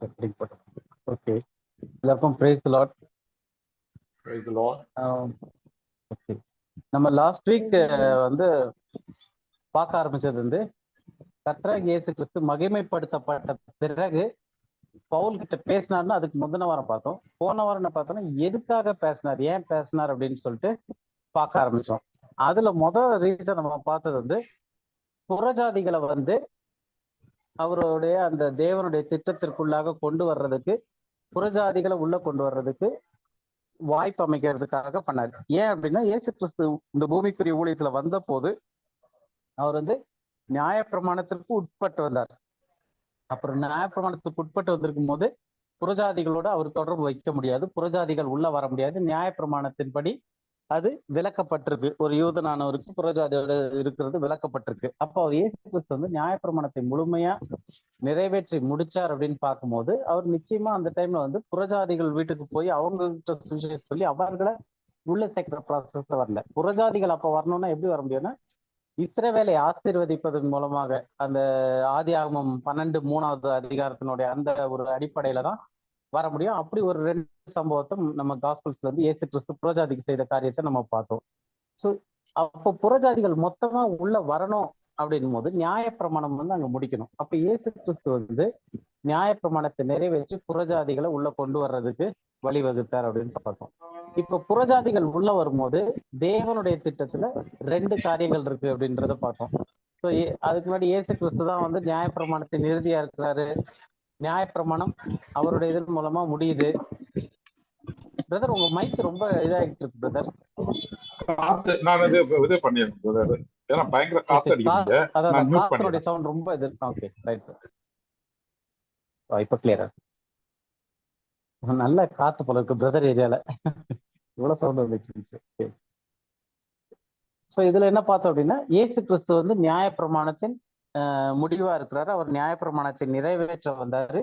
Okay, எல்லாருக்கும் praise lord. Praise the Lord. Okay, நம்ம last week வந்து பார்க்க ஆரம்பிச்சது வந்து கர்த்தராகிய இயேசு கிறிஸ்து மகிமைப்படுத்தப்பட்ட பிறகு பவுல் கிட்ட பேசினார்னா அதுக்கு முந்தின வாரம் பார்த்தோம். போன வாரம் என்ன பார்த்தோம்னா எதுக்காக பேசினார், ஏன் பேசினார் அப்படின்னு சொல்லிட்டு பார்க்க ஆரம்பிச்சோம். அதுல முதல் ரீசன் நம்ம பார்த்தது வந்து புறஜாதிகளை வந்து அவருடைய அந்த தேவனுடைய திட்டத்திற்குள்ளாக கொண்டு வர்றதுக்கு, புறஜாதிகளை உள்ள கொண்டு வர்றதுக்கு வாய்ப்பு அமைக்கிறதுக்காக பண்ணாரு. ஏன் அப்படின்னா இயேசு கிறிஸ்து இந்த பூமிக்குரிய ஊழியத்துல வந்த போது அவர் வந்து நியாயப்பிரமாணத்திற்கு உட்பட்டு வந்தார். அப்புறம் நியாயப்பிரமாணத்துக்கு உட்பட்டு வந்திருக்கும் போது புறஜாதிகளோட அவர் தொடர்பு வைக்க முடியாது, புறஜாதிகள் உள்ள வர முடியாது. நியாயப்பிரமாணத்தின்படி அது விளக்கப்பட்டிருக்கு. ஒரு யூதனானவருக்கு புறஜாதியோட இருக்கிறது விளக்கப்பட்டிருக்கு. அப்போ அவர் இயேசு கிறிஸ்து வந்து நியாயப்பிரமாணத்தை முழுமையா நிறைவேற்றி முடிச்சார் அப்படின்னு பார்க்கும்போது அவர் நிச்சயமா அந்த டைம்ல வந்து புறஜாதிகள் வீட்டுக்கு போய் அவங்க கிட்ட சுவிசேஷம் சொல்லி அவர்களை உள்ள சேர்க்கிற ப்ராசஸ் வரல. புறஜாதிகள் அப்ப வரணும்னா எப்படி வர முடியும்னா இஸ்ரவேலை ஆசீர்வதிப்பதன் மூலமாக, அந்த ஆதியாகமம் 12:3 அதிகாரத்தினுடைய அந்த ஒரு அடிப்படையில தான் வர முடியும். அப்படி ஒரு 2 சம்பவத்தை நம்ம காஸ்பல்ஸ்ல வந்து இயேசு கிறிஸ்து புறஜாதிக்கு செய்த காரியத்தை நம்ம பார்த்தோம். ஸோ அப்போ புறஜாதிகள் மொத்தமா உள்ள வரணும் அப்படின்னும் போது நியாயப்பிரமாணம் வந்து அங்க முடிக்கணும். அப்ப இயேசு கிறிஸ்து வந்து நியாயப்பிரமாணத்தை நிறைவேற்றி புறஜாதிகளை உள்ள கொண்டு வர்றதுக்கு வழிவகுத்தார் அப்படின்னு பார்த்தோம். இப்ப புறஜாதிகள் உள்ள வரும்போது தேவனுடைய திட்டத்துல 2 காரியங்கள் இருக்கு அப்படின்றத பார்த்தோம். ஸோ அதுக்கு முன்னாடி இயேசு கிறிஸ்து தான் வந்து நியாயப்பிரமாணத்தின் இறுதியா இருக்கிறாரு. நியாயப்பிரமாணம் அவருடைய இதன் மூலமா முடியுது. பிரதர், உங்க மைக் ரொம்ப இதாகிட்டு இருக்கு பிரதர். காத்து நான் இது பண்ணிடுறேன் brother. ஏன்னா பயங்கர காத்து அடிக்குதுங்க. நான் மியூட் காத்தனுடைய பண்ணிடுறேன். சவுண்ட் ரொம்ப இது. Okay, right. இப்ப கிளியரா நல்ல காத்து போல இருக்கு பிரதர் ஏரியால. இவ்வளவு சவுண்ட் வந்துச்சு. ஸோ இதுல என்ன பார்த்தோம் அப்படின்னா இயேசு கிறிஸ்து வந்து நியாயப்பிரமாணத்தின் முடிவா இருக்கிறாரு. அவர் நியாயப்பிரமாணத்தை நிறைவேற்ற வந்தாரு,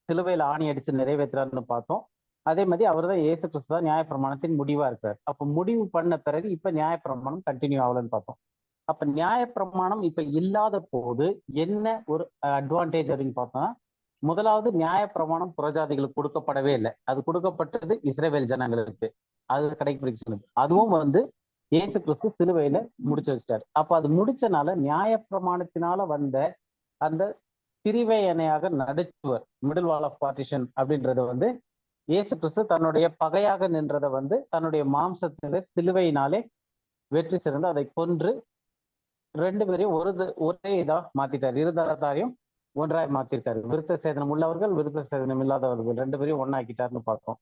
சிலுவையில் ஆணி அடிச்சு நிறைவேற்றுறாருன்னு பார்த்தோம். அதே மாதிரி அவர் தான் இயேசு கிறிஸ்து தான் நியாயப்பிரமாணத்தின் முடிவா இருக்காரு. அப்ப முடிவு பண்ண பிறகு இப்ப நியாயப்பிரமாணம் கண்டினியூ ஆகலன்னு பார்த்தோம். அப்ப நியாயப்பிரமாணம் இப்ப இல்லாத போது என்ன ஒரு அட்வான்டேஜ் அப்படின்னு பார்த்தோம்னா, முதலாவது நியாயப்பிரமாணம் புறஜாதிகளுக்கு கொடுக்கப்படவே இல்லை. அது கொடுக்கப்பட்டது இஸ்ரவேல் ஜனங்களுக்கு, அது கடைபிடிச்சு. அதுவும் வந்து இயேசு கிறிஸ்து சிலுவையில முடிச்சு வச்சிட்டாரு. அப்ப அது முடிச்சனால நியாயப்பிரமாணத்தினால வந்த அந்த பிரிவினையாக நடுச்சுவர், மிடில் வால் ஆஃப் பார்ட்டிஷன் அப்படின்றத வந்து இயேசு கிறிஸ்து தன்னுடைய பகையாக நின்றதை வந்து தன்னுடைய மாம்சத்தில சிலுவையினாலே வெற்றி சிறந்து அதை கொன்று 2 பேரையும் ஒரே இதா மாத்திட்டாரு. இருதரத்தாரையும் ஒன்றாய் மாத்திருக்காரு. விருத்த சேதனம் உள்ளவர்கள், விருத்த சேதனம் இல்லாதவர்கள் 2 பேரையும் ஒன்னாக்கிட்டாருன்னு பார்த்தோம்.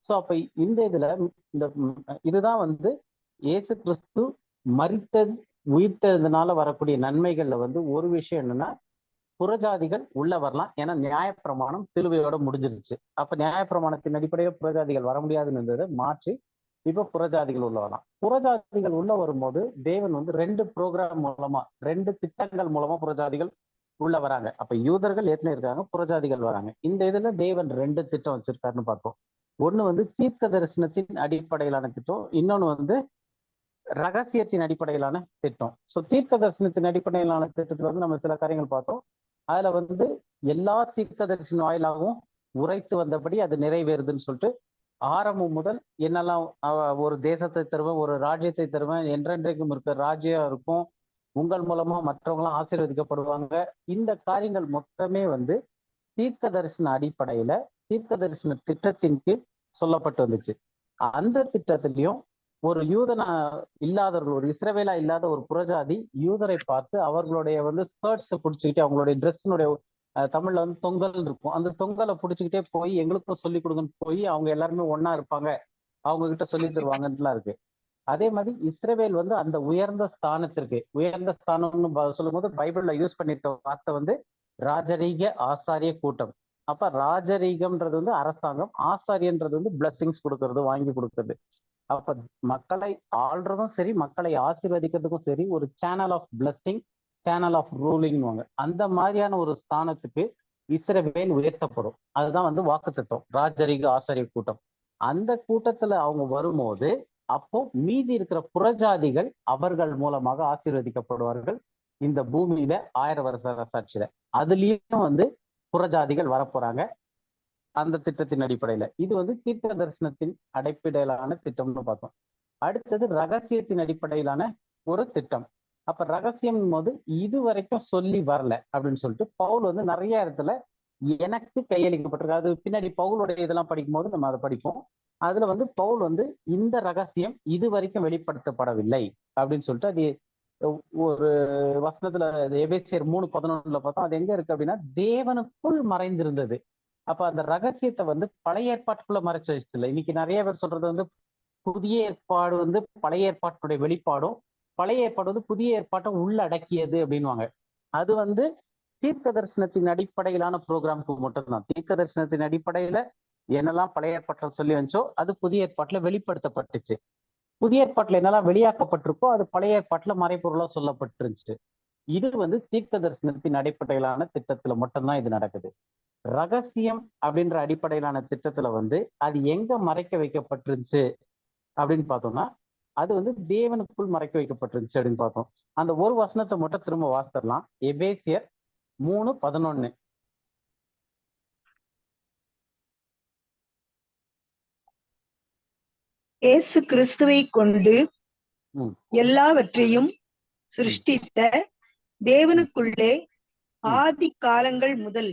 ஸோ அப்ப இந்த இதுல இதுதான் வந்து இயேசு கிறிஸ்து மரித்தது உயிர்த்ததுனால வரக்கூடிய நன்மைகள்ல வந்து ஒரு விஷயம் என்னன்னா, புறஜாதிகள் உள்ள வரலாம். ஏன்னா நியாயப்பிரமாணம் சிலுவையோட முடிஞ்சிருச்சு. அப்ப நியாயப்பிரமாணத்தின் அடிப்படையில் புறஜாதிகள் வர முடியாதுன்னு மாற்றி இப்ப புறஜாதிகள் உள்ள வரலாம். புறஜாதிகள் உள்ள வரும்போது தேவன் வந்து 2 ப்ரோக்ராம் மூலமா, 2 திட்டங்கள் மூலமா புறஜாதிகள் உள்ள வராங்க. அப்ப யூதர்கள் ஏற்கனவே இருக்காங்க, புறஜாதிகள் வராங்க. இந்த இதுல தேவன் 2 திட்டம் வச்சிருக்காருன்னு பார்த்தோம். ஒண்ணு வந்து தீர்க்க தரிசனத்தின் அடிப்படையிலான திட்டம், இன்னொன்னு வந்து ரகசியத்தின் அடிப்படையிலான திட்டம். ஸோ தீர்க்க தரிசனத்தின் அடிப்படையிலான திட்டத்துல வந்து நம்ம சில காரியங்கள் பார்த்தோம். அதுல வந்து எல்லா தீர்க்க தரிசன வாயிலாகவும் உரைத்து வந்தபடி அது நிறைவேறுதுன்னு சொல்லிட்டு ஆரம்பம் முதல் என்னெல்லாம் ஒரு தேசத்தை தருவேன், ஒரு ராஜ்யத்தை தருவேன், என்றென்றைக்கும் இருக்க ராஜ்யம் இருக்கும், உங்கள் மூலமா மற்றவங்களாம் ஆசீர்வதிக்கப்படுவாங்க. இந்த காரியங்கள் மொத்தமே வந்து தீர்க்க தரிசன அடிப்படையில தீர்க்க தரிசன திட்டத்தின் கீழ் சொல்லப்பட்டு வந்துச்சு. அந்த திட்டத்திலையும் ஒரு யூதனா இல்லாதவர்கள், ஒரு இஸ்ரவேலா இல்லாத ஒரு புறஜாதி யூதரை பார்த்து அவர்களுடைய வந்து ஸ்கர்ட்ஸை பிடிச்சிக்கிட்டு, அவங்களுடைய ட்ரெஸ்ஸினுடைய தமிழ்ல வந்து தொங்கல் இருக்கும், அந்த தொங்கலை பிடிச்சிக்கிட்டே போய் எங்களுக்கும் சொல்லி கொடுங்கன்னு போய் அவங்க எல்லாருமே ஒன்னா இருப்பாங்க, அவங்க கிட்ட சொல்லி தருவாங்கன்னுலாம் இருக்கு. அதே மாதிரி இஸ்ரவேல் வந்து அந்த உயர்ந்த ஸ்தானத்திற்கு, உயர்ந்த ஸ்தானம்னு சொல்லும் போது பைபிள்ல யூஸ் பண்ணிருக்க வார்த்தை வந்து ராஜரீக ஆசாரிய கூட்டம். அப்ப ராஜரீகம்ன்றது வந்து அரசாங்கம், ஆசாரியன்றது வந்து பிளஸ்ஸிங்ஸ் கொடுக்கறது, வாங்கி கொடுக்கறது. அப்ப மக்களை ஆள்றதும் சரி, மக்களை ஆசீர்வதிக்கிறதுக்கும் சரி, ஒரு channel of blessing, channel of ruling, அந்த மாதிரியான ஒரு ஸ்தானத்துக்கு இஸ்ரவேல் உயர்த்தப்படும். அதுதான் வந்து வாக்குத்தத்தம், ராஜரீக ஆசாரிய கூட்டம். அந்த கூட்டத்துல அவங்க வரும்போது அப்போ மீதி இருக்கிற புறஜாதிகள் அவர்கள் மூலமாக ஆசீர்வதிக்கப்படுவார்கள் இந்த பூமியில 1000 வருஷ அரசாட்சியில. அதுலயும் வந்து புறஜாதிகள் வரப்போறாங்க. அந்த திட்டத்தின் அடிப்படையில. இது வந்து தீர்க்க தரிசனத்தின் அடிப்படையிலான திட்டம்னு பார்த்தோம். அடுத்தது ரகசியத்தின் அடிப்படையிலான ஒரு திட்டம். அப்ப ரகசியம் போது இது வரைக்கும் சொல்லி வரல அப்படின்னு சொல்லிட்டு பவுல் வந்து நிறைய இடத்துல எனக்கு கையளிக்கப்பட்டிருக்கு. அது பின்னாடி பவுலுடைய இதெல்லாம் படிக்கும் போது நம்ம அதை படிப்போம். அதுல வந்து பவுல் வந்து இந்த ரகசியம் இது வரைக்கும் வெளிப்படுத்தப்படவில்லை அப்படின்னு சொல்லிட்டு அது ஒரு வசனத்துல எபேசியர் 3:11 பார்த்தோம். அது எங்க இருக்கு அப்படின்னா தேவனுக்குள் மறைந்திருந்தது. அப்ப அந்த ரகசியத்தை வந்து பழைய ஏற்பாட்டுக்குள்ள மறைச்சு வச்சு இல்லை. இன்னைக்கு நிறைய பேர் சொல்றது வந்து புதிய ஏற்பாடு வந்து பழைய ஏற்பாட்டுடைய வெளிப்பாடும், பழைய ஏற்பாடு வந்து புதிய ஏற்பாட்டை உள்ளடக்கியது அப்படின்வாங்க. அது வந்து தீர்க்க தரிசனத்தின் அடிப்படையிலான ப்ரோக்ராமுக்கு மட்டும்தான். தீர்க்க தரிசனத்தின் அடிப்படையில என்னெல்லாம் பழைய ஏற்பாட்டில் சொல்லி வந்துச்சோ அது புதிய ஏற்பாட்டுல வெளிப்படுத்தப்பட்டுச்சு. புதிய ஏற்பாட்டுல என்னெல்லாம் வெளியாக்கப்பட்டிருக்கோ அது பழைய ஏற்பாட்டுல மறைபொருளா சொல்லப்பட்டிருந்துச்சு. இது வந்து தீர்க்க தரிசனத்தின் அடிப்படையிலான திட்டத்துல மட்டும்தான் இது நடக்குது. ரகசியம் அப்படின்ற அடிப்படையிலான திட்டத்துல வந்து அது எங்க மறைக்க வைக்கப்பட்டிருந்துச்சு அப்படின்னு பார்த்தோம்னா அது வந்து தேவனுக்குள் மறைக்க வைக்கப்பட்டிருந்துச்சு அப்படின்னு பார்த்தோம். அந்த ஒரு வசனத்தை மட்டும் திரும்ப வாசித்தரலாம். எபேசியர் 3:11. இயேசு கிறிஸ்துவை கொண்டு எல்லாவற்றையும் சிருஷ்டித்த தேவனுக்குள்ளே ஆதி காலங்கள் முதல்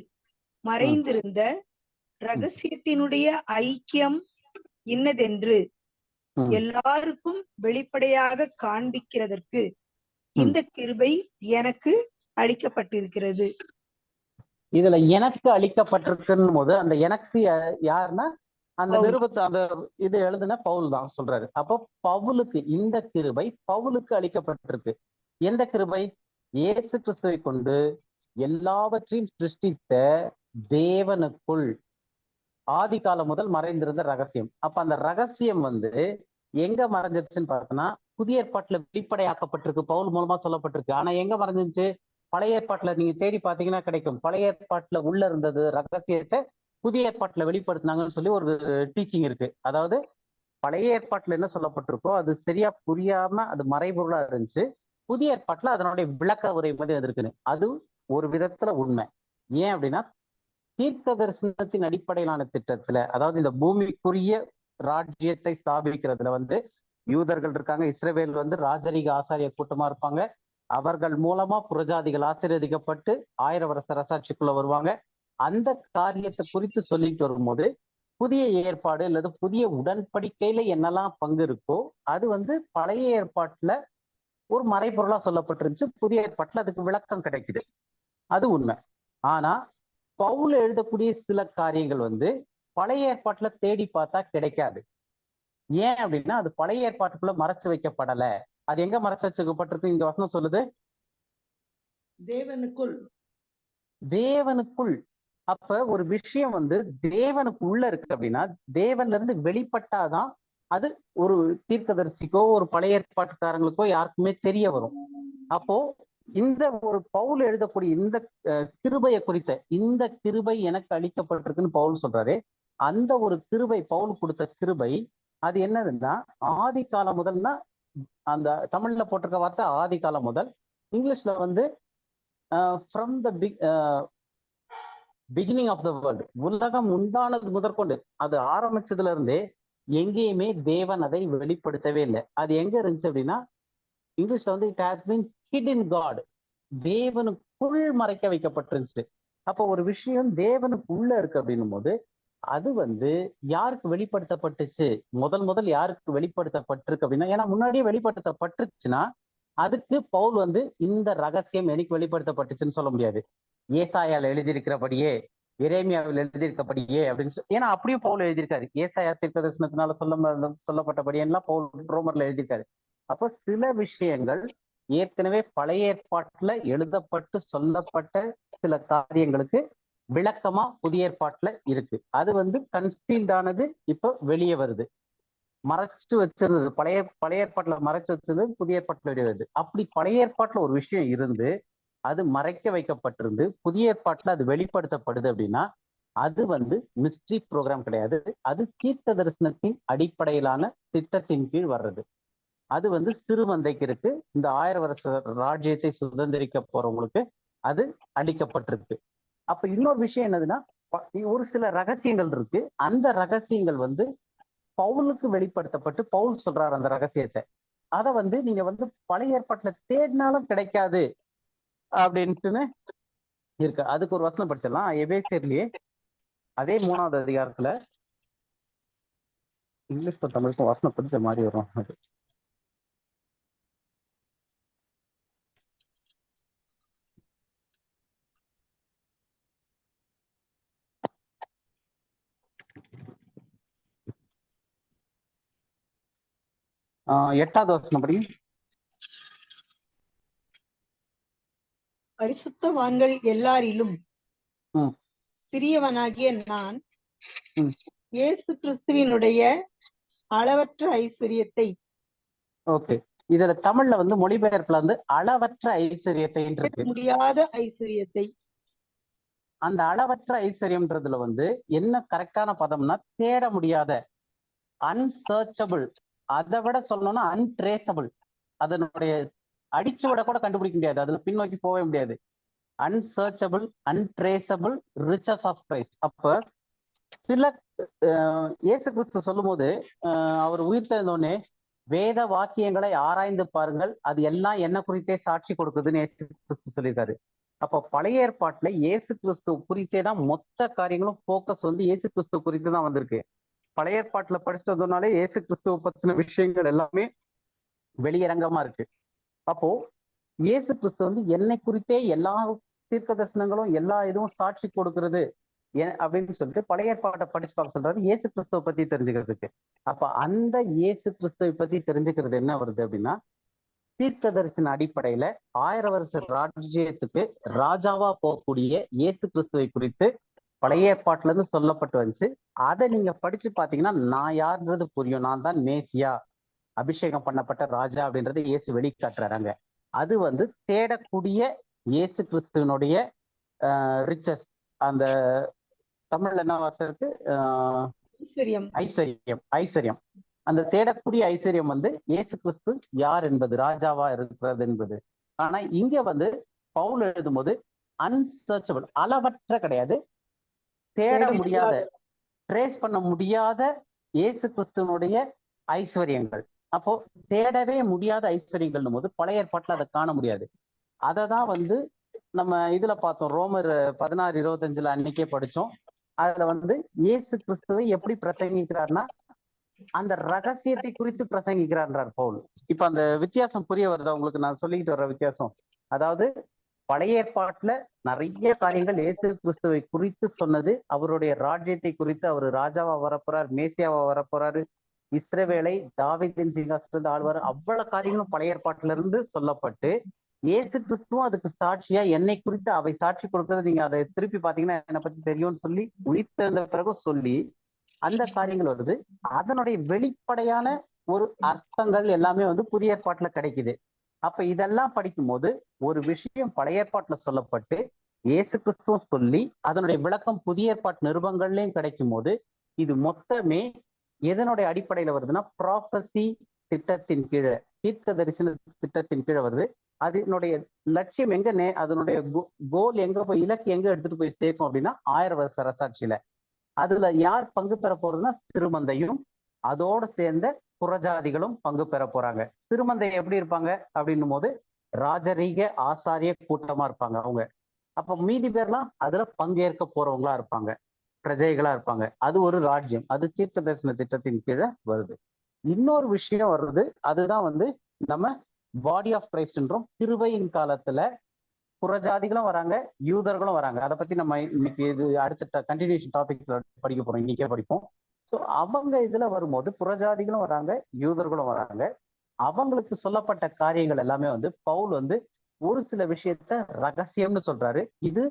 மறைந்திருந்த ரகசியத்தினுடைய ஐக்கியம் இன்னதென்று எல்லாருக்கும் வெளிப்படையாக காண்பிக்கிறதற்கு இந்த கிருபை எனக்கு அளிக்கப்பட்டிருக்கிறது. இதுல எனக்கு அளிக்கப்பட்டிருக்குன்னு போது அந்த எனக்கு யாருன்னா அந்த நிருபத்தை அந்த இது எழுதுன பவுல் தான் சொல்றாரு. அப்போ பவுலுக்கு இந்த கிருபை பவுலுக்கு அளிக்கப்பட்டிருக்கு. எந்த கிருபை? இயேசு கிறிஸ்துவை கொண்டு எல்லாவற்றையும் சிருஷ்டித்த தேவனுக்குள் ஆதி காலம் முதல் மறைந்திருந்த ரகசியம். அப்ப அந்த ரகசியம் வந்து எங்க மறைஞ்சிருச்சுன்னு பார்த்தோம்னா புதிய ஏற்பாட்டுல வெளிப்படையாக்கப்பட்டிருக்கு, பவுல் மூலமா சொல்லப்பட்டிருக்கு. ஆனா எங்க மறைஞ்சிருச்சு? பழைய ஏற்பாட்டுல நீங்க தேடி பார்த்தீங்கன்னா கிடைக்கும். பழைய ஏற்பாட்டுல உள்ள இருந்தது ரகசியத்தை புதிய ஏற்பாட்டுல வெளிப்படுத்தினாங்கன்னு சொல்லி ஒரு டீச்சிங் இருக்கு. அதாவது பழைய ஏற்பாட்டுல என்ன சொல்லப்பட்டிருக்கோ அது சரியா புரியாம அது மறைபொருளா இருந்துச்சு. புதிய ஏற்பாட்டுல அதனுடைய விளக்க உரை மாதிரி அது இருக்குன்னு. அது ஒரு விதத்துல உண்மை. ஏன் அப்படின்னா தீர்க்க தரிசனத்தின் அடிப்படையிலான திட்டத்துல, அதாவது இந்த பூமிக்குரிய ராஜ்யத்தை ஸ்தாபிக்கிறதுல வந்து யூதர்கள் இருக்காங்க. இஸ்ரவேல் வந்து ராஜரீக ஆசாரிய கூட்டமா இருப்பாங்க. அவர்கள் மூலமா புறஜாதிகள் ஆசீர்வதிக்கப்பட்டு 1000 வருஷ அரசாட்சிக்குள்ள வருவாங்க. அந்த காரியத்தை குறித்து சொல்லிட்டு வரும்போது புதிய ஏற்பாடு அல்லது புதிய உடன்படிக்கையில என்னெல்லாம் பங்கு இருக்கோ அது வந்து பழைய ஏற்பாட்டுல ஒரு மறைபொருளா சொல்லப்பட்டிருந்துச்சு. புதிய ஏற்பாட்டுல அதுக்கு விளக்கம் கிடைக்குது. அது உண்மை. ஆனா பவுல் எழுதக்கூடிய சில காரியங்கள் வந்து பழைய ஏற்பாட்டுல தேடி பார்த்தா கிடைக்காது. ஏன் அப்படின்னா அது பழைய ஏற்பாட்டுக்குள்ள மறைச்சு வைக்கப்படல. அது எங்க மறைச்சு வச்சுக்கப்பட்டிருக்கு? இந்த வசனம் சொல்லுது தேவனுக்குள். தேவனுக்குள். அப்ப ஒரு விஷயம் வந்து தேவனுக்கு உள்ள இருக்கு அப்படின்னா தேவன்ல இருந்து வெளிப்பட்டாதான் அது ஒரு தீர்க்கதரிசிக்கோ ஒரு பழைய ஏற்பாட்டுக்காரங்களுக்கோ யாருக்குமே தெரிய வரும். அப்போ இந்த ஒரு பவுல் எழுதக்கூடிய இந்த கிருபையை குறித்த இந்த கிருபை எனக்கு அளிக்கப்பட்டிருக்குன்னு பவுல் சொல்றாரு. அந்த ஒரு கிருபை பவுல் கொடுத்த கிருபை அது என்னதுன்னா ஆதி காலம் முதல்னா அந்த தமிழ்ல போட்டிருக்க வார்த்தை ஆதி காலம் முதல். இங்கிலீஷ்ல வந்து from the beginning of the world, உலகம் உண்டானது முதற்கொண்டு அது ஆரம்பிச்சதுல இருந்தே எங்கேயுமே தேவன் அதை வெளிப்படுத்தவே இல்லை. அது எங்க இருந்துச்சு அப்படின்னா இங்கிலீஷ்ல வந்து it has been hid in God, தேவனுக்குள் மறைக்க வைக்கப்பட்டிருந்துச்சு. அப்போ ஒரு விஷயம் தேவனுக்கு உள்ள இருக்கு அப்படின்னும் போது அது வந்து யாருக்கு வெளிப்படுத்தப்பட்டுச்சு? முதல் யாருக்கு வெளிப்படுத்தப்பட்டிருக்கு அப்படின்னா, ஏன்னா முன்னாடியே வெளிப்படுத்தப்பட்டுச்சுன்னா அதுக்கு பவுல் வந்து இந்த ரகசியம் எனக்கு வெளிப்படுத்தப்பட்டுச்சுன்னு சொல்ல முடியாது. ஏசாயால எழுதியிருக்கிறபடியே எரேமியாவில் எழுதியிருக்கபடியே அப்படின்னு ஏன்னா அப்படியே பவுல் எழுதியிருக்காரு. ஏசாயா தீர்க்கதரிசனத்தினால சொல்லப்பட்டபடியெல்லாம் பவுல் ரோமர்ல எழுதியிருக்காரு. அப்போ சில விஷயங்கள் ஏற்கனவே பழைய ஏற்பாட்டுல எழுதப்பட்டு சொல்லப்பட்ட சில காரியங்களுக்கு விளக்கமா புதிய ஏற்பாட்டுல இருக்கு. அது வந்து கன்சீல்டானது இப்போ வெளியே வருது. மறைச்சு வச்சிருந்தது பழைய ஏற்பாட்டுல மறைச்சு வச்சிருந்தது புதிய ஏற்பாட்டுல வெளியே வருது. அப்படி பழைய ஏற்பாட்டுல ஒரு விஷயம் இருந்து அது மறைக்க வைக்கப்பட்டிருந்து புதிய ஏற்பாட்டுல அது வெளிப்படுத்தப்படுது அப்படின்னா அது வந்து மிஸ்ட்ரி ப்ரோக்ராம் கிடையாது. அது தீர்க்க தரிசனத்தின் அடிப்படையிலான திட்டத்தின் கீழ் வர்றது. அது வந்து சிறுமந்தைக்கு இருக்கு. இந்த 1000 வருஷ ராஜ்யத்தை சுதந்திரிக்க போறவங்களுக்கு அது அளிக்கப்பட்டிருக்கு. அப்ப இன்னொரு விஷயம் என்னதுன்னா ஒரு சில ரகசியங்கள் இருக்கு. அந்த ரகசியங்கள் வந்து பவுலுக்கு வெளிப்படுத்தப்பட்டு பவுல் சொல்றாரு அந்த ரகசியத்தை. அதை வந்து நீங்க வந்து பழைய ஏற்பாட்டுல தேடினாலும் கிடைக்காது அப்படின்ட்டுன்னு இருக்கு. அதுக்கு ஒரு வசனம் படிச்சிடலாம். எபேசியர்லயே அதே 3வது அதிகாரத்துல இங்கிலீஷ் தமிழுக்கும் வசனம் படிச்ச மாதிரி வரும். அது எட்டாவது வசனம் படி. பரிசுத்தவான்கள் எல்லாரிலும் ம். சிறியவனாகிய நான் ம். இயேசு கிறிஸ்துவினுடைய அளவற்ற ஐஸ்வர்யத்தை. ஓகே, இதுல தமிழ்ல வந்து மொழிபெயர்ப்புல வந்து அளவற்ற ஐஸ்வர்யத்தை இருக்கு. முடியாத ஐஸ்வர்யத்தை. அந்த அளவற்ற ஐஸ்வர்யம்ன்றதுல வந்து என்ன கரெக்டான பதம்னா தேட முடியாத, அன்சர்ச்சபிள். அதை விட சொல்லணும்னா அன்ட்ரேசபிள். அதனுடைய அடிச்சுவிட கூட கண்டுபிடிக்க முடியாது, அதுல பின்னோக்கி போகவே முடியாது. Unsearchable, untraceable riches of Christ. அப்ப சில இயேசு கிறிஸ்து சொல்லும் போது அவர் உயிர்த்தெழுந்தோடனே வேத வாக்கியங்களை ஆராய்ந்து பாருங்கள், அது எல்லாம் என்ன குறித்தே சாட்சி கொடுக்குதுன்னு இயேசு கிறிஸ்து சொல்லியிருக்காரு. அப்ப பழைய ஏற்பாட்டுல இயேசு கிறிஸ்து குறித்தே தான் மொத்த காரியங்களும் போக்கஸ் வந்து இயேசு கிறிஸ்து குறித்து தான் வந்திருக்கு. பழைய ஏற்பாட்டுல படிச்சுட்டு வந்தோம்னாலே இயேசு கிறிஸ்துவ பத்தின விஷயங்கள் எல்லாமே வெளியரங்கமா இருக்கு. அப்போ இயேசு கிறிஸ்து வந்து என்னை குறித்தே எல்லா தீர்க்க தரிசனங்களும் எல்லா இதுவும் சாட்சி கொடுக்கிறது அப்படின்னு சொல்லிட்டு பழைய ஏற்பாட்டை படிச்சு பார்க்க சொல்றாரு, இயேசு கிறிஸ்துவ பத்தி தெரிஞ்சுக்கிறதுக்கு. அப்ப அந்த இயேசு கிறிஸ்துவை பத்தி தெரிஞ்சுக்கிறது என்ன வருது அப்படின்னா, தீர்க்க தரிசன அடிப்படையில 1000 வருஷ ராஜ்யத்துக்கு ராஜாவா போகக்கூடிய இயேசு கிறிஸ்துவை குறித்து பழைய ஏற்பாட்டுல இருந்து சொல்லப்பட்டு வந்துச்சு. அதை நீங்க படிச்சு பாத்தீங்கன்னா நான் யாருன்றது புரியும். நான் தான் மேசியா, அபிஷேகம் பண்ணப்பட்ட ராஜா அப்படின்றது இயேசு வெளிக்காட்டுறாங்க. அது வந்து தேடக்கூடிய இயேசு கிறிஸ்துவனுடைய ரிச்சஸ். அந்த தமிழ்ல என்ன வார்த்தை இருக்கு? ஐஸ்வர்யம். ஐஸ்வர்யம். அந்த தேடக்கூடிய ஐஸ்வர்யம் வந்து இயேசு கிறிஸ்து யார் என்பது, ராஜாவா இருக்கிறது என்பது. ஆனா இங்க வந்து பவுல் எழுதும்போது அன்சர்ச்சபிள், அளவற்ற கிடையாது, தேட முடியாத, ட்ரேஸ் பண்ண முடியாத இயேசு கிறிஸ்துவனுடைய ஐஸ்வர்யங்கள். அப்போ தேடவே முடியாத ஐஸ்வர்யங்கள் போது பழைய ஏற்பாட்டுல அதை காண முடியாது. அதை தான் வந்து நம்ம இதுல பார்த்தோம், ரோமர் 16:25 அன்னைக்கே படிச்சோம். அதுல வந்து இயேசு கிறிஸ்துவை எப்படி பிரசங்கிக்கிறார்னா அந்த ரகசியத்தை குறித்து பிரசங்கிக்கிறார் பவுல். இப்ப அந்த வித்தியாசம் புரிய வருதா உங்களுக்கு? நான் சொல்லிக்கிட்டு வர்ற வித்தியாசம், அதாவது பழைய ஏற்பாட்டுல நிறைய காரியங்கள் இயேசு கிறிஸ்துவை குறித்து சொன்னது, அவருடைய ராஜ்யத்தை குறித்து, அவர் ராஜாவா வரப்போறார், மேசியாவா வரப்போறாரு, இஸ்ரவேலை தாவீதின் சிங்காசனத்தில் ஆழ்வார், அவ்வளவு காரியங்களும் பழைய ஏற்பாட்டுல இருந்து சொல்லப்பட்டு இயேசு கிறிஸ்துவும் அதுக்கு சாட்சியா என்னை குறித்து அவை சாட்சி கொடுக்கறது, நீங்க அதை திருப்பி பாத்தீங்கன்னா என்னை பத்தி தெரியும்னு சொல்லி உயிர்த்தெழுந்த பிறகு சொல்லி அந்த காரியங்கள் வருது. அதனுடைய வெளிப்படையான ஒரு அர்த்தங்கள் எல்லாமே வந்து புதிய ஏற்பாட்டுல கிடைக்குது. அப்ப இதெல்லாம் படிக்கும் போது ஒரு விஷயம் பழைய ஏற்பாட்டுல சொல்லப்பட்டு இயேசு கிறிஸ்துவும் சொல்லி அதனுடைய விளக்கம் புதிய ஏற்பாட்டு நிருபங்கள்லயும் கிடைக்கும் போது இது மொத்தமே எதனுடைய அடிப்படையில வருதுன்னா ப்ராஃபசி திட்டத்தின் கீழே, தீர்க்க தரிசன திட்டத்தின் கீழே வருது. அதனுடைய லட்சியம் எங்க, அதனுடைய கோல் எங்க போய், இலக்கு எங்க எடுத்துட்டு போய் சேர்க்கும் அப்படின்னா 1000 வருஷ அரசாட்சியில. அதுல யார் பங்கு பெற போறதுன்னா சிறுமந்தையும் அதோட சேர்ந்த புறஜாதிகளும் பங்கு பெற போறாங்க. சிறுமந்தை எப்படி இருப்பாங்க அப்படின்னும் போது ராஜரீக ஆசாரிய கூட்டமா இருப்பாங்க அவங்க. அப்ப மீதி பேர்லாம் அதுல பங்கேற்க போறவங்களா இருப்பாங்க, பிரஜைகளா இருப்பாங்க. அது ஒரு ராஜ்யம், அது தீர்க்க தரிசன திட்டத்தின் கீழே வருது. இன்னொரு விஷயம் வருது, அதுதான் வந்து நம்ம பாடி ஆஃப் கிரைஸ்ட்ன்றோம். கிருபையின் காலத்துல புறஜாதிகளும் வராங்க, யூதர்களும் வராங்க. அதை பத்தி நம்ம இன்னைக்கு இது அடுத்த கண்டினியூஷன் டாபிக்ஸ்ல படிக்க போறோம், இன்னைக்கே படிப்போம். ஸோ அவங்க இதுல வரும்போது புறஜாதிகளும் வராங்க, யூதர்களும் வராங்க. அவங்களுக்கு சொல்லப்பட்ட காரியங்கள் எல்லாமே வந்து பவுல் வந்து ஒரு சில விஷயத்த ரகசியம்னு சொல்றாரு. இது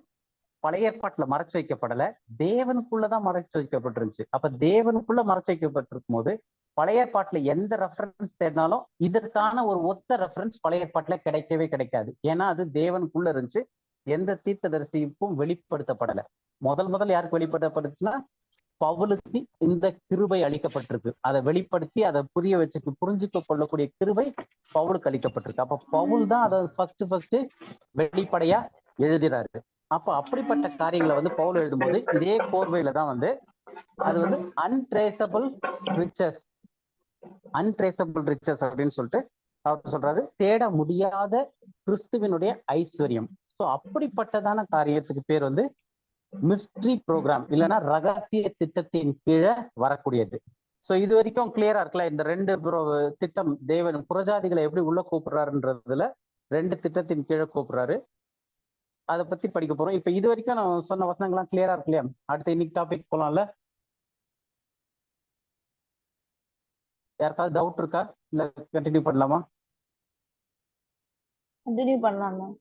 பழைய ஏற்பாட்டுல மறைச்சு வைக்கப்படல, தேவனுக்குள்ளதான் மறைச்சு வைக்கப்பட்டிருந்துச்சு. அப்ப தேவனுக்குள்ள மறைச்சு வைக்கப்பட்டிருக்கும் போது பழைய ஏற்பாட்டுல எந்த ரெஃபரன்ஸ் தேடினாலும் இதற்கான ஒரு ஒத்த ரெஃபரன்ஸ் பழைய ஏற்பாட்டுல கிடைக்கவே கிடைக்காது. ஏன்னா அது தேவனுக்குள்ள இருந்துச்சு, எந்த தீர்க்கதரிசிக்கும் வெளிப்படுத்தப்படல. முதல் யாருக்கு வெளிப்படுத்தப்பட்டுச்சுன்னா பவுலுக்கு இந்த கிருபை அளிக்கப்பட்டிருக்கு. அதை வெளிப்படுத்தி அதை புரிய வச்சுக்கு புரிஞ்சுக்க கொள்ளக்கூடிய கிருபை பவுலுக்கு அளிக்கப்பட்டிருக்கு. அப்ப பவுல் தான் அதை ஃபர்ஸ்ட் வெளிப்படையா எழுதுறாரு. அப்போ அப்படிப்பட்ட காரியங்களை வந்து பவுல் எழுதும்போது இதே கோர்வையில தான் வந்து அது வந்து அன்ட்ரேசபிள் ரிச்சஸ் அப்படின்னு சொல்லிட்டு அவர் சொல்றாரு, தேட முடியாத கிறிஸ்துவனுடைய ஐஸ்வர்யம். ஸோ அப்படிப்பட்டதான காரியத்துக்கு பேர் வந்து மிஸ்ட்ரி ப்ரோக்ராம், இல்லைன்னா ரகசிய திட்டத்தின் கீழே வரக்கூடியது. ஸோ இது வரைக்கும் கிளியரா இருக்குல்ல? இந்த ரெண்டு திட்டம், தேவன் புறஜாதிகளை எப்படி உள்ள கூப்பிடுறாருன்றதுல ரெண்டு திட்டத்தின் கீழே கூப்பிடுறாரு. அதை பத்தி படிக்க போறோம். இப்ப இது வரைக்கும் நான் சொன்ன வசனங்கள்லாம் கிளியரா இருக்கு இல்லையா? அடுத்த இன்னைக்கு டாபிக் போலாம்ல? யாருக்காவது டவுட் இருக்கா, இல்ல கண்டினியூ பண்ணலாமா? கண்டினியூ பண்ணலாம்.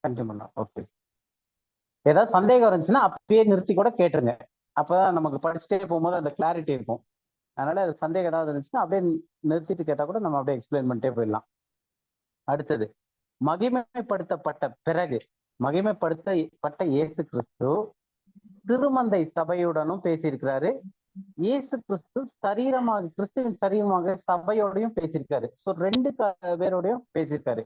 கண்டினியூ பண்ணலாம். ஓகே. ஏதாவது சந்தேகம் இருந்துச்சுன்னா அப்பயே நிறுத்தி கூட கேட்டுருங்க. அப்பதான் நமக்கு படிச்சுட்டே போகும்போது அந்த கிளாரிட்டி இருக்கும். அதனால சந்தேகம் ஏதாவது இருந்துச்சுன்னா அப்படியே நிறுத்திட்டு கேட்டா கூட நம்ம அப்படியே எக்ஸ்பிளைன் பண்ணிட்டே போயிடலாம். அடுத்தது, மகிமைப்படுத்தப்பட்ட பிறகு, மகிமைப்படுத்தப்பட்ட இயேசு கிறிஸ்து திருமந்தை சபையுடனும் பேசியிருக்கிறாரு. இயேசு கிறிஸ்து சரீரமாக, கிறிஸ்துவின் சரீரமாக சபையோடையும் பேசியிருக்காரு. ஸோ ரெண்டு பேரோடையும் பேசியிருக்காரு.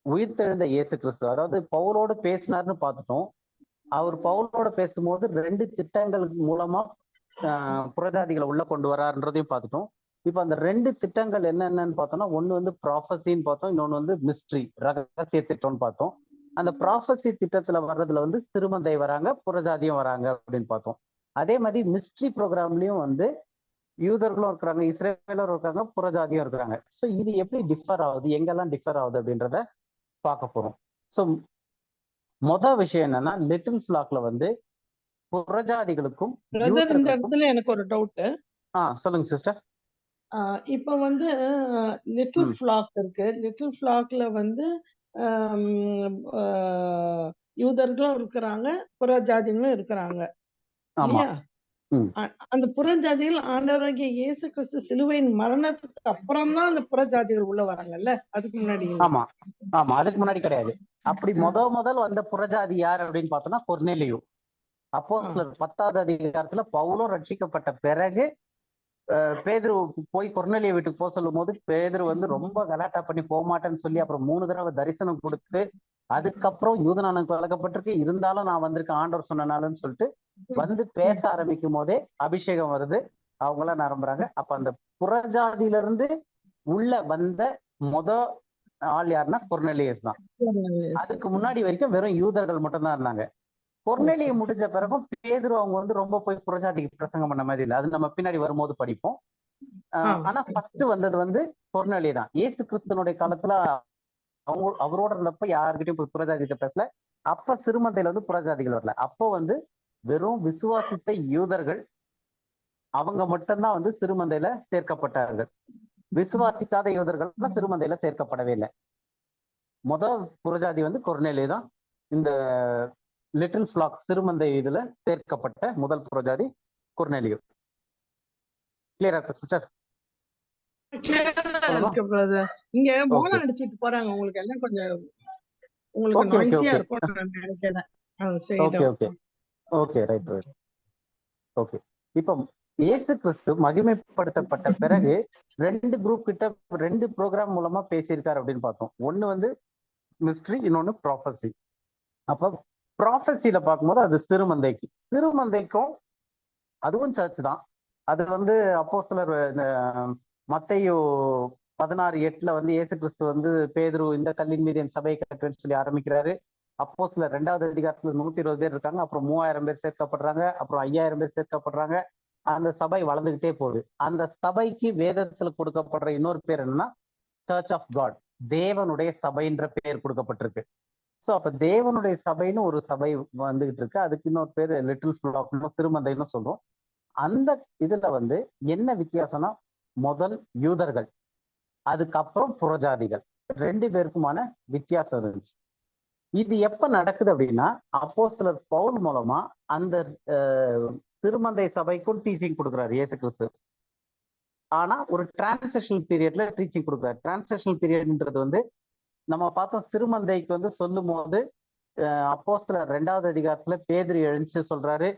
உயிர்த்தெழுந்த இயேசு கிறிஸ்து, அதாவது பவுலோடு பேசினார்னு பார்த்துட்டோம். அவர் பவுலோட பேசும்போது ரெண்டு திட்டங்கள் மூலமா புறஜாதிகளை உள்ள கொண்டு வராருன்றதையும் பார்த்துட்டோம். இப்ப அந்த ரெண்டு திட்டங்கள் என்னென்னு பார்த்தோம்னா, ஒண்ணு வந்து ப்ராஃபஸின்னு பார்த்தோம், இன்னொன்னு வந்து மிஸ்ட்ரி, ரகசிய திட்டம்னு பார்த்தோம். அந்த ப்ராஃபஸி திட்டத்துல வர்றதுல வந்து திருமந்தை வராங்க, புறஜாதியும் வராங்க அப்படின்னு பார்த்தோம். அதே மாதிரி மிஸ்ட்ரி ப்ரோக்ராம்லயும் வந்து யூதர்களும் இருக்கிறாங்க, இஸ்ரேலரும் இருக்காங்க, புறஜாதியும் இருக்கிறாங்க. ஸோ இது எப்படி டிஃபர் ஆகுது, எங்கெல்லாம் டிஃபர் ஆகுது அப்படின்றத பார்க்க போறோம். ஸோ மொதல் விஷயம் என்னன்னா, லிட்டில் ஃபிளாக்ல வந்து புறஜாதிகளுக்கும் இந்த இடத்துல எனக்கு ஒரு டவுட். சொல்லுங்க சிஸ்டர். இப்ப வந்து லிட்டில் ஃபிளாக் இருக்கு. லிட்டில் ஃபிளாக்ல வந்து யூதர்களும் இருக்கிறாங்க, புறஜாதிகளும் இருக்கிறாங்க இல்லையா? அந்த புறஜாதிகள் ஆண்டவராகிய இயேசு கிறிஸ்து சிலுவையின் மரணத்துக்கு அப்புறம் தான் அந்த புறஜாதிகள் உள்ள வராங்கல்ல, அதுக்கு முன்னாடி? ஆமா, அதுக்கு முன்னாடி கிடையாது. அப்படி முதல் வந்த புறஜாதி யார் அப்படின்னு பார்த்தோம்னா கொர்நேலியு. அப்போஸ்தலர் 10வது அதிகாரத்துல பவுலும் ரட்சிக்கப்பட்ட பிறகு பேதுரு போய் கொர்நேலிய வீட்டுக்கு போக சொல்லும் போது பேதுரு வந்து ரொம்ப கலாட்டா பண்ணி போக மாட்டேன்னு சொல்லி அப்புறம் 3 தடவை தரிசனம் கொடுத்து, அதுக்கப்புறம் யூதனானுக்கு வழங்கப்பட்டிருக்கு, இருந்தாலும் நான் வந்திருக்கேன் ஆண்டவர் சொன்னனாலன்னு சொல்லிட்டு வந்து பேச ஆரம்பிக்கும் போதே அபிஷேகம் வருது, அவங்களாம் நம்புறாங்க. அப்ப அந்த புறஜாதியில இருந்து உள்ள வந்த ஆள் யாருன்னா கொர்நேலியஸ் தான். அதுக்கு முன்னாடி வரைக்கும் வெறும் யூதர்கள் மட்டும்தான் இருந்தாங்க. கொர்நேலிய முடிஞ்ச பிறகும் பேதுரு அவங்க வந்து ரொம்ப போய் புறஜாதிக்கு பிரசங்கம் பண்ண மாதிரி இல்லை, அது நம்ம பின்னாடி வரும்போது படிப்போம். ஆனா ஃபர்ஸ்ட் வந்தது வந்து கொர்நேலிய தான். இயேசு கிறிஸ்தனுடைய காலத்துல அவரோட இருந்தப்ப யாருக்கிட்டையும் போய் புறஜாதிகிட்ட பேசல. அப்ப சிறுமந்தையில வந்து புறஜாதிகள் வரல. அப்போ வந்து வெறும் விசுவாசித்த யூதர்கள் அவங்க மட்டும்தான் வந்து சிறுமந்தையில சேர்க்கப்பட்டார்கள். விசுவாசிக்காத யூதர்கள் சிறுமந்தையில சேர்க்கப்படவே இல்லை. முதல் புறஜாதி வந்து கொர்நேலிய தான். இந்த லிட்டில் ஃபிளாக் சிறுமந்தை இதுல சேர்க்கப்பட்ட முதல் புறஜாதி கொர்நேலியு. கிளியரா இருக்கு சிஸ்டர்? இங்க மோளம் அடிச்சிட்டு போறாங்க, உங்களுக்கு எல்லாம் கொஞ்சம் உங்களுக்கு நாய்ஸியா இருக்கும் நினைக்கிறேன். Okay right. ஓகே. இப்போ இயேசு கிறிஸ்து மகிமைப்படுத்தப்பட்ட பிறகு ரெண்டு குரூப் கிட்ட ரெண்டு ப்ரோக்ராம் மூலமா பேசியிருக்காரு அப்படின்னு பார்த்தோம். ஒண்ணு வந்து மிஸ்ட்ரி, இன்னொன்னு ப்ராஃபஸி. அப்ப ப்ராஃபஸில பார்க்கும்போது அது சிறுமந்தைக்கும் அதுவும் சர்ச் தான். அது வந்து அப்போஸ்தலர் மத்தேயு 16:8 வந்து இயேசு கிறிஸ்து வந்து பேதுரு இந்த கல்லின் மீது என் சபையை கட்டுவேன்னு சொல்லி ஆரம்பிக்கிறாரு. அப்போஸ்தலர் 2வது அதிகாரத்துல 120 பேர் இருக்காங்க, அப்புறம் 3000 பேர் சேர்க்கப்படுறாங்க, அப்புறம் 5000 பேர் சேர்க்கப்படுறாங்க. அந்த சபை வளர்ந்துகிட்டே போகுது. அந்த சபைக்கு வேதத்துல கொடுக்கப்படுற இன்னொரு பேர் என்னன்னா சர்ச் ஆஃப் காட், தேவனுடைய சபைன்ற பேர் கொடுக்கப்பட்டிருக்கு. ஸோ அப்ப தேவனுடைய சபைன்னு ஒரு சபை வந்துகிட்டு இருக்கு. அதுக்கு இன்னொரு பேர் லிட்டில் ஃபிளாக்னு சிறுமந்தைன்னு சொல்றோம். அந்த இதுல வந்து என்ன வித்தியாசம்னா, முதல் யூதர்கள், அதுக்கப்புறம் புறஜாதிகள், ரெண்டு பேருக்குமான வித்தியாசம் இருந்துச்சு. இது எப்ப நடக்குது அப்படின்னா, அப்போஸ்தலர் பவுல் மூலமா அந்த திருமந்தை சபைக்கும் டீச்சிங் கொடுக்குறாரு இயேசு கிறிஸ்து. ஆனா ஒரு டிரான்சிஷனல் பீரியட்ல டீச்சிங் கொடுக்குறாரு. டிரான்சிஷனல் பீரியட்ன்றது வந்து நம்ம பார்த்தோம், சிறுமந்தைக்கு வந்து சொல்லும் போது அப்போஸ்தலர் 2வது அதிகாரத்துல பேதுரு எழுந்து சொல்றாரு,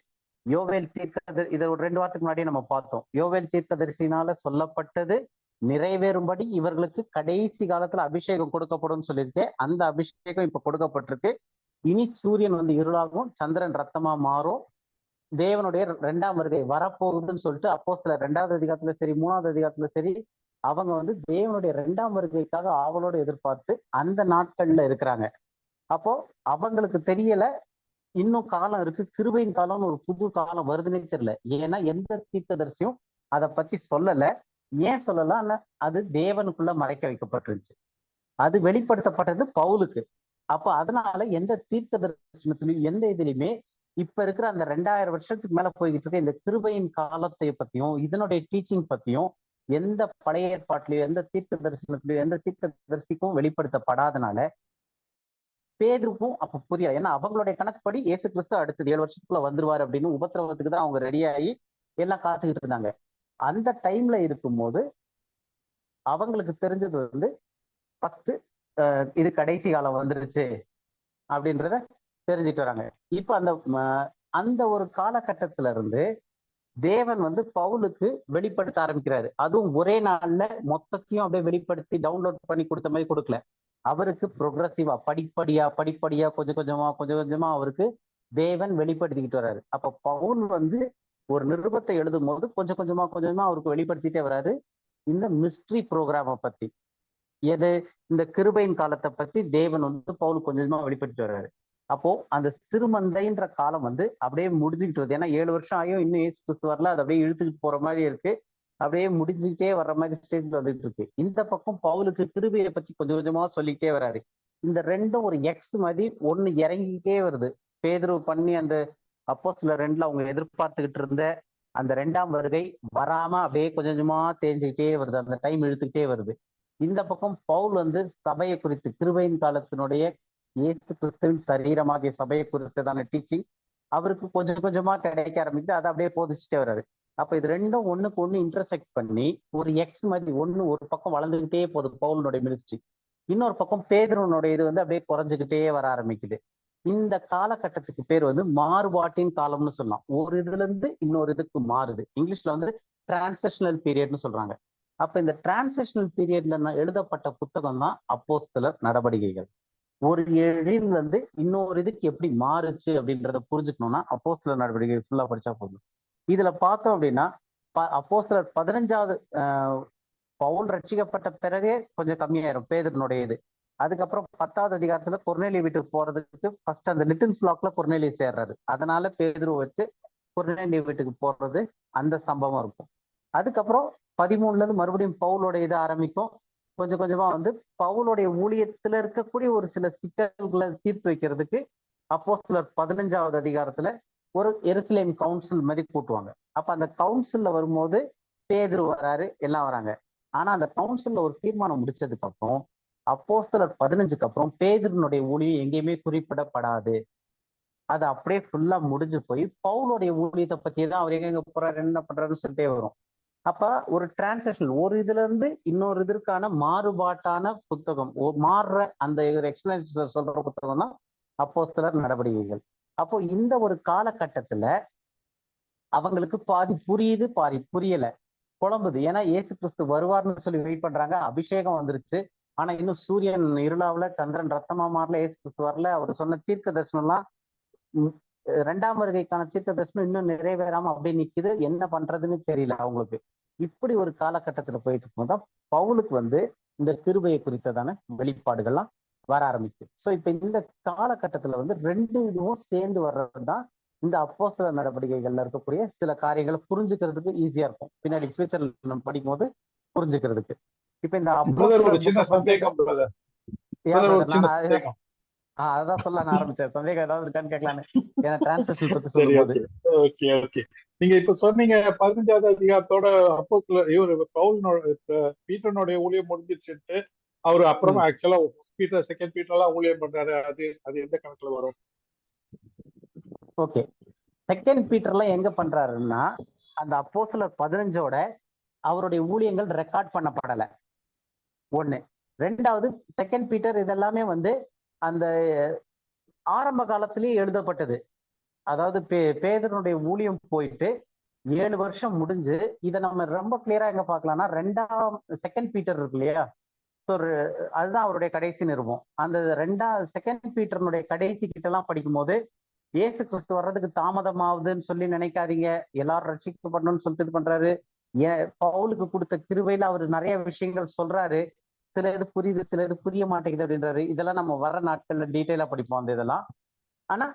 யோவேல் தீர்க்கதரிசி, இதை ஒரு 2 வாரத்துக்கு முன்னாடி நம்ம பார்த்தோம், யோவேல் தீர்க்கதரிசினால சொல்லப்பட்டது நிறைவேறும்படி இவர்களுக்கு கடைசி காலத்துல அபிஷேகம் கொடுக்கப்படும் சொல்லியிருக்கேன். அந்த அபிஷேகம் இப்ப கொடுக்கப்பட்டிருக்கு. இனி சூரியன் வந்து இருளாகவும் சந்திரன் ரத்தமா மாறும், தேவனுடைய 2ஆம் வருகை வரப்போகுதுன்னு சொல்லிட்டு அப்போஸ்தலர் 2வது அதிகாரத்துல சரி 3வது அதிகாரத்துல சரி அவங்க வந்து தேவனுடைய 2ஆம் வருகைக்காக ஆவலோட எதிர்பார்த்து அந்த நாட்கள்ல இருக்கிறாங்க. அப்போ அவங்களுக்கு தெரியல இன்னும் காலம் இருக்கு, கிருபையின் காலம்னு ஒரு புது காலம் வருதுன்னே தெரியல. ஏன்னா எந்த தீர்க்கதரிசியும் அதை பத்தி சொல்லல. ஏன் சொல்லலாம், அது தேவனுக்குள்ள மறைக்க வைக்கப்பட்டிருந்துச்சு, அது வெளிப்படுத்தப்பட்டது பவுலுக்கு. அப்ப அதனால எந்த தீர்க்க தரிசனத்திலையும் எந்த இதுலையுமே இப்ப இருக்கிற அந்த 2000 வருஷத்துக்கு மேல போய்கிட்டு இருக்க இந்த கிருபையின் காலத்தை பத்தியும் இதனுடைய டீச்சிங் பத்தியும் எந்த பழைய ஏற்பாட்டிலையும் எந்த தீர்க்க தரிசனத்திலையும் எந்த தீர்க்க தரிசிக்கும் வெளிப்படுத்தப்படாதனால பேதுருக்கும் அப்ப புரியல. ஏன்னா அவங்களுடைய கணக்குப்படி இயேசு கிறிஸ்து அடுத்தது 7 வருஷத்துக்குள்ள வந்துருவாரு அப்படின்னு உபத்திரவத்துக்கு தான் அவங்க ரெடியாகி எல்லாம் காத்துக்கிட்டு இருந்தாங்க. அந்த டைம்ல இருக்கும்போது அவங்களுக்கு தெரிஞ்சது வந்து ஃபர்ஸ்ட் இது கடைசி காலம் வந்துருச்சு அப்படின்றத தெரிஞ்சுட்டு வராங்க. இப்ப அந்த ஒரு காலகட்டத்தில இருந்து தேவன் வந்து பவுலுக்கு வெளிப்படுத்த ஆரம்பிக்கிறாரு. அதுவும் ஒரே நாள்ல மொத்தத்தையும் அப்படியே வெளிப்படுத்தி டவுன்லோட் பண்ணி கொடுத்த மாதிரி கொடுக்கல. அவருக்கு ப்ரொக்ரஸிவா படிப்படியா கொஞ்சம் கொஞ்சமா அவருக்கு தேவன் வெளிப்படுத்திக்கிட்டு வர்றாரு. அப்ப பவுல் வந்து ஒரு நிருபத்தை எழுதும் போது கொஞ்சம் கொஞ்சமா அவருக்கு வெளிப்படுத்திட்டே வர்றாரு இந்த மிஸ்ட்ரி ப்ரோக்ராமை பத்தி. எது, இந்த கிருபையின் காலத்தை பத்தி தேவன் வந்து பவுல் கொஞ்சமா வெளிப்படுத்தி வர்றாரு. அப்போ அந்த சிறுமந்தைன்ற காலம் வந்து அப்படியே முடிஞ்சுக்கிட்டு வருது. ஏன்னா 7 வருஷம் ஆகியும் இன்னும் ஏசு கிறிஸ்து வரல, அது அப்படியே இழுத்துக்கிட்டு போற மாதிரி இருக்கு, அப்படியே முடிஞ்சுக்கிட்டே வர்ற மாதிரி ஸ்டேஜ்ல வந்துட்டு இருக்கு. இந்த பக்கம் பவுலுக்கு கிருபையை பத்தி கொஞ்சம் கொஞ்சமா சொல்லிக்கிட்டே வர்றாரு. இந்த ரெண்டும் ஒரு எக்ஸ் மாதிரி ஒண்ணு இறங்கிக்கிட்டே வருது. பேதுரு பண்ணி அந்த அப்போஸ்தலர் 2ல அவங்க எதிர்பார்த்துக்கிட்டு இருந்த அந்த 2ஆம் வருகை வராம அப்படியே கொஞ்சம் கொஞ்சமா தேஞ்சுக்கிட்டே வருது, அந்த டைம் இழுத்துக்கிட்டே வருது. இந்த பக்கம் பவுல் வந்து சபையை குறித்து கிருபையின் காலத்தினுடைய இயேசு கிறிஸ்துவின் சரீரமாகிய சபையை குறித்ததான டீச்சிங் அவருக்கு கொஞ்சம் கொஞ்சமா கிடைக்க ஆரம்பித்து அதை அப்படியே போதிச்சுட்டே வர்றாரு. அப்ப இது ரெண்டும் ஒண்ணுக்கு ஒண்ணு இன்டர்செக்ட் பண்ணி ஒரு எக்ஸ் மாதிரி ஒரு பக்கம் வளர்ந்துகிட்டே போகுது பவுலனுடைய மினிஸ்ட்ரி, இன்னொரு பக்கம் பேதுருவனுடைய இது வந்து அப்படியே குறைஞ்சுக்கிட்டே வர ஆரம்பிக்குது. இந்த காலகட்டத்துக்கு பேர் வந்து மாறுபாட்டின் காலம்னு சொல்லலாம். ஒரு இதுல இருந்து இன்னொரு இதுக்கு மாறுது. இங்கிலீஷ்ல வந்து டிரான்சிஷனல் பீரியட்னு சொல்றாங்க. அப்ப இந்த டிரான்சிஷனல் பீரியட்ல எழுதப்பட்ட புத்தகம் தான் அப்போஸ்தலர் நடவடிக்கைகள். ஒரு எழில் வந்து இன்னொரு இதுக்கு எப்படி மாறுச்சு அப்படின்றத புரிஞ்சுக்கணும்னா அப்போஸ்தலர் நடவடிக்கை ஃபுல்லா படிச்சா போதும். இதுல பார்த்தோம் அப்படின்னா அப்போஸ்தலர் 15வது பவுல் ரட்சிக்கப்பட்ட பிறகே கொஞ்சம் கம்மியாயிரும் பேதுருனுடைய இது. அதுக்கப்புறம் 10வது அதிகாரத்துல கொர்நேலிய வீட்டுக்கு போறதுக்கு ஃபர்ஸ்ட் அந்த லிட்டில் ஃபிளாக்ல கொர்நேலிய சேர்றாரு. அதனால பேதுருவை வச்சு கொர்நேலிய வீட்டுக்கு போறது அந்த சம்பவம் இருக்கும். அதுக்கப்புறம் 13ல இருந்து மறுபடியும் பவுலோட இது ஆரம்பிக்கும். கொஞ்சம் கொஞ்சமா வந்து பவுலுடைய ஊழியத்துல இருக்கக்கூடிய ஒரு சில சிக்கல்களை தீர்த்து வைக்கிறதுக்கு அப்போஸ்தலர் 15வது அதிகாரத்துல ஒரு எருசலேம் கவுன்சில் மாதிரி கூட்டுவாங்க. அப்ப அந்த கவுன்சில்ல வரும்போது பேதுரு வராரு, எல்லாம் வராங்க. ஆனா அந்த கவுன்சில்ல ஒரு தீர்மானம் முடிச்சதுக்கு அப்புறம் அப்போஸ்தலர் 15க்கு அப்புறம் பேதுருனுடைய ஊழியம் எங்கேயுமே குறிப்பிடப்படாது. அது அப்படியே ஃபுல்லா முடிஞ்சு போய் பவுலுடைய ஊழியத்தை பத்தி தான் அவர் எங்க போறாரு என்ன பண்றாருன்னு சொல்லிட்டே வரும். அப்ப ஒரு டிரான்சாக்ஷன் ஒரு இதுல இருந்து இன்னொரு இதற்கான மாறுபாட்டான புத்தகம், மாறுற அந்த எக்ஸ்பிளனேஷன் சொல்ற புத்தகம் தான் அப்போஸ்தலர் நடவடிக்கைகள். அப்போ இந்த ஒரு காலகட்டத்துல அவங்களுக்கு பாதி புரியுது பாதி புரியல, குழம்புது. ஏன்னா இயேசு கிறிஸ்து வருவார்னு சொல்லி வெயிட் பண்றாங்க, அபிஷேகம் வந்துருச்சு, ஆனா இன்னும் சூரியன் இருளாவுல சந்திரன் ரத்தமா மாறல, இயேசு கிறிஸ்து வரல, அவர் சொன்ன தீர்க்க தரிசனம் எல்லாம் 2ஆம் வருகைக்கான தீர்க்க தரிசனம் இன்னும் நிறைவேறாம அப்படியே நிக்குது, என்ன பண்றதுன்னு தெரியல அவங்களுக்கு. இப்படி ஒரு காலகட்டத்துல போயிட்டு இருக்கும்போதுதான் பவுலுக்கு வந்து இந்த கிருபையை குறித்ததான வெளிப்பாடுகள்லாம் வர ஆரம்பிச்சு. ஸோ இப்ப இந்த காலகட்டத்துல வந்து ரெண்டு இதுவும் சேர்ந்து வர்றதுதான் இந்த அப்போஸ்தலர் நடவடிக்கைகள்ல இருக்கக்கூடிய சில காரியங்களை புரிஞ்சுக்கிறதுக்கு ஈஸியா இருக்கும், பின்னாடி ஃபியூச்சர்ல நம்ம படிக்கும் போது புரிஞ்சுக்கிறதுக்கு. இப்ப இந்த அதான் சொல்ல ஆரம்பிச்சேன், சந்தேகம் ஏதாவது இருக்கான்னு கேட்கலான்னு. ஏன்னா டிரான்ஸ்லேஷன் பத்தி சொல்லும்போது நீங்க இப்ப சொன்னீங்க 15வது அதிகாரத்தோட அப்போஸ்தலர் இவர் பவுல் பீட்டருடைய ஊழியம் முடிஞ்சிருச்சுட்டு அவரு அப்புறமா ஆக்சுவலா பீட்டர் செகண்ட் பீட்டர்லாம் ஊழியம் பண்றாரு, அது எந்த கணக்குல வரும்? ஓகே, செகண்ட் பீட்டர்லாம் எங்க பண்றாருன்னா அந்த அப்போஸ்தலர் 15ஓட அவருடைய ஊழியங்கள் ரெக்கார்ட் பண்ணப்படல ஒண்ணு. ரெண்டாவது செகண்ட் பீட்டர் இதெல்லாமே வந்து அந்த ஆரம்ப காலத்திலேயே எழுதப்பட்டது. அதாவது பேதருடைய ஊழியம் போயிட்டு 7 வருஷம் முடிஞ்சு இதை நம்ம ரொம்ப கிளியரா எங்க பார்க்கலாம்னா செகண்ட் பீட்டர் இருக்கு இல்லையா, ஸோ அதுதான் அவருடைய கடைசி நிருபம். அந்த செகண்ட் பீட்டர்னுடைய கடைசி கிட்ட எல்லாம் படிக்கும்போது இயேசு கிறிஸ்து வர்றதுக்கு தாமதமாகுதுன்னு சொல்லி நினைக்காதீங்க, எல்லாரும் ரட்சிக்கப்படணும்னு சொல்லிட்டு இது பண்றாரு. பவுலுக்கு கொடுத்த கிருபையில அவர் நிறைய விஷயங்கள் சொல்றாரு. சில இது புரியுது, சில இது புரிய மாட்டேங்குது அப்படின்றாரு. இதெல்லாம் நம்ம வர்ற நாட்கள்ல டீட்டெயிலா படிப்போம் அந்த இதெல்லாம். ஆனா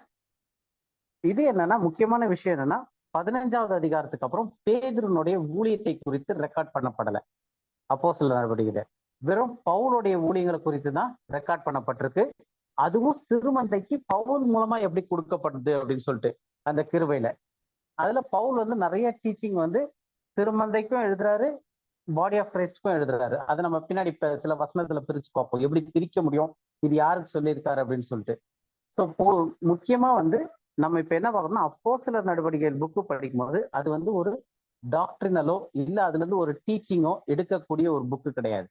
இது என்னன்னா, முக்கியமான விஷயம் என்னன்னா, 15வது அதிகாரத்துக்கு அப்புறம் பேதுருனுடைய ஊழியத்தை குறித்து ரெக்கார்ட் பண்ணப்படலை அப்போஸ்தலர் நடவடிக்கையில. வெறும் பவுலுடைய ஊழியங்களை குறித்து தான் ரெக்கார்ட் பண்ணப்பட்டிருக்கு. அதுவும் சிறுமந்தைக்கு பவுல் மூலமா எப்படி கொடுக்கப்படுது அப்படின்னு சொல்லிட்டு அந்த கிருபையில. அதுல பவுல் வந்து நிறைய டீச்சிங் வந்து திருமந்தைக்கும் எழுதுறாரு, பாடி ஆஃப் கிரைஸ்டுக்கும் எழுதுறாரு. அதை நம்ம பின்னாடி இப்ப சில வசனத்துல பிரிச்சு பார்ப்போம், எப்படி பிரிக்க முடியும், இது யாருக்கு சொல்லியிருக்காரு அப்படின்னு சொல்லிட்டு. ஸோ முக்கியமா வந்து நம்ம இப்ப என்ன பார்க்கணும்னா, அப்போஸ்தலர் நடவடிக்கைகள் புக்கு படிக்கும்போது அது வந்து ஒரு டாக்டரினலோ இல்ல அதுல இருந்து ஒரு டீச்சிங்கோ எடுக்கக்கூடிய ஒரு புக்கு கிடையாது.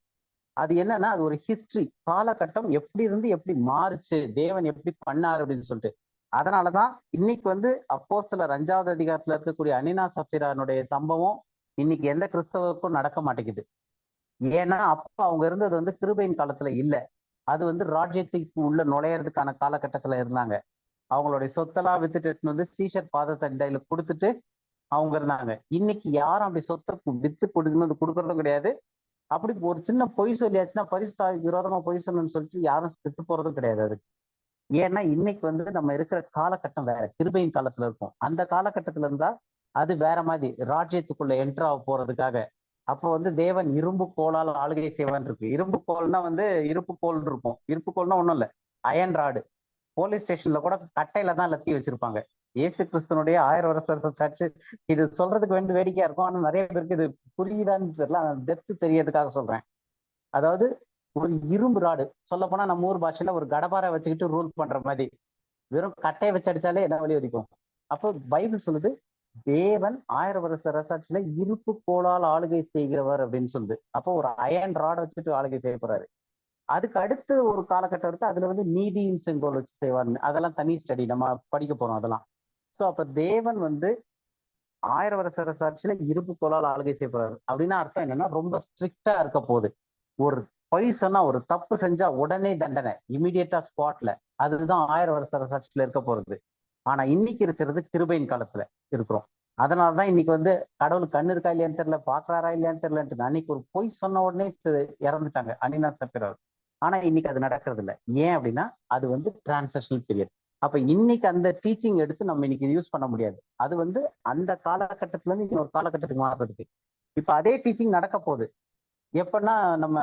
அது என்னன்னா, அது ஒரு ஹிஸ்டரி, காலகட்டம் எப்படி இருந்து எப்படி மாறுச்சு, தேவன் எப்படி பண்ணாரு அப்படின்னு சொல்லிட்டு. அதனாலதான் இன்னைக்கு வந்து அப்போஸ்தலர் 5வது அதிகாரத்துல இருக்கக்கூடிய அனினா சப்பீரானுடைய சம்பவம் இன்னைக்கு எந்த கிறிஸ்தவருக்கும் நடக்க மாட்டேங்குது. ஏன்னா அப்ப அவங்க இருந்தது வந்து கிருபையின் காலத்துல இல்ல, அது வந்து ராஜ்யத்துக்கு உள்ள நுழையறதுக்கான காலகட்டத்துல இருந்தாங்க. அவங்களுடைய சொத்தெல்லாம் வித்துட்டு வந்து சீஷர் பாதத்தண்டையில கொடுத்துட்டு அவங்க இருந்தாங்க. இன்னைக்கு யாரும் அப்படி சொத்தை வித்து கொடுக்கறதும் கிடையாது. அப்படி ஒரு சின்ன பொய் சொல்லியாச்சுன்னா பரிசுத்தாவிக்கு விரோதமா பொய் சொல்லணும்னு சொல்லிட்டு யாரும் செத்து போறதும் கிடையாது அதுக்கு. ஏன்னா இன்னைக்கு வந்து நம்ம இருக்கிற காலகட்டம் வேற, கிருபையின் காலத்துல இருக்கும். அந்த காலகட்டத்துல இருந்தா அது வேற மாதிரி ராஜ்யத்துக்குள்ள என்ட்ரு ஆக போறதுக்காக. அப்போ வந்து தேவன் இரும்பு கோலால் ஆளுகை செய்வான் இருக்கு. இரும்பு கோல்னா வந்து இருப்பு கோல் இருக்கும். இருப்பு கோல்னா ஒண்ணும் இல்லை, அயன் ராடு. போலீஸ் ஸ்டேஷன்ல கூட கட்டையில தான் லத்தி வச்சிருப்பாங்க. இயேசு கிறிஸ்தனுடைய 1000 வருஷம் சர்ச்சு. இது சொல்றதுக்கு வந்து வேடிக்கையா இருக்கும், ஆனா நிறைய பேருக்கு இது புரியுதான்னு தெரியல. டெப்த் தெரியறதுக்காக சொல்றேன். அதாவது ஒரு இரும்பு ராடு, சொல்ல போனா நம்ம ஊர் பாஷையில ஒரு கடபாரை வச்சுக்கிட்டு ரூல் பண்ற மாதிரி, வெறும் கட்டையை வச்சு அடிச்சாலே என்ன வழி வரைக்கும். அப்போ பைபிள் சொல்லுது, தேவன் 1000 வருஷ அரசாட்சியில இருப்பு கோலால் ஆளுகை செய்கிறவர் அப்படின்னு சொல்லுது. அப்போ ஒரு அயன் ராட் வச்சுட்டு ஆளுகை செய்ய போறாரு. அதுக்கு அடுத்து ஒரு காலகட்டம் இருக்கு, அதுல வந்து நீதியின் செங்கோல் வச்சு செய்வார்னு. அதெல்லாம் தனி ஸ்டடி, நம்ம படிக்க போறோம் அதெல்லாம். ஸோ அப்ப தேவன் வந்து 1000 வருஷ அரசாட்சியில இருப்பு கோலால் ஆளுகை செய்ய போறாரு அப்படின்னா அர்த்தம் என்னன்னா, ரொம்ப ஸ்ட்ரிக்டா இருக்க போகுது. ஒரு பொய் சொன்னா, ஒரு தப்பு செஞ்சா உடனே தண்டனை, இமிடியேட்டா ஸ்பாட்ல. அதுதான் 1000 வருஷ அரசாட்சியில இருக்க போறது. ஆனா இன்னைக்கு இருக்கிறது கிருபையின் காலத்துல இருக்கிறோம். அதனாலதான் இன்னைக்கு வந்து கடவுள் கண்ணு இருக்கா இல்லையான்னு தெரியல, பாக்குறாரா இல்லையான்னு தெரியலன்ட்டு அன்னைக்கு ஒரு பொய் சொன்ன உடனே இறந்துட்டாங்க அனினா சப்பீரா. ஆனா இன்னைக்கு அது நடக்கிறது இல்லை. ஏன் அப்படின்னா அது வந்து டிரான்சிஷனல் பீரியட். அப்ப இன்னைக்கு அந்த டீச்சிங் எடுத்து நம்ம இன்னைக்கு யூஸ் பண்ண முடியாது. அது வந்து அந்த காலகட்டத்துல இருந்து இன்னொரு காலகட்டத்துக்கு மாறுறதுக்கு. இப்ப அதே டீச்சிங் நடக்க போகுது. எப்பன்னா நம்ம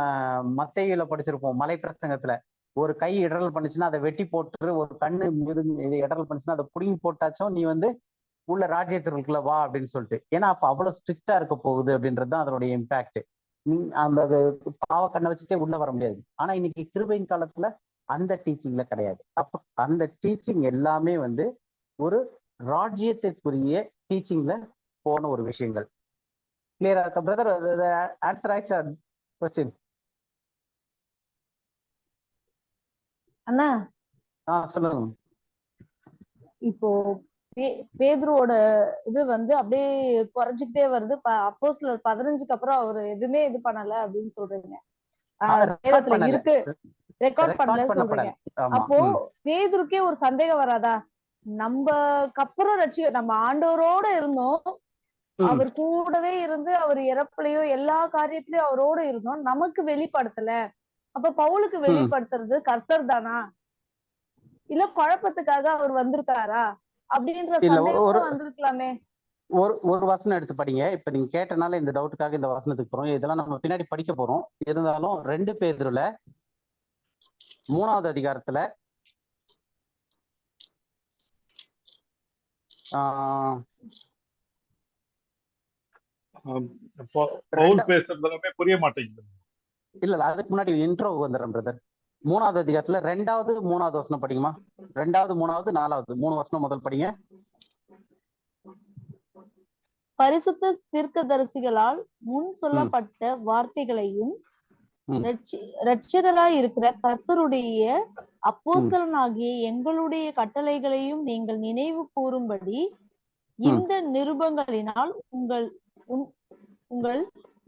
மத்தேயுல படிச்சிருப்போம், மலை பிரசங்கத்துல ஒரு கை இடரல் பண்ணுச்சுன்னா அதை வெட்டி போட்டு, ஒரு கண்ணு இடரல் பண்ணுச்சுன்னா அதை புடுங்கி போட்டாச்சும் நீ வந்து உள்ள ராஜ்யத்திற்குள்ள வா அப்படின்னு சொல்லிட்டு. ஏன்னா அப்ப அவ்வளவு ஸ்ட்ரிக்டா இருக்க போகுது அப்படின்றது தான் அதனுடைய இம்பாக்ட். நீ அந்த பாவ கண்ணை வச்சுட்டே உள்ள வர முடியாது. ஆனா இன்னைக்கு கிருபையின் காலத்துல அந்த டீச்சிங்ல கிடையாது. அப்ப அந்த டீச்சிங் எல்லாமே வந்து ஒரு ராஜ்யத்திற்குரிய டீச்சிங்ல போன ஒரு விஷயங்கள். கிளியரா இருக்கா பிரதர்? ஆன்சர் ஆயிடுச்சா கொஸ்டின்? அண்ணா சொல்லுங்க. இப்போ பேதுருவோட இது வந்து அப்படியே குறைஞ்சுக்கிட்டே வருது. அப்போஸ்தலர் 15க்கு அப்புறம் அவர் எதுவுமே இது பண்ணல அப்படின்னு சொல்றீங்க. வேதத்துல இருக்கு, ரெக்கார்ட் பண்ணல சொல்றீங்க. அப்போ பேதுருக்கே ஒரு சந்தேகம் வராதா? நம்மக்கு அப்புறம் நம்ம ஆண்டவரோட இருந்தோம், அவர் கூடவே இருந்து அவர் இறப்புலயோ எல்லா காரியத்திலயும் அவரோட இருந்தோம், நமக்கு வெளிப்படுத்தல. அப்ப பவுலுக்கு வெளிப்படுத்துறது கர்த்தர் தானா, இல்ல குழப்பத்துக்காக அவர் வந்திருக்காரா அப்படின்ற சந்தேகம் வந்திருக்கலாமே. ஒரு வசனம் எடுத்து படிங்க. இப்ப நீங்க கேட்டனால இந்த டவுட்டுக்காக இந்த வசனத்துக்கு போறோம். இதெல்லாம் நம்ம பின்னாடி படிக்க போறோம். இருந்தாலும் 2 பேதுருல 3வது அதிகாரத்துல பவுல் பேசுறதுமே புரிய மாட்டேங்குது. இல்ல அதுக்கு முன்னாடி இன்ட்ரோ வந்துடுறேன் பிரதர். 3வது அதிகாரத்துல 2வது 3வது வசனம் படிக்குமா? 2வது 3வது 4வது 3 வசனம் முதல் படிங்க. பரிசுத்த தீர்க்கதரிசிகளால் முன் சொல்லப்பட்ட வார்த்தைகளையும் இரட்சகராய் இருக்கிற கர்த்தருடைய அப்போஸ்தலனாகிய எங்களுடைய கட்டளைகளையும் நீங்கள் நினைவு கூறும்படி இந்த நிருபங்களினால் உங்கள்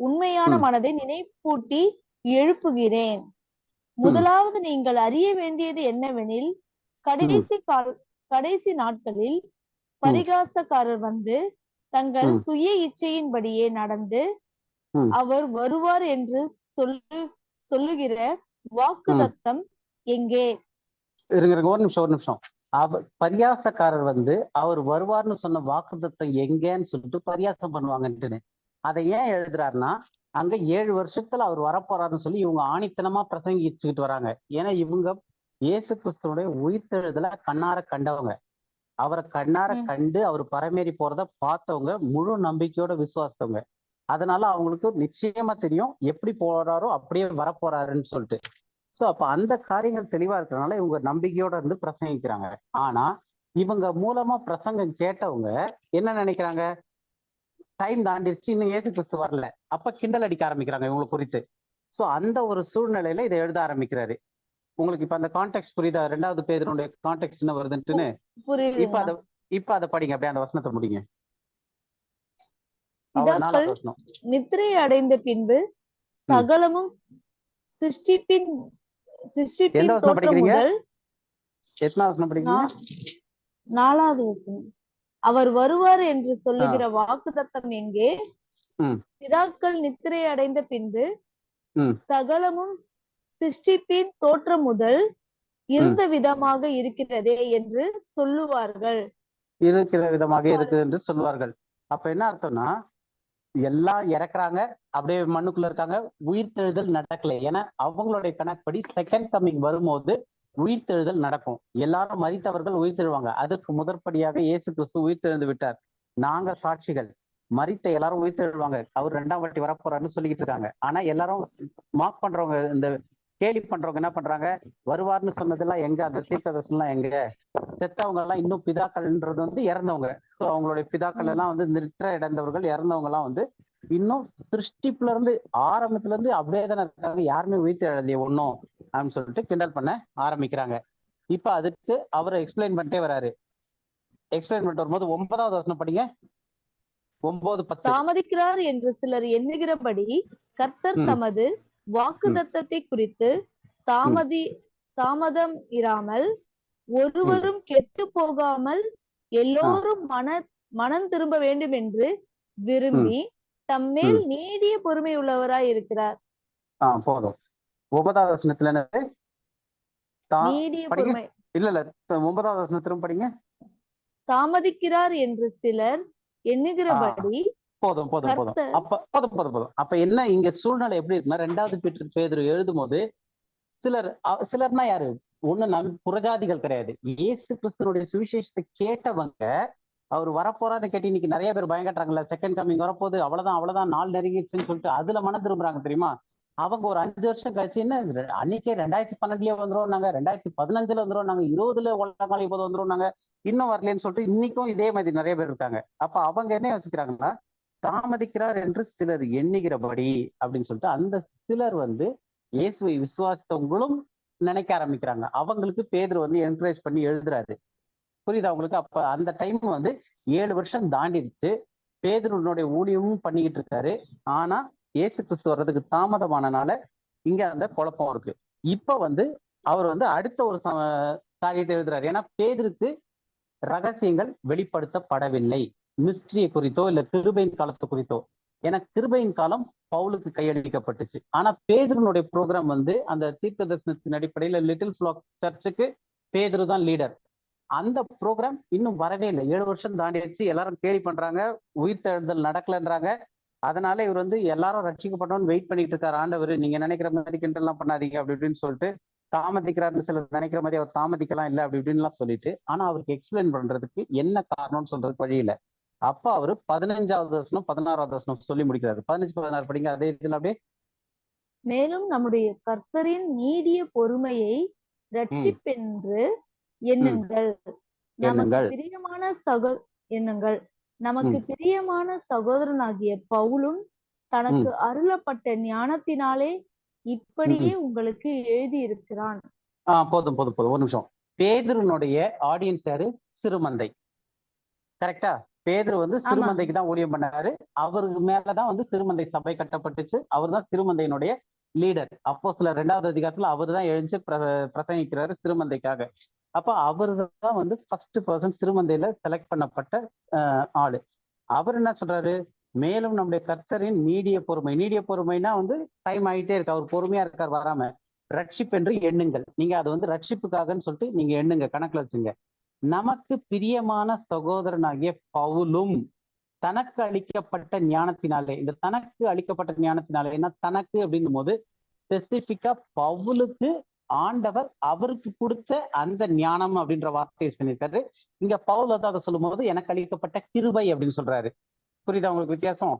உண்மையான மனதை நினைப்பூட்டி எழுப்புகிறேன். முதலாவது நீங்கள் அறிய வேண்டியது என்னவெனில், கடைசி நாட்களில் பரிகாசக்காரர் வந்து தங்கள் சுய இச்சையின்படியே நடந்து அவர் வருவார் என்று சொல்லுகிற வாக்குத்தத்தம் எங்கே? ஒரு நிமிஷம். பரியாசக்காரர் வந்து அவர் வருவார்னு சொன்ன வாக்குத்தத்தம் எங்கேன்னு சொல்லிட்டு பரியாசம் பண்ணுவாங்கன்ட்டுன்னு அதை ஏன் எழுதுறாருன்னா, அங்க 7 வருஷத்துல அவர் வரப்போறாருன்னு சொல்லி இவங்க ஆணித்தனமா பிரசங்கிச்சுக்கிட்டு வராங்க. ஏன்னா இவங்க இயேசு கிறிஸ்துவனுடைய உயிர்த்தெழுதல கண்ணார கண்டவங்க, அவரை கண்ணார கண்டு அவர் பரமேறி போறத பார்த்தவங்க, முழு நம்பிக்கையோட விசுவாசத்தவங்க. அதனால அவங்களுக்கு நிச்சயமா தெரியும் எப்படி போறாரோ அப்படியே வரப்போறாருன்னு சொல்லிட்டு. ஸோ அப்ப அந்த காரியங்கள் தெளிவா இருக்கிறதுனால இவங்க நம்பிக்கையோட இருந்து பிரசங்கிக்கிறாங்க. ஆனா இவங்க மூலமா பிரசங்கம் கேட்டவங்க என்ன நினைக்கிறாங்க, டைம் தாண்டிடுச்சு, இன்னும் இயேசு கிறிஸ்து வரல. அப்ப கிண்டல் அடிக்க ஆரம்பிக்கிறாங்க இவங்களை குறித்து. ஸோ அந்த ஒரு சூழ்நிலையில இதை எழுத ஆரம்பிக்கிறாரு. உங்களுக்கு இப்ப அந்த கான்டெக்ட் புரியுதா? 2 பேதுருடைய கான்டெக்ட் என்ன வருதுன்ட்டுன்னு. இப்ப அதை படிங்க, அப்படியே அந்த வசனத்தை முடிங்க. நித்திரை அடைந்த பின்பு சகலமும் சிருஷ்டிப்பின் தோற்றம் முதல் 4வது வசனம் அவர் வருவார் என்று சொல்லுகிற வாக்குத்தத்தம் எங்கே? பிதாக்கள் நித்திரை அடைந்த பின்பு சகலமும் சிருஷ்டிப்பின் தோற்றம் முதல் இருந்த விதமாக இருக்கிறதே என்று சொல்லுவார்கள். இருக்கிற விதமாக இருக்குது என்று சொல்லுவார்கள். அப்ப என்ன அர்த்தம்னா, எல்லாம் இறக்குறாங்க, அப்படியே மண்ணுக்குள்ள இருக்காங்க, உயிர்த்தெழுதல் நடக்கல. ஏன்னா அவங்களுடைய கணக்குப்படி செகண்ட் கம்மிங் வரும்போது உயிர்த்தெழுதல் நடக்கும். எல்லாரும் மரித்தவர்கள் உயிர்த்தெழுவாங்க. அதற்கு முதற்படியாக இயேசு கிறிஸ்து உயிர்த்தெழுந்து விட்டார். நாங்க சாட்சிகள். மரித்த எல்லாரும் உயிர்த்தெழுவாங்க, அவர் 2ஆம் வாட்டி வரப்போறாருன்னு சொல்லிக்கிட்டு இருக்காங்க. ஆனா எல்லாரும் மார்க் பண்றவங்க, இந்த கேலி பண்றவங்க என்ன பண்றாங்க, வருவார்னு சொன்னதெல்லாம் எங்க, அந்த தீர்க்கதரிசனம் எங்க? செத்தவங்க எல்லாம் இன்னும் பிதாக்கள்ன்றது வந்து இறந்தவங்க. ஸோ அவங்களுடைய பிதாக்கள் எல்லாம் வந்து நிற்ற இடந்தவர்கள், இறந்தவங்க எல்லாம் வந்து இன்னும் சிருஷ்டிப்புல இருந்து ஆரம்பத்துல இருந்து அப்படியே தானே இருக்காங்க, யாருமே உயிர்த்து எழுதிய ஒன்னும் அப்படின்னு சொல்லிட்டு கிண்டல் பண்ண ஆரம்பிக்கிறாங்க. இப்ப அதுக்கு அவரை எக்ஸ்பிளைன் பண்ணிட்டே வராரு. எக்ஸ்பிளைன் பண்ணிட்டு வரும்போது 9வது வசனம் படிங்க. 9:10. தாமதிக்கிறார் என்று சிலர் எண்ணுகிறபடி கர்த்தர் தமது வாக்குத்தத்தத்தை குறித்து தாமதம் இராமல் ஒருவரும் கெட்டு போகாமல் எல்லோரும் மனம் திரும்ப வேண்டும் என்று விரும்பி தம்மேல் நீடிய பொறுமை உள்ளவராய் இருக்கிறார். போதும். 9வது வசனத்துல என்னது? நீடிய பொறுமை இல்ல 9வது வசனத்திலும் படிங்க. தாமதிக்கிறார் என்று சிலர் எண்ணுகிறபடி. போதும். அப்ப என்ன இங்க சூழ்நிலை எப்படி இருக்குன்னா, 2வது பேதுரு எழுதும் போது சிலர்னா யாரு? ஒண்ணு புறஜாதிகள் கிடையாது. இயேசு கிறிஸ்துனுடைய சுவிசேஷத்தை கேட்டவங்க, அவர் வரப்போறான்னு கேட்டு இன்னைக்கு நிறைய பேர் பயங்கட்டாங்கல்ல, செகண்ட் கம்மிங் வரப்போகுது, அவ்வளவுதான் 4 நெருங்கிடுச்சுன்னு சொல்லிட்டு அதுல மனம் திரும்புறாங்க தெரியுமா? அவங்க ஒரு 5 வருஷம் கழிச்சு, என்ன அன்னைக்கே 2012 வந்துரும் நாங்க, 2015 வந்துரும் நாங்க, 20 உலகம் இப்போது வந்துரும் நாங்க, இன்னும் வரலன்னு சொல்லிட்டு இன்னைக்கும் இதே மாதிரி நிறைய பேர் இருக்காங்க. அப்ப அவங்க என்ன யோசிக்கிறாங்கன்னா, தாமதிக்கிறார் என்று சிலர் எண்ணுகிறபடி அப்படின்னு சொல்லிட்டு அந்த சிலர் வந்து இயேசுவை விசுவாசத்தவங்களும் நினைக்க ஆரம்பிக்கிறாங்க. அவங்களுக்கு பேதுரு வந்து என்கரேஜ் பண்ணி எழுதுறாரு. புரியுதா உங்களுக்கு? அப்ப அந்த டைம் வந்து 7 வருஷம் தாண்டிடுச்சு. பேதுருனுடைய ஊழியமும் பண்ணிக்கிட்டு இருக்காரு. ஆனா இயேசு கிறிஸ்து வர்றதுக்கு தாமதமானனால இங்க அந்த குழப்பம் இருக்கு. இப்ப வந்து அவர் வந்து அடுத்த ஒரு காரியத்தை எழுதுறாரு. ஏன்னா பேதுருக்கு ரகசியங்கள் வெளிப்படுத்தப்படவில்லை, மிஸ்ட்ரியை குறித்தோ இல்ல கிருபையின் காலத்தை குறித்தோ. ஏன்னா கிருபையின் காலம் பவுலுக்கு கையளிக்கப்பட்டுச்சு. ஆனா பேதுருனுடைய ப்ரோக்ராம் வந்து அந்த தீர்க்க தரிசனத்தின் அடிப்படையில லிட்டில் ஃப்ளாக் சர்ச்சுக்கு பேதுரு தான் லீடர். அந்த ப்ரோக்ராம் இன்னும் வரவே இல்லை. 7 வருஷம் தாண்டிடுச்சு. எல்லாரும் கேலி பண்றாங்க, உயிர்த்தெழுதல் நடக்கலன்றாங்க. அதனால இவர் வந்து எல்லாரும் ரட்சிக்கப்பட்டோன்னு வெயிட் பண்ணிட்டு இருக்காரு. ஆண்டவர் நீங்க நினைக்கிற மாதிரி கிண்டல்லாம் பண்ணாதீங்க அப்படி இப்படின்னு சொல்லிட்டு, தாமதிக்கிறாருன்னு சிலர் நினைக்கிற மாதிரி அவர் தாமதிக்கலாம் இல்லை அப்படி இப்படின்லாம் சொல்லிட்டு, ஆனா அவருக்கு எக்ஸ்பிளைன் பண்றதுக்கு என்ன காரணம்னு சொல்றதுக்கு வழி இல்லை. அப்ப அவரு 15வது வசனம் 16வது வசனம் சொல்லி முடிக்கிறாரு. 15-16 படிங்க. அதே இதுல அப்படியே. மேலும் நம்முடைய கர்த்தரின் நீடிய பொறுமையை ரட்சிப்பென்று எண்ணுங்கள். நமக்கு பிரியமான சகோதரனாகிய பவுலும் தனக்கு அருளப்பட்ட ஞானத்தினாலே இப்படியே உங்களுக்கு எழுதி இருக்கிறான். போதும். ஒரு நிமிஷம். பேதுருனுடைய ஆடியன்ஸ் யாரு? சிறுமந்தை. கரெக்டா? பேதுரு வந்து சிறுமந்தைக்கு தான் ஊழியம் பண்ணாரு. அவருக்கு மேலதான் வந்து சிறுமந்தை சபை கட்டப்பட்டுச்சு. அவர் தான் சிறுமந்தையினுடைய லீடர். அப்போ சில 2வது அதிகாரத்துல அவர் தான் எழுந்து பிரசங்கிக்கிறாரு சிறுமந்தைக்காக. அப்ப அவரு தான் வந்து ஃபர்ஸ்ட் பர்சன் சிறுமந்தையில செலக்ட் பண்ணப்பட்ட ஆளு. அவர் என்ன சொல்றாரு, மேலும் நம்முடைய கர்த்தரின் நீடிய பொறுமை. நீடிய பொறுமைனா வந்து டைம் ஆகிட்டே இருக்கு, அவர் பொறுமையா இருக்கார் வராம. ரட்சிப்பு என்று எண்ணுங்கள். நீங்க அது வந்து ரட்சிப்புக்காகன்னு சொல்லிட்டு நீங்க எண்ணுங்க, கணக்குல வச்சுங்க. நமக்கு பிரியமான சகோதரனாகிய பவுலும் தனக்கு அளிக்கப்பட்ட ஞானத்தினாலே, இந்த தனக்கு அளிக்கப்பட்ட ஞானத்தினாலே என்ன தனக்கு அப்படின்னும் போது ஸ்பெசிபிக்கா பவுலுக்கு ஆண்டவர் அவருக்கு கொடுத்த அந்த ஞானம் அப்படின்ற வார்த்தை யூஸ் பண்ணியிருக்காரு. இங்க பவுல் வந்து அதை சொல்லும் போது எனக்கு அளிக்கப்பட்ட கிருபை அப்படின்னு சொல்றாரு. புரியுதா உங்களுக்கு வித்தியாசம்?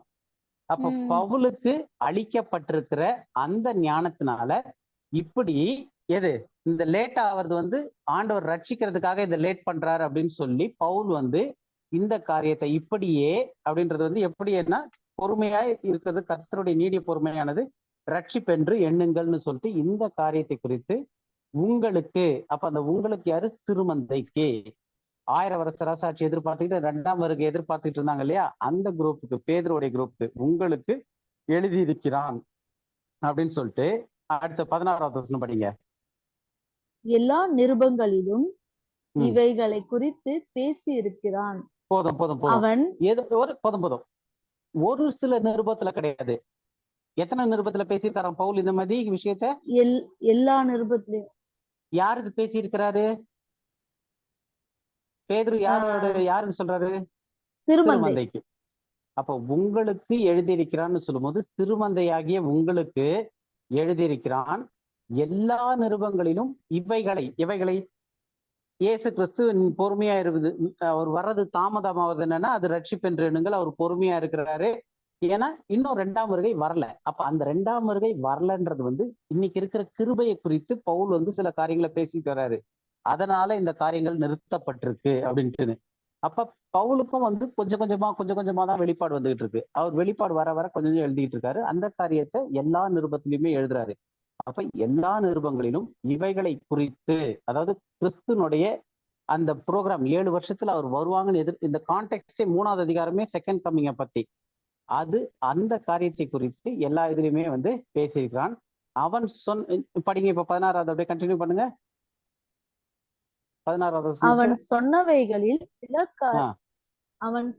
அப்ப பவுலுக்கு அளிக்கப்பட்டிருக்கிற அந்த ஞானத்தினால இப்படி எது இந்த லேட் ஆகிறது வந்து ஆண்டவர் ரட்சிக்கிறதுக்காக இதை லேட் பண்றாரு அப்படின்னு சொல்லி பவுல் வந்து இந்த காரியத்தை இப்படியே அப்படின்றது வந்து எப்படின்னா பொறுமையா இருக்கிறது, கர்த்தருடைய நீடிய பொறுமையானது ரட்சிப்பென்று எண்ணுங்கள்னு சொல்லிட்டு இந்த காரியத்தை குறித்து உங்களுக்கு, அப்ப அந்த உங்களுக்கு யாரு, சிறுமந்தைக்கு 1000 வருஷ ராசாட்சி எதிர்பார்த்துக்கிட்டு 2ஆம் வருகை எதிர்பார்த்துட்டு இருந்தாங்க இல்லையா, அந்த குரூப்புக்கு, பேதுருடைய குரூப்புக்கு உங்களுக்கு எழுதியிருக்கிறான் அப்படின்னு சொல்லிட்டு அடுத்த 16வது வசனம் படிங்க. எல்லா நிருபங்களிலும் இவைகளை குறித்து பேசி இருக்கிறான். போதும் போதும் போதும், அவன் போதும் ஒரு சில நிருபத்துல கிடையாது, எத்தனை நிருபத்துல பேசியிருக்காராம் பவுல் இந்த மாதிரி விஷயத்த? எல்லா நிருபத்திலும். யாருக்கு பேசி இருக்கிறாரு? பேதுரு யாருன்னு சொல்றாரு? சிறுமந்தைக்கு. அப்ப உங்களுக்கு எழுதியிருக்கிறான்னு சொல்லும் போது சிறுமந்தையாகிய உங்களுக்கு எழுதியிருக்கிறான். எல்லா நிருபங்களிலும் இவைகளை இயேசு கிறிஸ்து பொறுமையா இருக்குது, அவர் வர்றது தாமதமாவது என்னன்னா அது ரட்சிப்பென்று எண்ணுங்கள், அவர் பொறுமையா இருக்கிறாரு. ஏன்னா இன்னும் 2ஆம் வருகை வரல. அப்ப அந்த 2ஆம் வருகை வரலன்றது வந்து இன்னைக்கு இருக்கிற கிருபையை குறித்து பவுல் வந்து சில காரியங்களை பேசிட்டு வர்றாரு. அதனால இந்த காரியங்கள் நிறுத்தப்பட்டிருக்கு அப்படின்ட்டு. அப்ப பவுலுக்கும் வந்து கொஞ்சம் கொஞ்சமா தான் வெளிப்பாடு வந்துகிட்டு இருக்கு. அவர் வெளிப்பாடு வர வர கொஞ்சம் எழுதிட்டு இருக்காரு. அந்த காரியத்தை எல்லா நிருபத்திலையுமே எழுதுறாரு. அப்ப எல்லா நிருபங்களிலும் இவைகளை குறித்து, அதாவது கிறிஸ்துனுடைய அந்த ப்ரோக்ராம் 7 வருஷத்துல அவர் வருவாங்கன்னு இந்த கான்டெக்ஸ்டே 3வது அதிகாரமே செகண்ட் கம்மிங்கை பத்தி, அது அந்த காரியத்தை குறித்து எல்லா இதுலயுமே வந்து பேசியிருக்கிறான். அவன் படிங்க இப்ப 16வது அப்படியே கண்டினியூ பண்ணுங்க. 16வது அவன்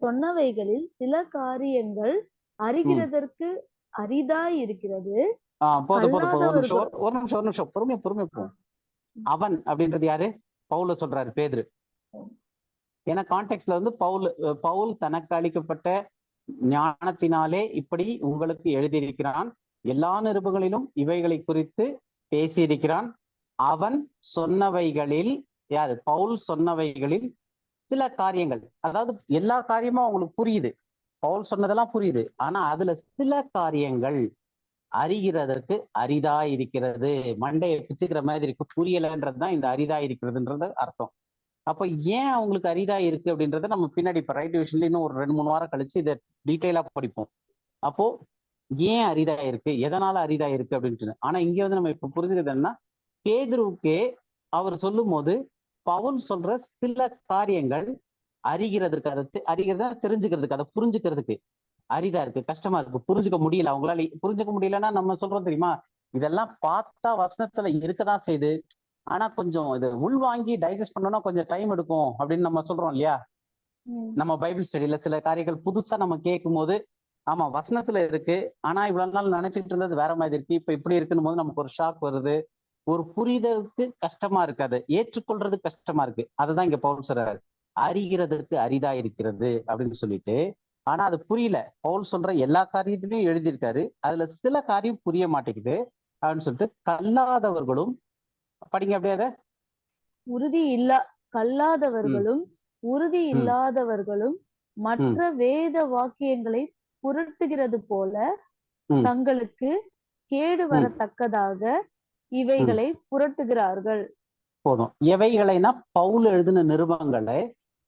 சொன்னவைகளில் சில காரியங்கள் அறிகிறதற்கு அரிதாய் இருக்கிறது. போதும் ஒரு நிமிஷம் பொறுமையா போகும். அவன் அப்படின்றது யாரு? பவுல சொல்றாரு, பேதுரு. ஏன்னா கான்டெக்ட்ல வந்து பவுல் தனக்கு அளிக்கப்பட்ட ஞானத்தினாலே இப்படி உங்களுக்கு எழுதியிருக்கிறான், எல்லா நிருபங்களிலும் இவைகளை குறித்து பேசியிருக்கிறான். அவன் சொன்னவைகளில், யாரு? பவுல் சொன்னவைகளில் சில காரியங்கள், அதாவது எல்லா காரியமும் அவங்களுக்கு புரியுது, பவுல் சொன்னதெல்லாம் புரியுது, ஆனா அதுல சில காரியங்கள் அறிகிறதற்கு அரிதா இருக்கிறது, மண்டையை பிச்சுக்கிற மாதிரி இருக்கு, புரியலன்றதுதான் இந்த அரிதா இருக்கிறதுன்றது அர்த்தம். அப்ப ஏன் அவங்களுக்கு அரிதா இருக்கு அப்படின்றத நம்ம பின்னாடி இப்ப ரைட் டிவிஷன்ல இன்னும் ஒரு 2-3 வாரம் கழிச்சு இதை டீட்டெயிலா படிப்போம். அப்போ ஏன் அரிதா இருக்கு, எதனால அரிதா இருக்கு அப்படின்னு. ஆனா இங்க வந்து நம்ம இப்ப புரிஞ்சுக்கிறது என்ன, பேதுருவுக்கே அவர் சொல்லும் போது பவுல் சொல்ற சில காரியங்கள் அறிகிறதுக்கு, அறிகிறதா தெரிஞ்சுக்கிறதுக்கு, அதை புரிஞ்சுக்கிறதுக்கு அரிதா இருக்கு, கஷ்டமா இருக்கு, புரிஞ்சுக்க முடியல. அவங்களால புரிஞ்சுக்க முடியலன்னா நம்ம சொல்றோம் தெரியுமா, இதெல்லாம் பார்த்தா வசனத்துல இருக்கதான் செய்யுது, ஆனா கொஞ்சம் இது உள்வாங்கி டைஜஸ்ட் பண்ணோம்னா கொஞ்சம் டைம் எடுக்கும் அப்படின்னு நம்ம சொல்றோம் இல்லையா. நம்ம பைபிள் ஸ்டடியில சில காரியங்கள் புதுசா நம்ம கேட்கும் போது, ஆமா வசனத்துல இருக்கு, ஆனா இவ்வளவு நாள் நினைச்சிட்டு இருந்தது வேற மாதிரி இருக்கு, இப்ப இப்படி இருக்குன்னு போது நமக்கு ஒரு ஷாக் வருது, ஒரு புரிதலுக்கு கஷ்டமா இருக்கு, அதை ஏற்றுக்கொள்றது கஷ்டமா இருக்கு. அதுதான் இங்க பவுல் சொல்றாரு, அறிகிறதற்கு அரிதா இருக்கிறது அப்படின்னு சொல்லிட்டு. ஆனா அது புரியல, பவுல் சொல்ற எல்லா காரியத்திலையும் எழுதியிருக்காரு, அதுல சில காரியம் புரிய மாட்டேங்குது அப்படின்னு சொல்லிட்டு கல்லாதவர்களும், படிங்க அப்படியே அதை, கல்லாதவர்களும் உறுதி இல்லாதவர்களும் மற்ற வேத வாக்கியங்களை புரட்டுகிறது போல தங்களுக்கு கேடு வரத்தக்கதாக இவைகளை புரட்டுகிறார்கள். போதும். எவைகளைனா பவுல் எழுதின நிருபங்களை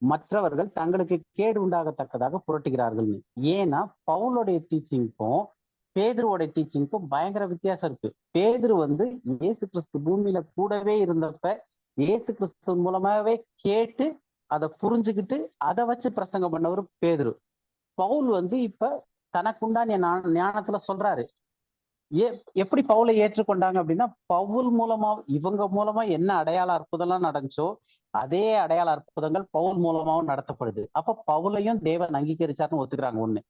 மற்றவர்கள் தங்களுக்கு கேடு உண்டாகத்தக்கதாக புரட்டுகிறார்கள். ஏன்னா பவுலுடைய டீச்சிங்க்கும் பேதுருவோட டீச்சிங்க்கும் பயங்கர வித்தியாசம் இருக்கு. பேதுரு வந்து இயேசு கிறிஸ்து பூமியில கூடவே இருந்தப்ப இயேசு கிறிஸ்து மூலமாவே கேட்டு அதை புரிஞ்சுக்கிட்டு அதை வச்சு பிரசங்கம் பண்ணவர் பேதுரு. பவுல் வந்து இப்ப தனக்குண்டான ஞானத்துல சொல்றாரு, எப்படி பவுலை ஏற்றுக்கொண்டாங்க அப்படின்னா, பவுல் மூலமா இவங்க மூலமா என்ன அடையாள அற்புதம்லாம் நடந்துச்சோ அதே அடையாள அற்புதங்கள் பவுல் மூலமாவும் நடத்தப்படுது. அப்ப பவுலையும் தேவன் அங்கீகரிச்சாருன்னு ஒத்துக்கிறாங்க ஒண்ணு.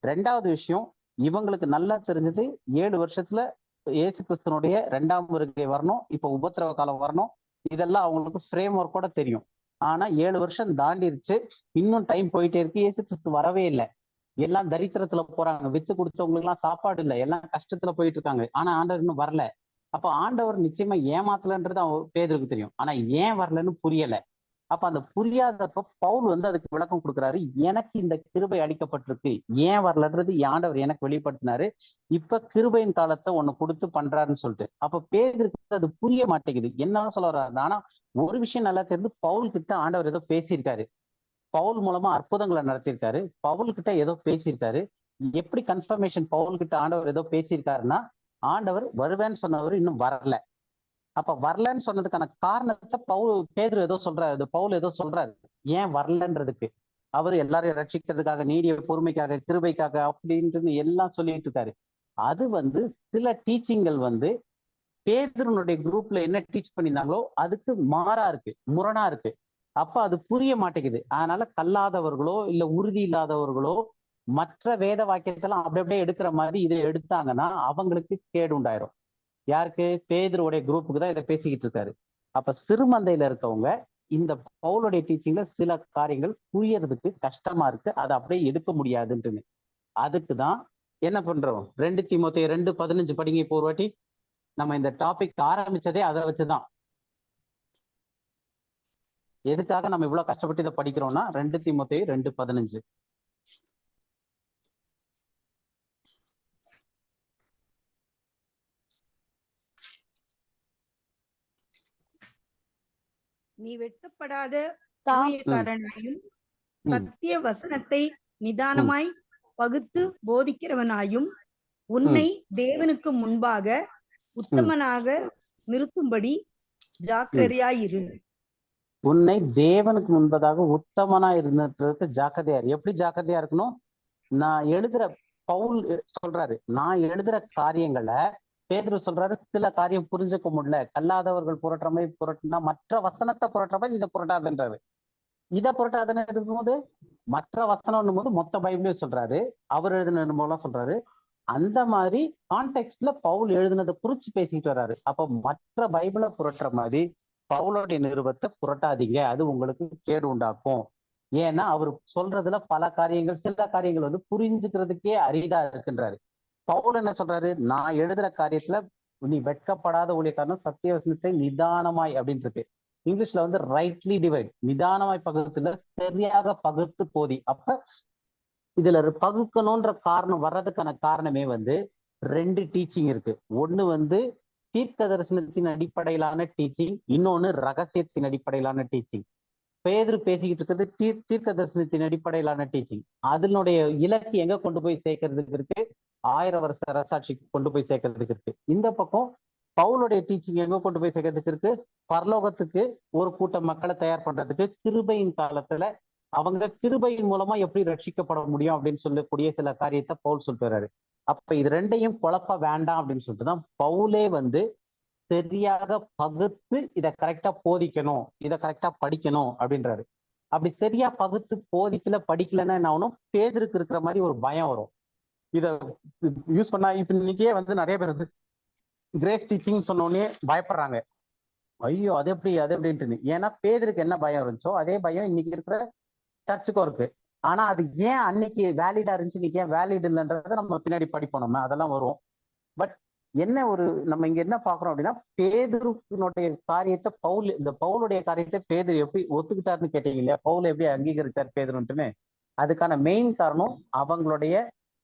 ரெண்டாவது விஷயம், இவங்களுக்கு நல்லா தெரிஞ்சது 7 வருஷத்துல இயேசு கிறிஸ்துனுடைய 2ஆம் வருகை வரணும், இப்ப உபத்திரவ காலம் வரணும், இதெல்லாம் அவங்களுக்கு ஃப்ரேம் ஒர்க்கோட தெரியும். ஆனா 7 வருஷம் தாண்டிருச்சு, இன்னும் டைம் போயிட்டே இருக்கு, இயேசு கிறிஸ்து வரவே இல்லை. எல்லாம் தரித்திரத்துல போறாங்க, வித்து கொடுத்தவங்களுக்கு எல்லாம் சாப்பாடு இல்லை, எல்லாம் கஷ்டத்துல போயிட்டு இருக்காங்க. ஆனா ஆண்டவர் இன்னும் வரல. அப்ப ஆண்டவர் நிச்சயமா ஏமாத்தலன்றது பேதுருக்கு தெரியும். ஆனா ஏன் வரலன்னு புரியல. அப்ப அந்த புரியாதப்ப பவுல் வந்து அதுக்கு விளக்கம் கொடுக்குறாரு. எனக்கு இந்த கிருபை அளிக்கப்பட்டிருக்கு, ஏன் வரலன்றது ஆண்டவர் எனக்கு வெளிப்படுத்தினாரு, இப்ப கிருபையின் காலத்தை ஒண்ணு கொடுத்து பண்றாருன்னு சொல்லிட்டு. அப்ப பேதுருக்கு அது புரிய மாட்டேங்குது, என்ன சொல்ல வர்றாரு. ஆனா ஒரு விஷயம் நல்லா தெரிஞ்சு, பவுல் கிட்ட ஆண்டவர் ஏதோ பேசியிருக்காரு, பவுல் மூலமா அற்புதங்களை நடத்தியிருக்காரு, பவுல் கிட்ட ஏதோ பேசியிருக்காரு. எப்படி கன்ஃபர்மேஷன் பவுல் கிட்ட ஆண்டவர் ஏதோ பேசியிருக்காருன்னா, ஆண்டவர் வருவேன்னு சொன்னவர் இன்னும் வரல. அப்ப வரலன்னு சொன்னதுக்கான காரணத்தை பேதுரு ஏதோ சொல்றாரு, பவுல் ஏதோ சொல்றாரு ஏன் வரலன்றதுக்கு. அவர் எல்லாரையும் ரட்சிக்கிறதுக்காக, நீடிய பொறுமைக்காக, கிருபைக்காக அப்படின்ட்டு எல்லாம் சொல்லிட்டு இருக்காரு. அது வந்து சில டீச்சிங்கள் வந்து பேதுருனுடைய குரூப்ல என்ன டீச் பண்ணியிருந்தாங்களோ அதுக்கு மாறா இருக்கு, முரணா இருக்கு. அப்ப அது புரிய மாட்டேங்குது. அதனால கல்லாதவர்களோ இல்ல உறுதி இல்லாதவர்களோ மற்ற வேத வாக்கியத்தெல்லாம் அப்படி அப்படியே எடுக்கிற மாதிரி இதை எடுத்தாங்கன்னா அவங்களுக்கு கேடு உண்டாயிரும். யாருக்கு? பேதுருடைய குரூப்புக்கு தான் இதை பேசிக்கிட்டு இருக்காரு. அப்ப சிறுமந்தையில இருக்கவங்க இந்த பவுலுடைய டீச்சிங்ல சில காரியங்கள் புரியறதுக்கு கஷ்டமா இருக்கு, அதை அப்படியே எடுக்க முடியாதுன்னு. அதுக்குதான் என்ன பண்றோம், 2 தீமோத்தேயு 2:15 படிங்க. இப்போ ஒரு வாட்டி. நம்ம இந்த டாபிக் ஆரம்பிச்சதே அதை வச்சுதான். எதுக்காக நம்ம இவ்வளவு கஷ்டப்பட்டு இதை படிக்கிறோம்னா 2 தீமோத்தேயு 2:15. நீ வெட்கப்படாத தா- ஊழியக்காரனாயும் சத்திய வசனத்தை நிதானமாய் பகுத்து போதிக்கிறவனாயும் உன்னை தேவனுக்கு முன்பாக உத்தமனாக நிறுத்தும்படி ஜாக்கிரதையாயிரு. உன்னை தேவனுக்கு முன்பதாக உத்தமனா இருந்ததுக்கு ஜாக்கிரதையா இரு. எப்படி ஜாக்கிரதையா இருக்கணும்? நான் எழுதுற பவுல் சொல்றாரு, நான் எழுதுற காரியங்களை பேதுரு சொல்றாரு, சில காரியம் புரிஞ்சுக்க முடியல, கல்லாதவர்கள் புரட்டுற மாதிரி புரட்டுனா மற்ற வசனத்தை புரட்டுற மாதிரி இதை புரட்டாதுன்றாரு. இதை புரட்டாதுன்னு இருக்கும்போது மற்ற வசனம் போது மொத்த பைபிளையும் சொல்றாரு, அவர் எழுதின மூலம் சொல்றாரு. அந்த மாதிரி கான்டெக்ட்ல பவுல் எழுதினதை குறிச்சு பேசிட்டு வர்றாரு. அப்ப மற்ற பைபிளை புரட்டுற மாதிரி பவுலுடைய நிருபத்தை புரட்டாதீங்க, அது உங்களுக்கு கேடு உண்டாக்கும். ஏன்னா அவர் சொல்றதுல பல காரியங்கள், சில காரியங்கள் வந்து புரிஞ்சுக்கிறதுக்கே அரிதா இருக்குன்றாரு. பவுல் என்ன சொல்றாரு, நான் எழுதுற காரியத்துல நீ வெட்கப்படாத ஊழியக்காரனும் சத்திய வசனத்தை நிதானமாய் அப்படின்னு இருக்கு. இங்கிலீஷ்ல வந்து ரைட்லி டிவைட், நிதானமாய் பகுத்துல சரியாக பகுத்து போதி. அப்ப இதுல பகுக்கணும்ன்ற காரணம் வர்றதுக்கான காரணமே வந்து 2 டீச்சிங் இருக்கு. ஒண்ணு வந்து தீர்க்க தரிசனத்தின் அடிப்படையிலான டீச்சிங், இன்னொன்னு ரகசியத்தின் அடிப்படையிலான டீச்சிங். பேதுரு பேசிக்கிட்டு இருக்கிறது தீர்க்க தரிசனத்தின் அடிப்படையிலான டீச்சிங். அதனுடைய இலக்கு எங்க கொண்டு போய் சேர்க்கறதுக்கு இருக்கு? 1000 வருஷ அரசாட்சிக்கு கொண்டு போய் சேர்க்கறதுக்கு இருக்கு. இந்த பக்கம் பவுலுடைய டீச்சிங் எங்க கொண்டு போய் சேர்க்கறதுக்கு இருக்கு? பரலோகத்துக்கு ஒரு கூட்டம் மக்களை தயார் பண்றதுக்கு, கிருபையின் காலத்துல அவங்க கிருபையின் மூலமா எப்படி ரட்சிக்கப்பட முடியும் அப்படின்னு சொல்லக்கூடிய சில காரியத்தை பவுல் சொல்லிட்டு வர்றாரு. அப்ப இது ரெண்டையும் குழப்ப வேண்டாம் அப்படின்னு சொல்லிட்டு தான் பவுலே வந்து சரியாக பகுத்து இதை கரெக்டா போதிக்கணும், இதை கரெக்டா படிக்கணும் அப்படின்றாரு. அப்படி சரியா பகுத்து போதிக்கல படிக்கலன்னா என்ன ஆகணும்? பேதுருக்கு இருக்கிற மாதிரி ஒரு பயம் வரும். இதை யூஸ் பண்ணா இப்ப இன்னைக்கே வந்து நிறைய பேர் வந்து கிரேஸ் டீச்சிங் சொன்னோடனே பயப்படுறாங்க. ஐயோ அது எப்படின்ட்டு. ஏன்னா பேதுருக்கு என்ன பயம் இருந்துச்சோ அதே பயம் இன்னைக்கு இருக்கிற சர்ச்சுக்கும் இருக்கு. ஆனா அது ஏன் அன்னைக்கு வேலிடா இருந்துச்சு, இன்னைக்கு ஏன் வேலிட் இல்லைன்றத நம்ம பின்னாடி படிப்போம், நம்ம அதெல்லாம் வரும். பட் என்ன ஒரு நம்ம இங்க என்ன பாக்குறோம் அப்படின்னா, பேதுருனுடைய காரியத்தை இந்த பவுலுடைய காரியத்தை பேதுரு எப்படி ஒத்துக்கிட்டாருன்னு கேட்டீங்க இல்லையா, பவுல் எப்படி அங்கீகரிச்சார் பேதுருன்ட்டுன்னு. அதுக்கான மெயின் காரணம் அவங்களுடைய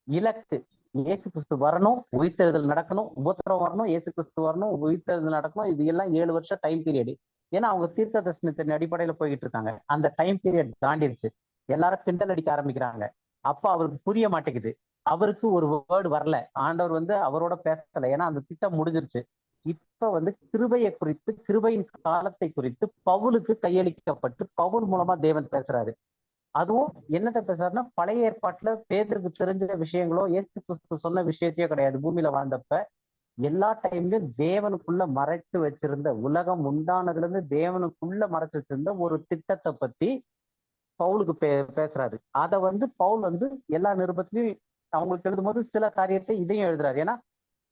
இலக்கு. இயேசு கிறிஸ்து வரணும், உயிர்த்தெழுதல் நடக்கணும், உபத்திரம் வரணும், இயேசு கிறிஸ்து வரணும், உயிர்த்தெழுதல் நடக்கணும். இது எல்லாம் 7 வருஷம் டைம் பீரியடு. ஏன்னா அவங்க தீர்க்க தரிசனத்தின் அடிப்படையில போய்கிட்டு இருக்காங்க. அந்த டைம் பீரியட் தாண்டிடுச்சு, எல்லாரும் கிண்டல் அடிக்க ஆரம்பிக்கிறாங்க. அப்ப அவருக்கு புரிய மாட்டேங்குது, அவருக்கு ஒரு வேர்டு வரல, ஆண்டவர் வந்து அவரோட பேசல, ஏன்னா அந்த திட்டம் முடிஞ்சிருச்சு. இப்ப வந்து கிருபையை குறித்து, கிருபையின் காலத்தை குறித்து பவுலுக்கு கையளிக்கப்பட்டு பவுல் மூலமா தேவன் பேசுறாரு. அதுவும் என்னத்தை பேசுறாருன்னா, பழைய ஏற்பாட்டுல பேதுருக்கு தெரிஞ்ச விஷயங்களோ இயேசு கிறிஸ்து சொன்ன விஷயத்தையோ கிடையாது. பூமியில வாழ்ந்தப்ப எல்லா டைம்லயும் தேவனுக்குள்ள மறைச்சு வச்சிருந்த, உலகம் உண்டானதுல இருந்து தேவனுக்குள்ள மறைச்சு வச்சிருந்த ஒரு திட்டத்தை பத்தி பவுலுக்கு பேசுறாரு. அதை வந்து பவுல் வந்து எல்லா நிருபத்திலையும் அவங்களுக்கு எழுதும் போது சில காரியத்தை இதையும் எழுதுறாரு. ஏன்னா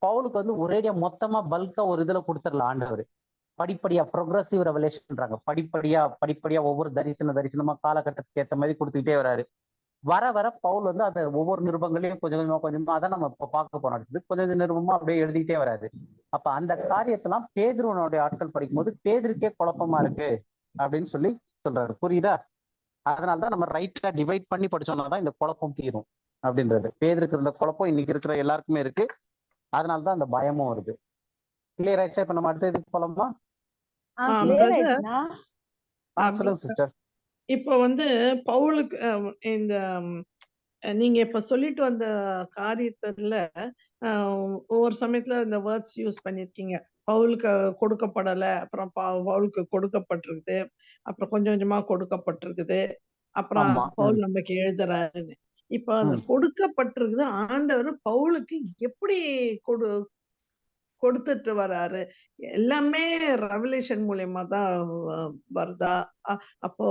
பவுலுக்கு வந்து ஒரேடியா மொத்தமா பல்கா ஒரு இதுல கொடுத்துடல ஆண்டவர். படிப்படியா ப்ரொக்ரஸிவ் ரெவலேஷன்றாங்க. படிப்படியா ஒவ்வொரு தரிசனமா காலகட்டத்துக்கு ஏற்ற மாதிரி கொடுத்துக்கிட்டே வராரு. வர வர பவுல் வந்து அந்த ஒவ்வொரு நிருபங்களையும் கொஞ்சமா அதான் நம்ம இப்போ பார்க்க போறோம். கொஞ்சம் நிருபமா அப்படியே எழுதிக்கிட்டே வராது. அப்ப அந்த காரியத்தெல்லாம் பேதுருவனுடைய ஆட்கள் படிக்கும்போது பேதுருக்கே குழப்பமா இருக்கு அப்படின்னு சொல்லி சொல்றாரு. புரியுதா? அதனாலதான் நம்ம ரைட்டா டிவைட் பண்ணி படிச்சோம்னாதான் இந்த குழப்பம் தீரும் அப்படின்றது. பேதுருக்கு இருந்த குழப்பம் இன்னைக்கு இருக்கிற எல்லாருக்குமே இருக்கு. அதனாலதான் அந்த பயமும் வருது. கிளியர் ஆயிடுச்சா? இப்ப நம்ம அடுத்த இதுக்கு போலாமா? சொல்லுங்க சிஸ்டர். இப்ப வந்து பவுலுக்கு இந்த நீங்க இப்ப சொல்லிட்டு வந்த காரியத்துல ஒவ்வொரு சமயத்துல இந்த வேர்ட்ஸ் யூஸ் பண்ணிருக்கீங்க. பவுலுக்கு கொடுக்கப்படல, அப்புறம் பவுலுக்கு கொடுக்கப்பட்டிருக்குது, அப்புறம் கொஞ்சம் கொஞ்சமா கொடுக்கப்பட்டிருக்குது, அப்புறம் பவுல் நமக்கு எழுதுறாருன்னு. இப்ப அந்த கொடுக்கப்பட்டிருக்குது ஆண்டவர் பவுலுக்கு எப்படி கொடுத்துட்டு வராரு? எல்லாமே ரெவலேஷன் மூலியமா தான் வருதா? அப்போ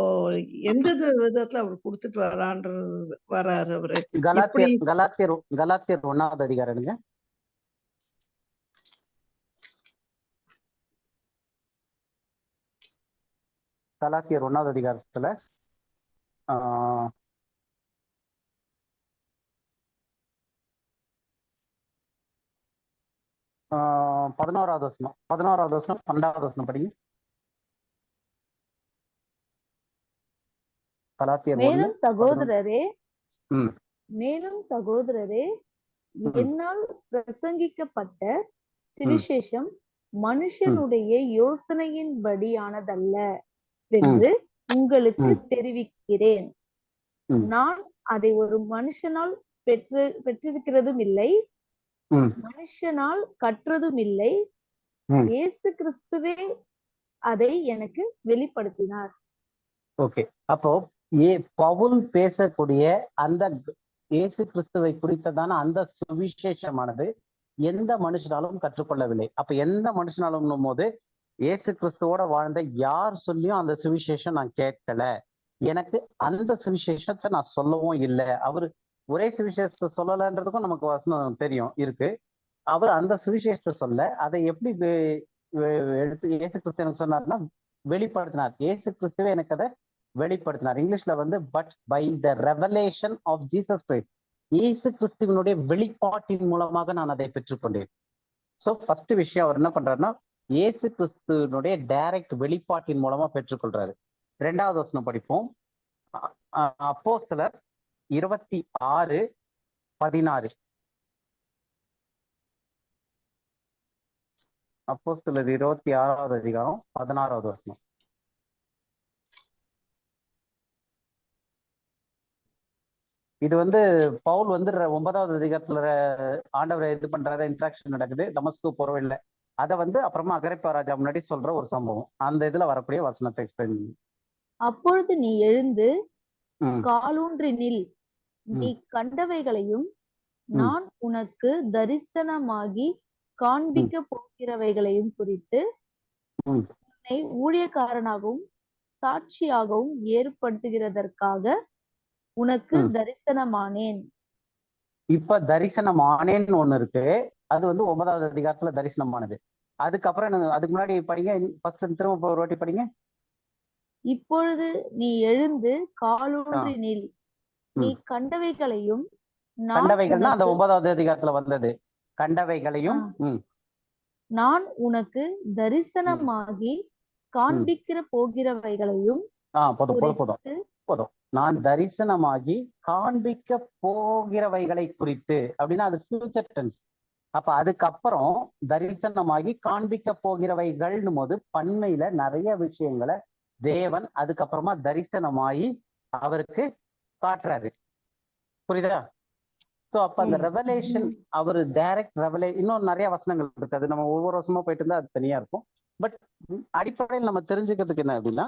எந்த விதத்துல அவர் கொடுத்துட்டு வராரு அவரு? கலாத்தியர் 1வது அதிகாரம்ங்க. கலாத்தியர் 1வது அதிகாரத்துல 11வது வசனம் 12வது வசனம் படிங்க. கலாத்தியர் 1. மேலும் சகோதரரே என்னால் பிரசங்கிக்கப்பட்ட சுவிசேஷம் மனுஷனுடைய யோசனையின்படியானதல்ல என்று உங்களுக்கு தெரிவிக்கிறேன். நான் அதை ஒரு மனுஷனால் பெற்றிருக்கிறதும் இல்லை, மனுஷனால் கற்றதும் இல்லை, இயேசு கிறிஸ்துவே அதை எனக்கு வெளிப்படுத்தினார். ஓகே, அப்போ பவுல் பேசக்கூடிய அந்த இயேசு கிறிஸ்துவை குறித்ததான அந்த சுவிசேஷமானது எந்த மனுஷனாலும் கற்றுக்கொள்ளவில்லை. அப்ப எந்த மனுஷனாலும் போது இயேசு கிறிஸ்துவோட வாழ்ந்த யார் சொல்லியும் அந்த சுவிசேஷம் நான் கேட்கல, எனக்கு அந்த சுவிசேஷத்தை நான் சொல்லவும் இல்லை. அவரு ஒரே சுவிசேஷத்தை சொல்லலைன்றதுக்கும் நமக்கு வசனம் தெரியும் இருக்கு. அவர் அந்த சுவிசேஷத்தை சொல்ல அதை எப்படி எடுத்து இயேசு கிறிஸ்து எனக்கு சொன்னார்னா வெளிப்படுத்தினார். இயேசு கிறிஸ்துவே எனக்கு அதை வெளிப்படுத்தினார். இங்கிலீஷ்ல வந்து but by the revelation of Jesus Christ, இயேசு கிறிஸ்துவனுடைய வெளிப்பாட்டின் மூலமாக நான் அதை பெற்றுக்கொண்டேன். ஸோ ஃபர்ஸ்ட் விஷயம் அவர் என்ன பண்றாருன்னா இயேசு கிறிஸ்துவனுடைய டைரக்ட் வெளிப்பாட்டின் மூலமா பெற்றுக்கொள்றாரு. 2வது வசனம் படிப்போம். அப்போஸ்தலர் 26:16. அப்போஸ்தலர் 26வது அதிகாரம் 16வது வசனம். இது வந்து பவுல் வந்து 9வது அதிகாரத்துல ஆண்டவரை இது பண்றாரு, இன்ட்ராக்ஷன் நடக்குது, தமஸ்கு போறவில்லை. அதை வந்து அப்புறமா அகிரிப்பா ராஜா முன்னாடி சொல்ற ஒரு சம்பவம். அந்த இதுல வரக்கூடிய வசனத்தை எக்ஸ்பிளைன் பண்ணி. அப்பொழுது நீ எழுந்து காலூன்றி நில், நீ கண்டவைகளையும் நான் உனக்கு தரிசனமாகி காண்பிக்க போகிறவைகளையும் குறித்து உன்னை ஊழியக்காரனாகவும் சாட்சியாகவும் ஏற்படுத்துகிறதற்காக உனக்கு தரிசனமானேன். இப்ப தரிசனமானேன்னு ஒண்ணு இருக்கு. அது வந்து 9வது அதிகாரத்துல தரிசனமானது. அதுக்கப்புறம் அதுக்கு முன்னாடி படிங்க, ஃபர்ஸ்ட் திரும்ப ஒரு வாட்டி படிங்க. இப்பொழுது நீ எழுந்து காலூன்றி நில், நீ கண்டவைகளையும் கண்டவைகள்னா அந்த 9வது அதிகாரத்துல வந்தது. கண்டவைகளையும் நான் உனக்கு தரிசனமாகி காண்பிக்கிற போகிறவைகளையும் போதும். நான் தரிசனமாகி காண்பிக்க போகிறவைகளை குறித்து அப்படின்னா அது ஃபியூச்சர் டென்ஸ். அப்ப அதுக்கப்புறம் தரிசனமாகி காண்பிக்க போகிறவைகள்னு போது பன்மையில நிறைய விஷயங்களை தேவன் அதுக்கப்புறமா தரிசனமாகி அவருக்கு காட்டுறாரு. புரியுதா? ஸோ அப்ப அந்த ரெவலேஷன் அவரு டைரக்ட் இன்னும் நிறைய வசனங்கள் இருக்கு. அது நம்ம ஒவ்வொரு வருஷமா போயிட்டு இருந்தா அது தனியா இருக்கும். பட் அடிப்படையில் நம்ம தெரிஞ்சுக்கிறதுக்கு என்ன அப்படின்னா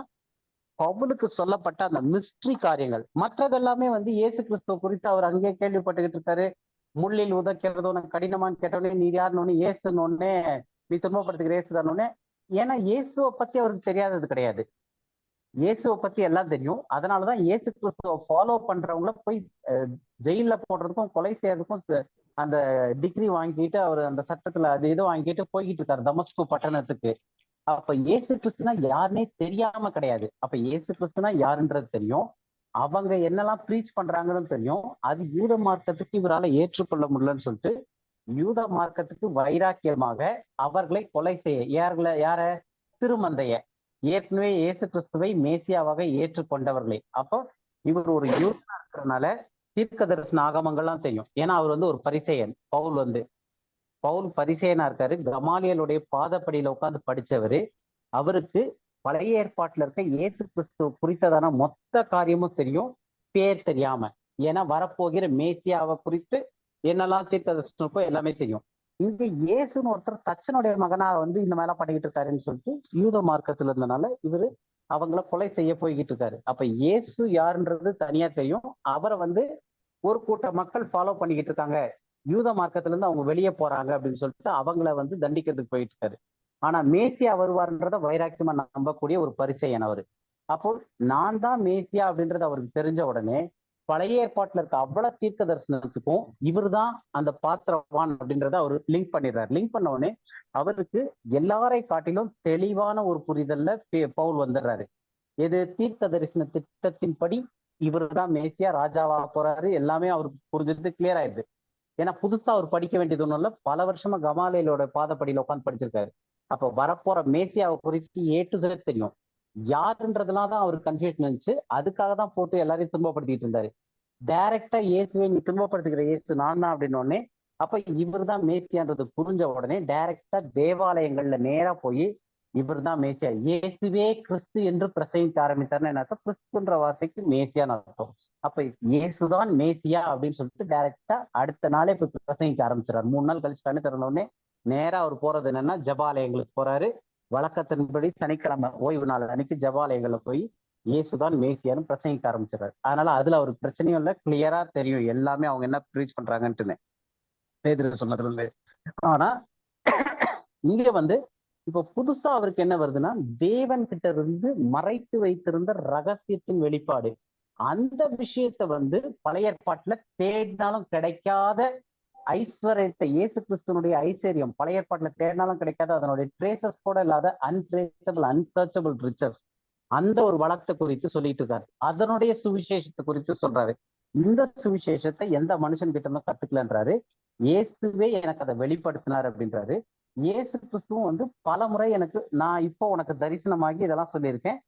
பவுலுக்கு சொல்லப்பட்ட அந்த மிஸ்ட்ரி காரியங்கள், மற்றதெல்லாமே வந்து இயேசு கிறிஸ்துவ குறித்து அவர் அங்கேயே கேள்விப்பட்டுக்கிட்டு இருக்காரு. முள்ளில் உதைக்கிறது உனக்கு கடினமான்னு கேட்டோடனே நீ யாருன்னு இயேசுன்னு உடனே நீ துன்பப்படுத்துகிற இயேசுதானே. ஏன்னா இயேசுவை பத்தி அவருக்கு தெரியாதது கிடையாது. இயேசுவை பத்தி எல்லாம் தெரியும். அதனாலதான் இயேசு கிறிஸ்துவ ஃபாலோ பண்றவங்கள போய் ஜெயில போடுறதுக்கும் கொலை செய்யறதுக்கும் அந்த டிகிரி வாங்கிட்டு அவர் அந்த சட்டத்துல அது இது வாங்கிட்டு போய்கிட்டு இருக்காரு தமஸ்கு பட்டணத்துக்கு. அப்ப இயேசு கிறிஸ்துனா யாருன்னே தெரியாம கிடையாது. அப்ப இயேசு கிறிஸ்துனா யாருன்றது தெரியும், அவங்க என்னெல்லாம் ப்ரீச் பண்றாங்கன்னு தெரியும். அது யூத மார்க்கத்துக்கு இவரால ஏற்றுக்கொள்ள முடியலன்னு சொல்லிட்டு யூத மார்க்கத்துக்கு வைராக்கியமாக அவர்களை கொலை செய்ய யார திருமந்தைய ஏற்கனவே இயேசு கிறிஸ்துவை மேசியாவாக ஏற்றுக்கொண்டவர்களே. அப்போ இவர் ஒரு யூதனா இருக்கிறதுனால தீர்க்க தரிசன ஆகமங்கள்லாம் தெரியும். ஏன்னா அவர் ஒரு பரிசேயன். பவுல் பரிசேயனா இருக்காரு. கமாலியலுடைய பாதப்படியில உட்கார்ந்து படிச்சவரு. அவருக்கு பழைய ஏற்பாட்டுல இருக்க இயேசு கிறிஸ்துவ குறித்ததான மொத்த காரியமும் தெரியும், பேர் தெரியாம. ஏன்னா வரப்போகிற மேசியாவை குறித்து என்னெல்லாம் தீர்க்க தரிசனம் இருக்கோ எல்லாமே தெரியும். இங்க இயேசுன்னு ஒருத்தர் தச்சனுடைய மகனா இந்த மேல பண்ணிக்கிட்டு இருக்காருன்னு சொல்லிட்டு யூத மார்க்கத்துல இருந்தனால இவரு அவங்கள கொலை செய்ய போய்கிட்டு இருக்காரு. அப்ப இயேசு யாருன்றது தனியா தெரியும். அவரை ஒரு கூட்ட மக்கள் ஃபாலோ பண்ணிக்கிட்டு இருக்காங்க, யூத மார்க்கத்துல இருந்து அவங்க வெளியே போறாங்க அப்படின்னு சொல்லிட்டு அவங்கள தண்டிக்கிறதுக்கு போயிட்டு இருக்காரு. ஆனா மேசியா வருவார்ன்றத வைராக்கியமா நம்பக்கூடிய ஒரு பரிசேயன் அவரு. அப்போ நான் தான் மேசியா அப்படின்றது அவருக்கு தெரிஞ்ச உடனே பழைய ஏற்பாட்டுல இருக்க அவ்வளவு தீர்க்க தரிசனத்துக்கும் இவர் தான் அந்த பாத்திரவான் அப்படின்றத அவர் லிங்க் பண்ணிடுறாரு. லிங்க் பண்ண உடனே அவருக்கு எல்லாரை காட்டிலும் தெளிவான ஒரு புரிதல்ல பவுல் வந்துடுறாரு. எது தீர்க்க தரிசன திட்டத்தின்படி இவர் தான் மேசியா, ராஜாவா போறாரு, எல்லாமே அவருக்கு புரிஞ்சது, கிளியர் ஆயிடுது. ஏன்னா புதுசா அவர் படிக்க வேண்டியது ஒண்ணும் இல்ல, பல வருஷமா கமாலியலோட பாதப்படியில உட்காந்து படிச்சிருக்காரு. அப்ப வரப்போற மேசியாவை குறித்து A to Z தெரியும். யாருன்றதுலாம் தான் அவருக்கு கன்ஃபியூஷன் இருந்துச்சு. அதுக்காக தான் போட்டு எல்லாரையும் துன்பப்படுத்திட்டு இருந்தாரு. டைரக்டா இயேசுவை நீ துன்பப்படுத்துகிற இயேசு நான் தான் அப்படின்னு உடனே அப்ப இவர் தான் மேசியான்றது புரிஞ்ச உடனே டைரக்டா தேவாலயங்கள்ல நேரா போய் இவர் தான் மேசியா, இயேசுவே கிறிஸ்து என்று பிரசங்கிக்க ஆரம்பித்தார்னு என்ன அர்த்தம்? கிறிஸ்துன்ற வார்த்தைக்கு மேசியான்னு அர்த்தம். அப்ப இயேசுதான் மேசியா அப்படின்னு சொல்லிட்டு டைரக்டா அடுத்த நாளே போய் பிரசங்கிக்க ஆரம்பிச்சிடறாரு. 3 நாள் கழிச்சு கண்ணு திறந்த உடனே நேரா அவர் போறது என்னன்னா ஜபாலயங்களுக்கு போறாரு. வழக்கத்தின்படி சனிக்கிழமை ஓய்வு நாள் அன்னைக்கு ஜபாலயங்கள்ல போய் இயேசுதான் மேசியான்னு பிரசங்கிக்க ஆரம்பிச்சிடறாரு. அதனால அதுல அவருக்கு பிரச்சனையும் இல்லை, கிளியரா தெரியும் எல்லாமே அவங்க என்ன ப்ரீச் பண்றாங்கன்ட்டுன்னு பேதுரு சொன்னதுல இருந்து. ஆனா இங்க இப்போ புதுசா அவருக்கு என்ன வருதுன்னா, தேவன் கிட்ட இருந்து மறைத்து வைத்திருந்த ரகசியத்தின் வெளிப்பாடு. அந்த விஷயத்த பழைய ஏற்பாட்டுல தேடினாலும் கிடைக்காத ஐஸ்வர்யத்தை, இயேசு கிறிஸ்துவனுடைய ஐஸ்வர்யம் பழைய ஏற்பாட்டுல தேடினாலும் கிடைக்காத அதனுடைய ட்ரேசஸ் கூட இல்லாத அன்ட்ரேசபிள் அன்சர்ச்சபிள் ரிச்சஸ், அந்த ஒரு வளத்தை குறித்து சொல்லிட்டு இருக்காரு. அதனுடைய சுவிசேஷத்தை குறித்து சொல்றாரு. இந்த சுவிசேஷத்தை எந்த மனுஷன் கிட்ட இருந்தும் கத்துக்கலன்றாரு. இயேசுவே எனக்கு அதை வெளிப்படுத்தினார் அப்படின்றாரு. இயேசு கிறிஸ்துவும் பல முறை நான் இப்போ உனக்கு தரிசனமாகி இதெல்லாம் சொல்லியிருக்கேன்,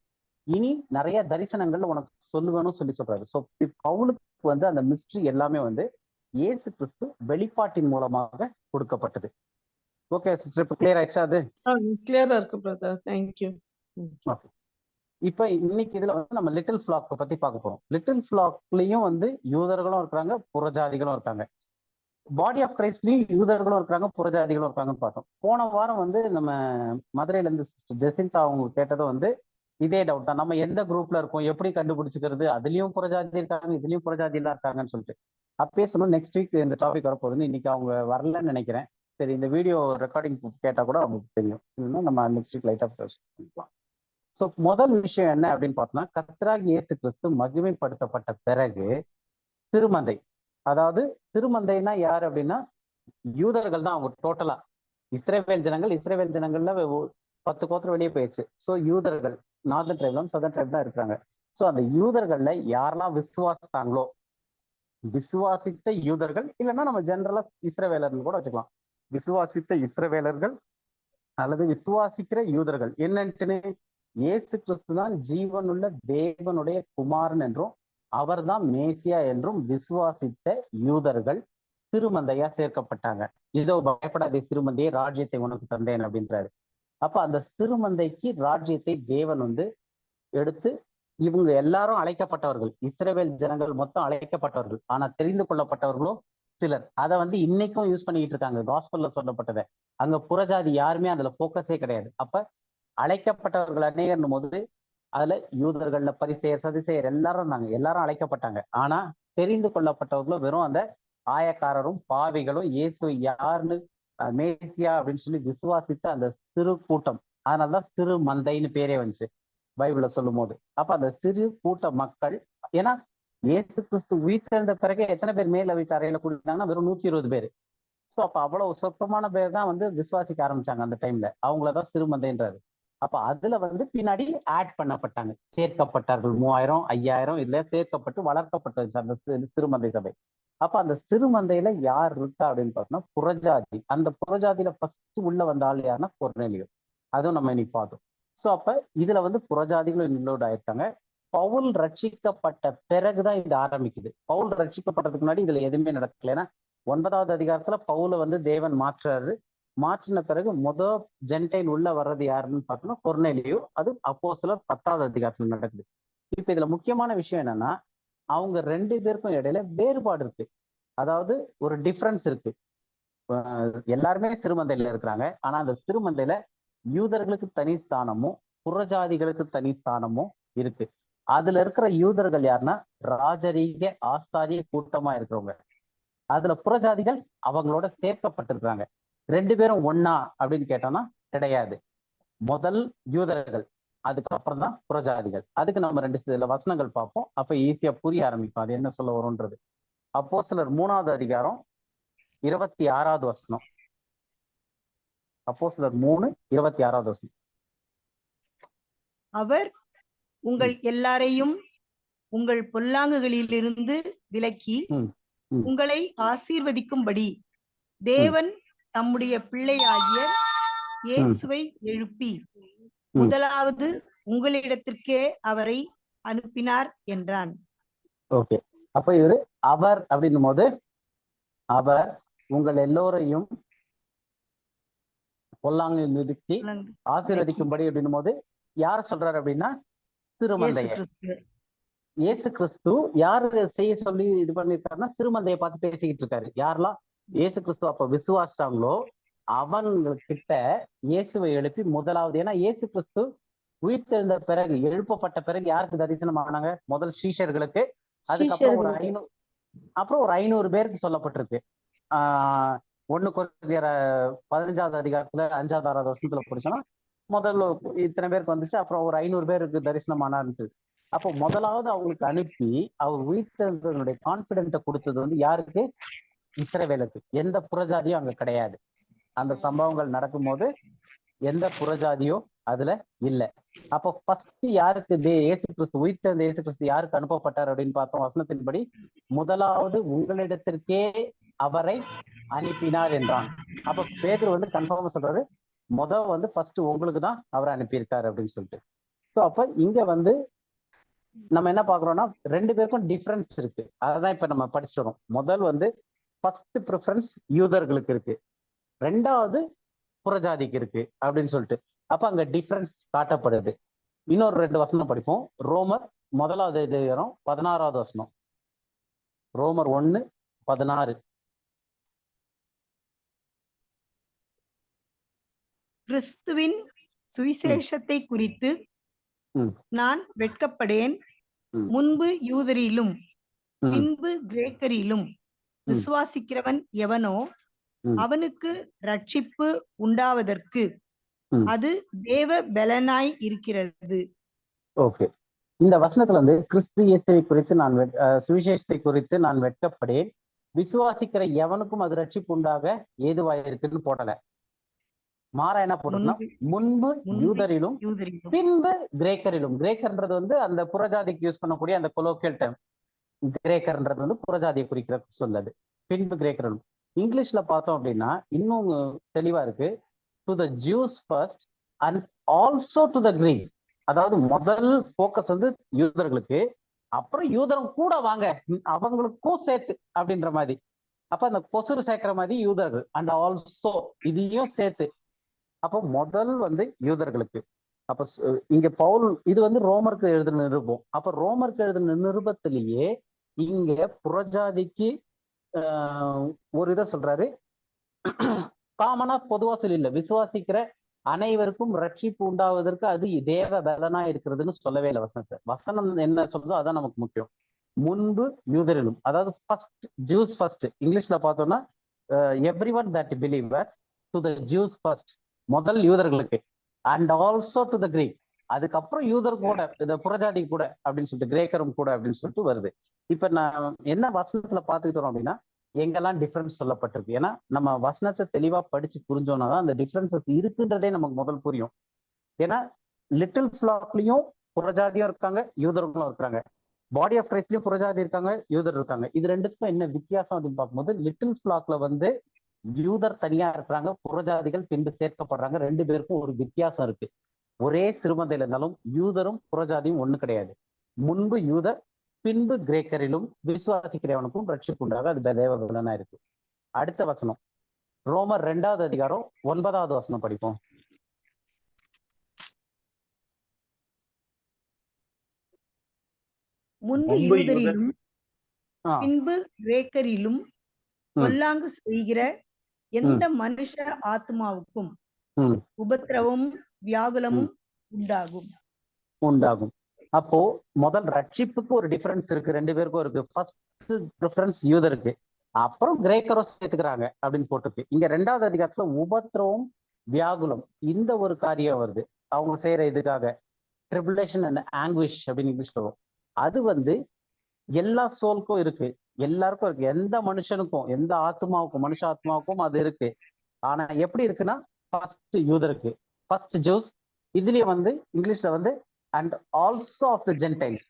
இனி நிறைய தரிசனங்கள் உனக்கு சொல்லுவேன்னு சொல்றாரு. ஸோ பவுலுக்கு அந்த மிஸ்ட்ரி எல்லாமே இயேசு கிறிஸ்து வெளிப்பாட்டின் மூலமாக கொடுக்கப்பட்டது. ஓகே சிஸ்டர், இப்போ கிளியர் ஆயிடுச்சா? அது கிளியரா இருக்கு பிரதர், தேங்க்யூ. ஓகே, இப்ப இன்னைக்கு இதுல நம்ம லிட்டில் ஃபிளாக் பத்தி பார்க்க போறோம். லிட்டில் ஃபிளாக்லயும் யூதர்களும் இருக்காங்க, புறஜாதிகளும் இருக்காங்க. பாடி ஆஃப் கிரைஸ்ட்லயும் யூதர்களும் இருக்காங்க, புறஜாதிகளும் இருக்காங்கன்னு பார்த்தோம். போன வாரம் நம்ம மதுரையில இருந்து ஜெசிந்தா அவங்க கேட்டதும் இதே டவுட் தான். நம்ம எந்த குரூப்ல இருக்கோம், எப்படி கண்டுபிடிச்சுக்கிறது, அதுலயும் புறஜாதி இருக்காங்க, இதுலயும் புறஜாதி எல்லாம் இருக்காங்கன்னு சொல்லிட்டு அப்பயே சொன்னோம். நெக்ஸ்ட் வீக் இந்த டாபிக் வரப்போகுது. இன்னைக்கு அவங்க வரலன்னு நினைக்கிறேன். சரி, இந்த வீடியோ ரெக்கார்டிங் கேட்டா கூட அவங்களுக்கு தெரியும். இல்லைன்னா நம்ம நெக்ஸ்ட் வீக் லைட்டா பண்ணிக்கலாம். ஸோ முதல் விஷயம் என்ன அப்படின்னு பார்த்தோம்னா, கர்த்தராகிய இயேசு கிறிஸ்து மகிமைப்படுத்தப்பட்ட பிறகு திருமந்தை, அதாவது திருமந்தைன்னா யார் அப்படின்னா யூதர்கள் தான். அவங்க டோட்டலா இஸ்ரவேல் ஜனங்கள்ல 10 கோத்திரம் வெளியே போயிடுச்சு. ஸோ யூதர்கள் நார்தன் ட்ரைப்லாம் சதர்ன் ட்ரைப் தான் இருக்கிறாங்க. ஸோ அந்த யூதர்கள்ல யாரெல்லாம் விசுவாசித்தாங்களோ, விசுவாசித்த யூதர்கள், இல்லைன்னா நம்ம ஜெனரலா இஸ்ரவேலர்கள் கூட வச்சுக்கலாம். விசுவாசித்த இஸ்ரவேலர்கள் அல்லது விசுவாசிக்கிற யூதர்கள் என்னன்ட்டுன்னு, இயேசு கிறிஸ்து தான் ஜீவனுள்ள தேவனுடைய குமாரன் என்றும் அவர்தான் மேசியா என்றும் விசுவாசித்த யூதர்கள் திருமந்தையா சேர்க்கப்பட்டாங்க. இதோ பயப்படாதே சிறுமந்தையை, ராஜ்யத்தை உனக்கு தந்தேன் அப்படின்றாரு. அப்ப அந்த சிறுமந்தைக்கு ராஜ்யத்தை தேவன் எடுத்து, இவங்க எல்லாரும் அழைக்கப்பட்டவர்கள், இஸ்ரவேல் ஜனங்கள் மொத்தம் அழைக்கப்பட்டவர்கள். ஆனா தெரிந்து கொள்ளப்பட்டவர்களும் சிலர். அதை இன்னைக்கும் யூஸ் பண்ணிட்டு இருக்காங்க. காஸ்பல்ல சொல்லப்பட்டதை அங்க புறஜாதி யாருமே அதுல போக்கஸே கிடையாது. அப்ப அழைக்கப்பட்டவர்கள் அநேகர்னும் போது அதுல யூதர்கள்ல பரிசேயர், சதுசேயர் எல்லாரும் இருந்தாங்க, எல்லாரும் அழைக்கப்பட்டாங்க. ஆனா தெரிந்து கொள்ளப்பட்டவர்களும் வெறும் அந்த ஆயக்காரரும் பாவிகளும் இயேசு யாருன்னு மேசியா அப்படின்னு சொல்லி விசுவாசித்த அந்த சிறு கூட்டம், அதனாலதான் சிறு மந்தைன்னு பேரே வந்துச்சு பைபிள்ல சொல்லும் போது. அப்ப அந்த சிறு கூட்ட மக்கள், ஏன்னா இயேசு கிறிஸ்து உயிர்த்தெழுந்த பிறகு எத்தனை பேர் மேல வீட்டு அறையில கூட்டிட்டாங்கன்னா வெறும் 120 பேர். ஸோ அப்ப அவ்வளவு சொற்பமான பேர் தான் வந்து விசுவாசிக்க ஆரம்பிச்சாங்க அந்த டைம்ல. அவங்களதான் சிறுமந்தைன்றாரு. அப்ப அதுல வந்து பின்னாடி ஆட் பண்ணப்பட்டாங்க, சேர்க்கப்பட்டார்கள். 3000 5000 இதுல சேர்க்கப்பட்டு வளர்க்கப்பட்டது அந்த சிறுமந்தை சபை. அப்ப அந்த சிறுமந்தையில யார் இருக்கா அப்படின்னு பார்த்தோம்னா புறஜாதி. அந்த புறஜாதியில ஃபர்ஸ்ட் உள்ள வந்த ஆள் யாருன்னா கொர்நேலியு. அதுவும் நம்ம இன்னைக்கு பார்த்தோம். ஸோ அப்ப இதுல வந்து புறஜாதிகளும் இன்க்ளூட் ஆயிருக்காங்க. பவுல் ரட்சிக்கப்பட்ட பிறகுதான் இது ஆரம்பிக்குது. பவுல் ரட்சிக்கப்பட்டதுக்கு முன்னாடி இதுல எதுவுமே நடக்கல. ஏன்னா 9வது அதிகாரத்துல பவுல வந்து தேவன் மாற்றுறாரு. மாற்றின பிறகு ஜென்டைல் உள்ள வர்றது யாருன்னு பார்த்தோம்னா கொர்நேலியு. அது அப்போஸ்தலர் 10வது அதிகாரத்துல நடக்குது. இப்ப இதுல முக்கியமான விஷயம் என்னன்னா, அவங்க 2 பேருக்கும் இடையில வேறுபாடு இருக்கு. அதாவது ஒரு டிஃபரன்ஸ் இருக்கு. எல்லாருமே சிறுமந்தையில இருக்கிறாங்க. ஆனா அந்த சிறுமந்தையில யூதர்களுக்கு தனி ஸ்தானமும் புறஜாதிகளுக்கு தனி ஸ்தானமும் இருக்கு. அதுல இருக்கிற யூதர்கள் யாருன்னா ராஜரீக ஆசாரிய கூட்டமா இருக்கிறவங்க. அதுல புறஜாதிகள் அவங்களோட சேர்க்கப்பட்டிருக்காங்க. 2 பேரும் ஒன்னா அப்படின்னு கேட்டோம்னா கிடையாது. முதல் யூதர்கள், அதுக்கப்புறம் தான் புறஜாதிகள். அதுக்கு நம்ம 2 சில வசனங்கள் பார்ப்போம். அப்ப ஈஸியா புரிய ஆரம்பிக்கும் அது என்ன சொல்ல வரும்ன்றது. அப்போஸ்தலர் 3வது அதிகாரம் 26வது வசனம். அப்போஸ்தலர் 3:26வது வசனம். அவர் உங்கள் எல்லாரையும் உங்கள் பொல்லாங்குகளிலிருந்து விலக்கி உங்களை ஆசீர்வதிக்கும்படி தேவன் தம்முடைய பிள்ளையாகிய இயேசுவை எழுப்பி முதலாவது உங்களிடத்திற்கே அவரை அனுப்பினார் என்றான். ஓகே, அப்ப இவரு அவர் அப்படின்னும் போது அவர் உங்கள் எல்லோரையும் பொல்லாங்கை நிறுத்தி ஆசீர்வதிக்கும்படி அப்படின்னும் போது யார சொல்றாரு அப்படின்னா சிறுமந்தைய. இயேசு கிறிஸ்து யாரு செய்ய சொல்லி இது பண்ணிருக்காருன்னா சிறுமந்தைய பார்த்து பேசிக்கிட்டு இருக்காரு. யாரெல்லாம் இயேசு கிறிஸ்து அப்ப விசுவாசிச்சாங்களோ அவங்ககிட்ட இயேசுவை எழுப்பி முதலாவது. ஏன்னா இயேசு கிறிஸ்து உயிர்த்தெழுந்த பிறகு, எழுப்பப்பட்ட பிறகு யாருக்கு தரிசனம் ஆனாங்க? முதல் சீஷர்களுக்கு. அதுக்கப்புறம் ஒரு 500 பேருக்கு சொல்லப்பட்டிருக்கு. 1 கொரிந்தியர் 15வது அதிகாரத்துல 5வது 6வது வருஷத்துல படிச்சோம்னா முதல்ல இத்தனை பேருக்கு வந்துச்சு. அப்புறம் ஒரு 500 பேருக்கு தரிசனம் ஆனார்ன்ட்டு. அப்போ முதலாவது அவங்களுக்கு அனுப்பி அவர் உயிர்த்தெழுந்ததனுடைய கான்பிடென்ட்டை கொடுத்தது வந்து யாருக்கு? இஸ்ரவேலுக்கு. எந்த புறஜாதியும் அங்க கிடையாது. அந்த சம்பவங்கள் நடக்கும் போது எந்த புறஜாதியோ அதுல இல்ல. அப்போ ஃபர்ஸ்ட் யாருக்கு இயேசு கிறிஸ்து உயிர்த்தெழுந்த இயேசு கிறிஸ்து யாருக்கு அனுப்பப்பட்டார் அப்படின்னு பார்த்தோம் வசனத்தின்படி, முதலாவது உங்களிடத்திற்கே அவரை அனுப்பினார் என்றான். அப்ப பேதுரு வந்து கன்ஃபார்மா சொல்றாரு, வந்து ஃபர்ஸ்ட் உங்களுக்கு தான் அவரை அனுப்பியிருக்காரு அப்படின்னு சொல்லிட்டு. ஸோ அப்ப இங்க வந்து நம்ம என்ன பாக்குறோம்னா 2 பேருக்கும் டிஃபரன்ஸ் இருக்கு. அதான் இப்ப நம்ம படிச்சுட்டு வரோம். முதல் வந்து ஃபர்ஸ்ட் ப்ரிஃபரன்ஸ் யூதர்களுக்கு இருக்கு, 2வது புறஜாதிக்கு இருக்கு அப்படின்னு சொல்லிட்டு. அப்ப அங்க டிஃபரன்ஸ் காட்டப்படுது. இன்னொரு 2 வசனம் படிப்போம். ரோமர் 1வது அதிகாரம் 16வது வசனம். ரோமர் 1:16. கிறிஸ்துவின் சுவிசேஷத்தை குறித்து நான் வெட்கப்படேன். முன்பு யூதரிலும் பின்பு கிரேக்கரிலும் விசுவாசிக்கிறவன் எவனோ அவனுக்கு ரட்சிப்பு உண்டாவதற்கு அது தேவ பலனாய் இருக்கிறது. ஓகே, இந்த வசனத்துல வந்து கிறிஸ்து இயேசுவை குறித்து சுவிசேஷத்தை குறித்து நான் வெட்கப்படேன், விசுவாசிக்கிற எவனுக்கும் அது ரட்சிப்பு உண்டாக ஏதுவாயிருக்குன்னு போடல. மாறா என்ன போட்டுனா முன்பு யூதரிலும் பின்பு கிரேக்கரிலும். கிரேக்கர்ன்றது வந்து அந்த புறஜாதிக்கு யூஸ் பண்ணக்கூடிய அந்த கொலோக்கியல் டேர்ம். கிரேக்கர்ன்றது வந்து புறஜாதியை குறிக்கிற சொல்லுது. பின்பு கிரேக்கரிலும். இங்கிலீஷ்ல பார்த்தோம் அப்படின்னா இன்னும் தெளிவா இருக்கு. To the Jews first and also to the Greek. அதாவது முதல் போக்கஸ் வந்து யூதர்களுக்கு, அப்புறம் யூதரும் கூட வாங்க அவங்களுக்கும் சேர்த்து அப்படின்ற மாதிரி. அப்ப அந்த கொசுறு சேர்க்கிற மாதிரி யூதர்கள் அண்ட் ஆல்சோ இதையும் சேர்த்து. அப்போ முதல் வந்து யூதர்களுக்கு. அப்ப இங்க பவுல் இது வந்து ரோமருக்கு எழுதின நிருபம். அப்ப ரோமருக்கு எழுதின நிருபத்திலேயே இங்க புறஜாதிக்கு ஒரு இதை சொல்றாரு. காமனா பொதுவா சொல்லிடல, விசுவாசிக்கிற அனைவருக்கும் ரட்சிப்பு உண்டாவதற்கு அது தேவ பலனா இருக்கிறதுன்னு சொல்லவே இல்லை வசனத்தை. வசனம் என்ன சொல்றதோ அதான் நமக்கு முக்கியம். முன்பு யூதரிலும், அதாவது ஃபர்ஸ்ட் ஜூஸ் ஃபர்ஸ்ட். இங்கிலீஷ்ல பார்த்தோம்னா every one that believer to the Jews first, முதல் யூதர்களுக்கு, and also to the Greek, அதுக்கப்புறம் யூதர் கூட, இந்த புறஜாதி கூட அப்படின்னு சொல்லிட்டு, கிரேக்கரும் கூட அப்படின்னு சொல்லிட்டு வருது. இப்ப நான் என்ன வசனத்துல பாத்துக்கிட்டோம் அப்படின்னா எங்கெல்லாம் டிஃபரன்ஸ் சொல்லப்பட்டிருக்கு. ஏன்னா நம்ம வசனத்தை தெளிவா படிச்சு புரிஞ்சோம்னா தான் அந்த டிஃபரன்சஸ் இருக்குன்றதே நமக்கு முதல் புரியும். ஏன்னா லிட்டில் ஃபிளாக்லயும் புறஜாதியும் இருக்காங்க, யூதர்களும் இருக்காங்க. பாடி ஆஃப் கிரைஸ்ட்லயும் புறஜாதி இருக்காங்க, யூதர் இருக்காங்க. இது ரெண்டுத்துக்கும் என்ன வித்தியாசம் அப்படின்னு பார்க்கும்போது, லிட்டில் ஃபிளாக்ல வந்து யூதர் தனியா இருக்கிறாங்க, புறஜாதிகள் பின்பு சேர்க்கப்படுறாங்க. ரெண்டு பேருக்கும் ஒரு வித்தியாசம் இருக்கு. ஒரே சிறுமந்தையில இருந்தாலும் யூதரும் புறஜாதியும் ஒண்ணு கிடையாது. முன்பு யூதர் பின்பு கிரேக்கரிலும் விசுவாசிக்கிறவனுக்கும் ரட்சிப்பு உண்டாக, அது தேவ பலனா இருக்கு. அடுத்த வசனம் ரோமர் 2வது அதிகாரம் 9வது வசனம் படிப்போம். முன்பு யூதரிலும் பின்பு கிரேக்கரிலும் பொல்லாங்கு செய்கிற எந்த மனுஷ ஆத்மாவுக்கும் உபத்திரவமும் வியாகுலமும் உண்டாகும். அப்போ முதல் ரட்சிப்புக்கு ஒரு டிஃபரன்ஸ் இருக்கு, ரெண்டு பேருக்கும் இருக்கு. ஃபர்ஸ்ட் ப்ரிஃபரன்ஸ் யூதருக்கு, அப்புறம் கிரேக்கரும் சேர்த்துக்கிறாங்க அப்படின்னு போட்டிருக்கு. இங்க 2வது அதிகாரத்துல உபத்திரவம் வியாகுலம் இந்த ஒரு காரியம் வருது அவங்க செய்யற இதுக்காக. ட்ரிபுலேஷன் அண்ட் ஆங்குவிஷ் அப்படின்னு இங்கிலீஷ்ல வரும். அது வந்து எல்லா சோலுக்கும் இருக்கு, எல்லாருக்கும் இருக்கு. எந்த மனுஷனுக்கும், எந்த ஆத்மாவுக்கும், மனுஷ ஆத்மாவுக்கும் அது இருக்கு. ஆனா எப்படி இருக்குன்னா, ஃபர்ஸ்ட் யூதருக்கு, ஃபர்ஸ்ட் ஜூஸ். இதுலயே வந்து இங்கிலீஷ்ல வந்து and also of the Gentiles,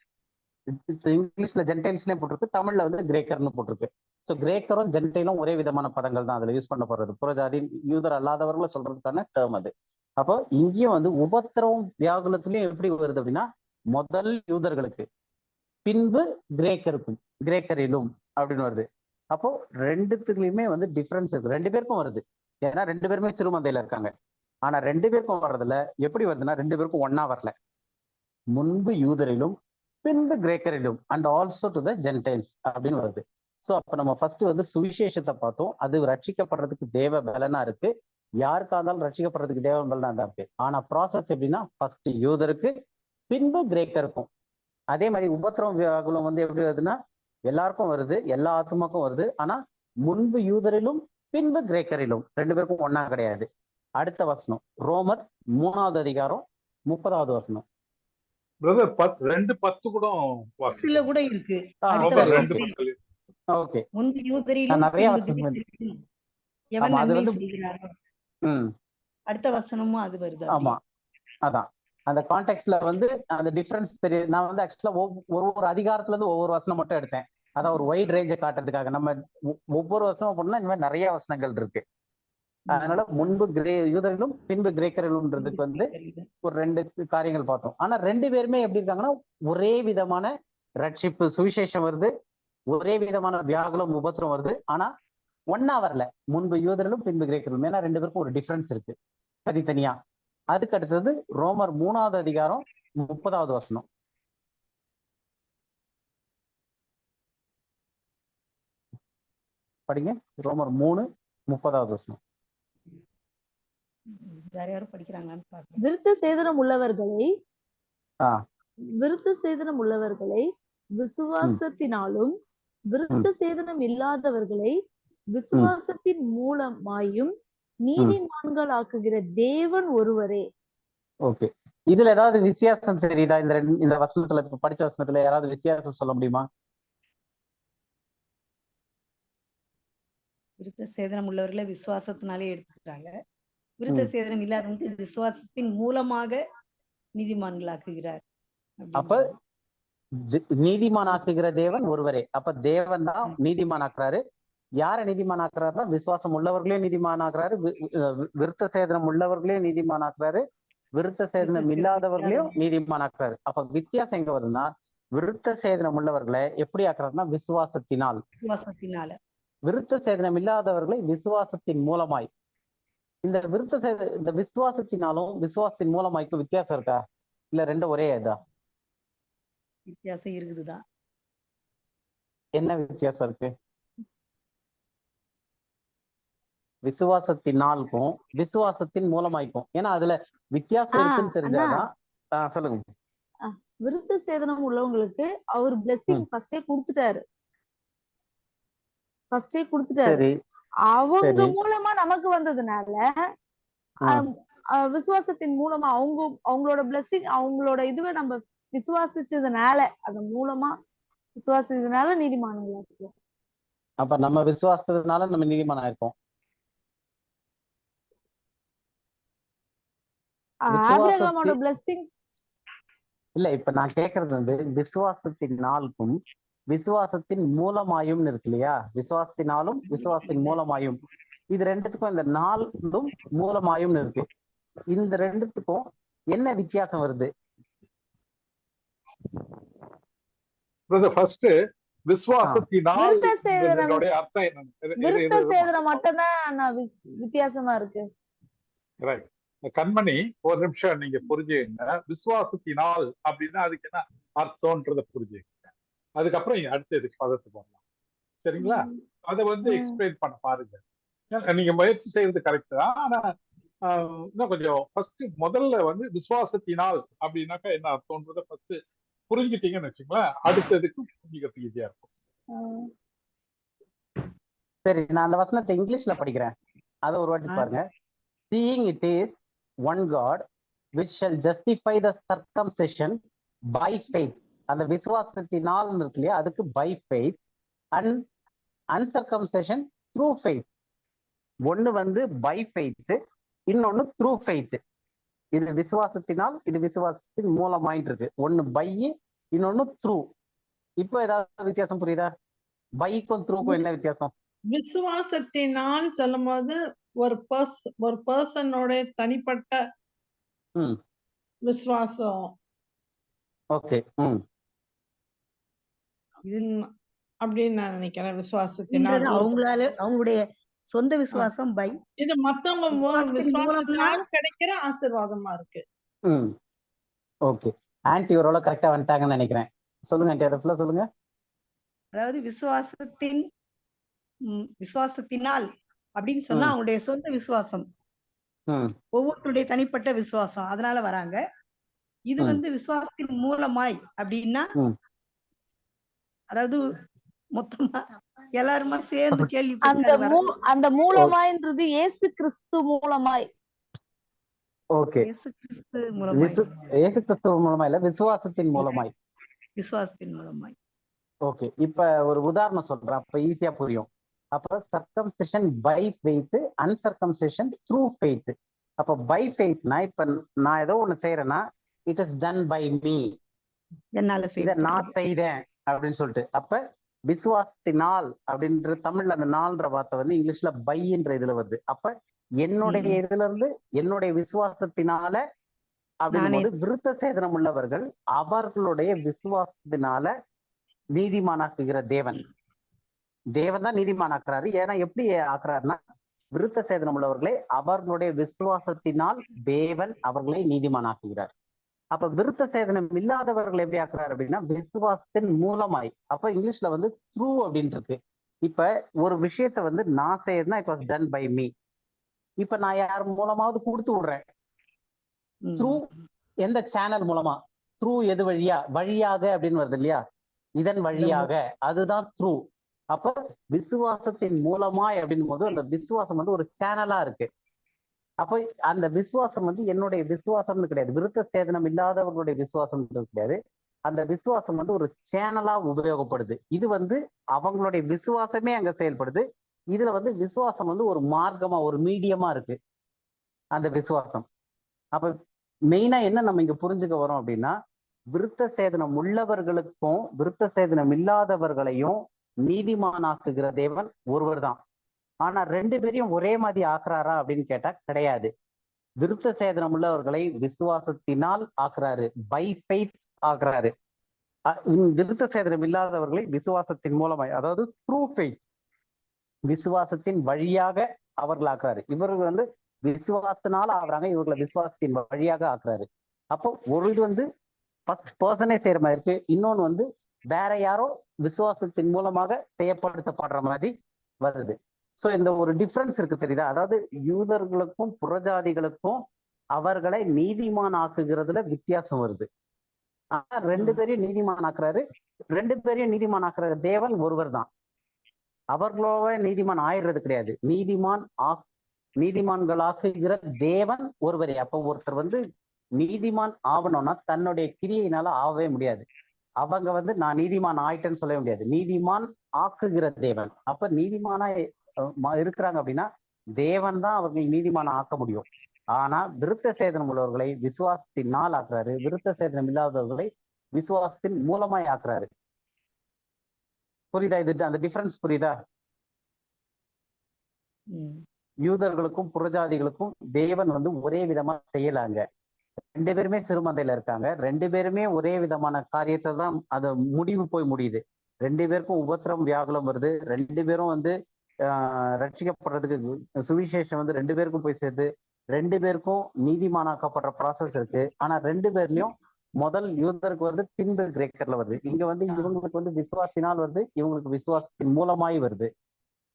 இங்கிலீஷ்ல ஜென்டைல்ஸ்லயே போட்டிருக்கு, தமிழ்ல வந்து கிரேக்கர்னு போட்டிருக்கு. ஸோ கிரேக்கரும் ஜென்டைலும் ஒரே விதமான பதங்கள் தான் அதுல யூஸ் பண்ணப்படுறது. புறஜாதி யூதர் அல்லாதவர்களை சொல்றதுக்கான டேர்ம் அது. அப்போ இங்கேயும் வந்து உபத்திரவம் வியாகுலத்திலயும் எப்படி வருது அப்படின்னா, முதல் யூதர்களுக்கு பின்பு கிரேக்கருக்கும் கிரேக்கரிலும் அப்படின்னு வருது. அப்போ ரெண்டுத்துலயுமே வந்து டிஃபரன்ஸ் இருக்கு, ரெண்டு பேருக்கும் வருது. ஏன்னா ரெண்டு பேருமே சிறுமந்தையில இருக்காங்க. ஆனா ரெண்டு பேருக்கும் வர்றதுல எப்படி வருதுன்னா, ரெண்டு பேருக்கும் ஒன்னா வரல. முன்பு யூதரிலும் பின்பு கிரேக்கரிலும் and also to the gentiles அப்படின்னு வருது. ஸோ அப்ப நம்ம ஃபர்ஸ்ட் வந்து சுவிசேஷத்தை பார்த்தோம். அது ரட்சிக்கப்படுறதுக்கு தேவ பலனா இருக்கு, யாருக்கா இருந்தாலும் ரட்சிக்கப்படுறதுக்கு தேவ பலனா தான் இருக்கு. ஆனா ப்ராசஸ் எப்படின்னா, ஃபர்ஸ்ட் யூதருக்கு பின்பு கிரேக்கருக்கும். அதே மாதிரி உபத்திரவம் வியாகுலம் வந்து எப்படி வருதுன்னா, எல்லாருக்கும் வருது, எல்லா ஆத்மாக்கும் வருது. ஆனா முன்பு யூதரிலும் பின்பு கிரேக்கரிலும், ரெண்டு பேருக்கும் ஒன்னா கிடையாது. அடுத்த வசனம் ரோமர் 3வது அதிகாரம் 30வது வசனம். பிரதர் 2:10 கூட இதுல கூட இருக்கு. ஓகே, முன்பு யூதரிலும் நிறைய பின்பு கிரேக்கரிலும் எவன் நன்மை செய்கிறாரோ, அடுத்த வசனமும் அது வருது. ஆமா, அதான் அந்த கான்டெக்ட்ல வந்து அந்த டிஃபரன்ஸ் தெரியுது. நான் வந்து ஆக்சுவலா ஒவ்வொரு அதிகாரத்துல இருந்து ஒவ்வொரு வசனம் மட்டும் எடுத்தேன். அதான் ஒரு வைட் ரேஞ்சை காட்டுறதுக்காக. நம்ம ஒவ்வொரு வசனமும் பண்ணா இந்த மாதிரி நிறைய வசனங்கள் இருக்கு. அதனால முன்பு யூதரிலும் பின்பு கிரேக்கரிலும்ன்றதுக்கு வந்து ஒரு 2 காரியங்கள் பார்த்தோம். ஆனா ரெண்டு பேருமே எப்படி இருக்காங்கன்னா, ஒரே விதமான ரட்சிப்பு சுவிசேஷம் வருது, ஒரே விதமான வியாகுலம் உபத்திரம் வருது. ஆனா ஒன்னா வரல, முன்பு யூதரிலும் பின்பு கிரேக்கரிலும். ஏன்னா ரெண்டு பேருக்கும் ஒரு டிஃபரன்ஸ் இருக்கு தனித்தனியா. அதுக்கு அடுத்தது ரோமர் 3வது அதிகாரம் 30வது வசனம். படிங்க, ரோமர் 3:30வது வசனம். வேற யாரும் படிக்கிறாங்கன்னு பாருங்க. விருத்த சேதனம் உள்ளவர்களை விசுவாசத்தினாலும், விருத்த சேதனம் இல்லாதவர்களை விசுவாசத்தின் மூலமாயும் நீதிமான்கள் ஆக்குகிற தேவன் ஒருவரே. ஓகே, இதுல ஏதாவது வித்தியாசம் தெரியுதா? இந்த வசனத்துல, இப்ப படிச்ச வசனத்துல யாராவது வித்தியாசம் சொல்ல முடியுமா? விருத்த சேதனம் உள்ளவர்களை விசுவாசத்தினாலே எடுத்துக்கிறாங்க. விருத்த சேதனம் இல்லாதவங்க விசுவாசத்தின் மூலமாக நீதிமான்களாக்குகிறார். அப்ப நீதிமானாக்குகிற தேவன் ஒருவரே. அப்ப தேவன் தான் நீதிமானாக்குறாரு. யார நீதிமானாக்குறாருன்னா, விசுவாசம் உள்ளவர்களே நீதிமானாக்குறாரு, விருத்த சேதனம் உள்ளவர்களே நீதிமானாக்குறாரு, விருத்த சேதனம் இல்லாதவர்களையும் நீதிமானாக்குறாரு. அப்ப வித்தியாசம் எங்க வருதுன்னா, விருத்த சேதனம் உள்ளவர்களை எப்படி ஆக்குறாருன்னா விசுவாசத்தினால், விருத்த சேதனம் இல்லாதவர்களை விசுவாசத்தின் மூலமாய். இந்த இந்த விசுவாசத்தினாலும் விசுவாசத்தின் மூலமாய்க்கு வித்தியாசம் இருக்கா, இல்ல ரெண்டும் ஒரே இதா? வித்தியாசம் இருக்குதுதான். என்ன வித்தியாசம் இருக்கு? விசுவாசத்தினாலுக்கும் விசுவாசத்தின் மூலமாய்க்கும். ஏன்னா அதுல வித்தியாசம் இருக்குன்னு தெரிஞ்சாதான். சொல்லுங்க. விருத்த சேதனம் உள்ளவங்களுக்கு அவர் பிளெஸிங் ஃபர்ஸ்டே கொடுத்துட்டாரு. சரி அவங்க சரி மூலமா நமக்கு வந்ததுனால ஆ, விசுவாசத்தின் மூலமா அவங்களோட பிளெஸிங் அவங்களோட இதுவை நம்ம விசுவாசிச்சதுனால அதன் மூலமா விசுவாசிச்சதுனால நீதிமான்களா இருக்கிறோம். அப்ப நம்ம விசுவாசத்தினால நம்ம நீதிமான் ஆயிருக்கோம். ஆபிரகாமோட விசுவாசத்தின் பிளெஸிங் இல்ல, இப்ப நான் கேக்குறது வந்து விசுவாசத்தினாலுக்கும் விசுவாசத்தின் மூலமாயும் இருக்கு இல்லையா? விசுவாசத்தினாலும் விசுவாசத்தின் மூலமாயும், இது ரெண்டுத்துக்கும் இந்த நாளும் மூலமாயும் இருக்கு. இந்த ரெண்டுத்துக்கும் என்ன வித்தியாசம் வருது? ஃபர்ஸ்ட் விசுவாசத்தினால் விருத்த சேதனம் இதனுடைய அர்த்தம் என்ன? விருத்த சேதனம் மட்டும்தான் நான் வித்தியாசமா இருக்கு. ரைட். கண்மணி, ஒரு நிமிஷம் நீங்க புரிஞ்சுங்க. விசுவாசத்தினால் அப்படின்னா அதுக்கு என்ன அர்த்தம்ன்றத புரிஞ்சுங்க. அதுக்கப்புறம் அடுத்த இதுக்கு பதத்துக்கு வரலாம். சரிங்களா? அதை வந்து எக்ஸ்பிளைன் பண்ண பாருங்க. நீங்க முயற்சி செய்யறது கரெக்ட் தான். ஆனா இன்னும் கொஞ்சம் ஃபர்ஸ்ட் முதல்ல வந்து விசுவாசத்தினால் அப்படின்னாக்கா என்ன அர்த்தம்ன்றத ஃபர்ஸ்ட் புரிஞ்சுட்டீங்கன்னு வச்சுங்களேன், அடுத்ததுக்கு புரிஞ்சுக்கிறதுக்கு ஈஸியா இருக்கும். சரி, நான் அந்த வசனத்தை இங்கிலீஷ்ல படிக்கிறேன், அதை ஒரு வாட்டி பாருங்க. Seeing it is one God which shall justify the circumcision by faith. அந்த விசுவாசத்தினால் இருக்கு இல்லையா, அதுக்கு by faith and uncircumcision through faith. ஒண்ணு வந்து by faith, இன்னொன்னு through faith. இது விசுவாசத்தினால், இது விசுவாசத்தின் மூலமாயிட்டு இருக்கு. ஒண்ணு பை, இன்னொன்னு த்ரூ. இப்போ ஏதாவது வித்தியாசம் புரியுதா? பைக்கும் த்ரூக்கும் என்ன வித்தியாசம்? விசுவாசத்தினால் சொல்லும் போது ஒரு பர்சனோட தனிப்பட்ட விசுவாசம். ஓகே. அப்படின்னு நான் நினைக்கிறேன். விசுவாசத்தினால் அவங்களுடைய சொந்த விசுவாசம் பை, இது மத்தவங்க விசுவாசத்தினால கிடைக்கிற ஆசீர்வாதமா இருக்கு. ஓகே, ஆன்டி ஓரளவு கரெக்டா வந்துட்டாங்கன்னு நினைக்கிறேன். சொல்லுங்க ஆன்டி, அதை ஃபுல்லா சொல்லுங்க. அதாவது விசுவாசத்தினால் அப்படின்னு சொன்னா அவங்களுடைய சொந்த விசுவாசம், ஒவ்வொருத்தருடைய தனிப்பட்ட விசுவாசம், அதனால வராங்க. இது வந்து விசுவாசத்தின் மூலமாய் அப்படின்னா, அதாவது மொத்தமா எல்லாருமா சேர்ந்து கேள்வி அந்த மூலமாய்ன்றது இயேசு கிறிஸ்து மூலமாய். ஓகே, இயேசு கிறிஸ்து மூலமாய், இயேசு கிறிஸ்து மூலமா இல்ல, விசுவாசத்தின் மூலமாய். விசுவாசத்தின் மூலமாய். ஓகே, இப்ப ஒரு உதாரணம் சொல்றேன், அப்ப ஈஸியா புரியும். அப்ப circumcision by faith, uncircumcision through faith. அப்ப பை ஃபெய்த்னா, இப்ப நான் ஏதோ ஒண்ணு செய்யறேன்னா, it is done by me, என்னால இதை நான் செய்தேன் அப்படின்னு சொல்லிட்டு. அப்ப விசுவாசத்தினால் அப்படின்ற தமிழ்ல அந்த நாள்ன்ற வார்த்தை வந்து இங்கிலீஷ்ல பைன்ற இதுல வருது. அப்ப என்னுடைய இதுல இருந்து என்னுடைய விசுவாசத்தினால அப்படின்னும் போது விருத்த சேதனம் உள்ளவர்கள் அவர்களுடைய விசுவாசத்தினால நீதிமானாக்குகிற தேவன் தான் நீதிமானாக்குறாரு. ஏன்னா எப்படி ஆக்குறாருன்னா, விருத்த சேதனம் உள்ளவர்களை அவர்களுடைய விசுவாசத்தினால் தேவன் அவர்களை நீதிமானாக்குகிறார். அப்ப விருத்த சேதனம் இல்லாதவர்கள் எப்படி ஆக்குறாரு அப்படின்னா, விசுவாசத்தின் மூலமாய். அப்ப இங்கிலீஷ்ல வந்து த்ரூ அப்படின்னு இருக்கு. இப்ப ஒரு விஷயத்த வந்து நான் செய்யறதுனா it was done by me. இப்ப நான் யார் மூலமாவது கொடுத்து விடுறேன், த்ரூ எந்த சேனல் மூலமா, த்ரூ எது வழியாக அப்படின்னு வருது இல்லையா, இதன் வழியாக, அதுதான் த்ரூ. அப்ப விசுவாசத்தின் மூலமாய் அப்படின் போது அந்த விசுவாசம் வந்து ஒரு சேனலா இருக்கு. அப்ப அந்த விசுவாசம் வந்து என்னுடைய விசுவாசம்னு கிடையாது, விருத்த சேதனம் இல்லாதவர்களுடைய விசுவாசம் கிடையாது. அந்த விசுவாசம் வந்து ஒரு சேனலா உபயோகப்படுது. இது வந்து அவங்களுடைய விசுவாசமே அங்க செயல்படுது. இதுல வந்து விசுவாசம் வந்து ஒரு மார்க்கமா, ஒரு மீடியமா இருக்கு அந்த விசுவாசம். அப்ப மெயினா என்ன நம்ம இங்க புரிஞ்சுக்க வரோம் அப்படின்னா, விருத்த சேதனம் உள்ளவர்களுக்கும் விருத்த சேதனம் இல்லாதவர்களையும் நீதிமானாக்குகிற தேவன் ஒருவர் தான். ஆனா ரெண்டு பேரையும் ஒரே மாதிரி ஆக்குறாரா அப்படின்னு கேட்டா கிடையாது. விருத்த சேதனம் உள்ளவர்களை விசுவாசத்தினால் ஆக்குறாரு, பை ஃபெய்த் ஆக்குறாரு. விருத்த சேதனம் இல்லாதவர்களை விசுவாசத்தின் மூலமாய், அதாவது த்ரூ ஃபெய்த், விசுவாசத்தின் வழியாக அவர்கள் ஆக்குறாரு. இவர்கள் வந்து விசுவாசத்தினால ஆகுறாங்க, இவர்களை விசுவாசத்தின் வழியாக ஆக்குறாரு. அப்போ ஒரு இது வந்து ஃபர்ஸ்ட் பர்சனே செய்யற மாதிரி இருக்கு, இன்னொன்னு வந்து வேற யாரோ விசுவாசத்தின் மூலமாக செய்யப்படுத்தப்படுற மாதிரி வருது. ஸோ இந்த ஒரு டிஃப்ரென்ஸ் இருக்கு, தெரியுதா? அதாவது யூதர்களுக்கும் புறஜாதிகளுக்கும் அவர்களை நீதிமான் ஆக்குகிறதுல வித்தியாசம் வருது. ஆனா ரெண்டு பேரையும் நீதிமான் ஆக்குறாரு. ரெண்டு பேரையும் நீதிமான் ஆக்குற தேவன் ஒருவர் தான். அவர்களோட நீதிமான் ஆயிடுறது கிடையாது. நீதிமான்களாக்குகிற தேவன் ஒருவரே. அப்ப ஒருத்தர் வந்து நீதிமான் ஆகணும்னா தன்னுடைய கிரியையினால ஆகவே முடியாது. அவங்க வந்து நான் நீதிமான் ஆயிட்டேன்னு சொல்ல முடியாது. நீதிமான் ஆக்குகிற தேவன். அப்ப நீதிமானா இருக்கிறாங்க அப்படின்னா தேவன் தான் அவர்கள் நீதிமான ஆக்க முடியும். ஆனா விருத்த சேதனம் உள்ளவர்களை விசுவாசத்தினால் ஆக்குறாரு. விருத்த சேதனம் இல்லாதவர்களை விசுவாசத்தின் மூலமாய் ஆக்குறாரு. புரியுதா? இது அந்த டிஃபரன்ஸ் புரியுதா? யூதர்களுக்கும் புறஜாதிகளுக்கும் தேவன் வந்து ஒரே விதமா செய்யலாங்க. ரெண்டு பேருமே சிறுமந்தையில இருக்காங்க. ரெண்டு பேருமே ஒரே விதமான காரியத்தை தான் அது முடிவு போய் முடியுது. ரெண்டு பேருக்கும் உபத்திரம் வியாகுலம் வருது. ரெண்டு பேரும் வந்து ரட்சிக்கப்படுறதுக்கு சுவிசேஷம் வந்து ரெண்டு பேருக்கும் போய் சேர்த்து ரெண்டு பேருக்கும் நீதிமானாக்கப்படுற ப்ராசஸ் இருக்கு. ஆனா ரெண்டு பேர்லயும் முதல் யூதருக்கு வருது, பின்பு கிரேக்கர்ல வருது. இங்க வந்து இவங்களுக்கு வந்து விசுவாசினால் வருது, இவங்களுக்கு விசுவாசத்தின் மூலமாய் வருது.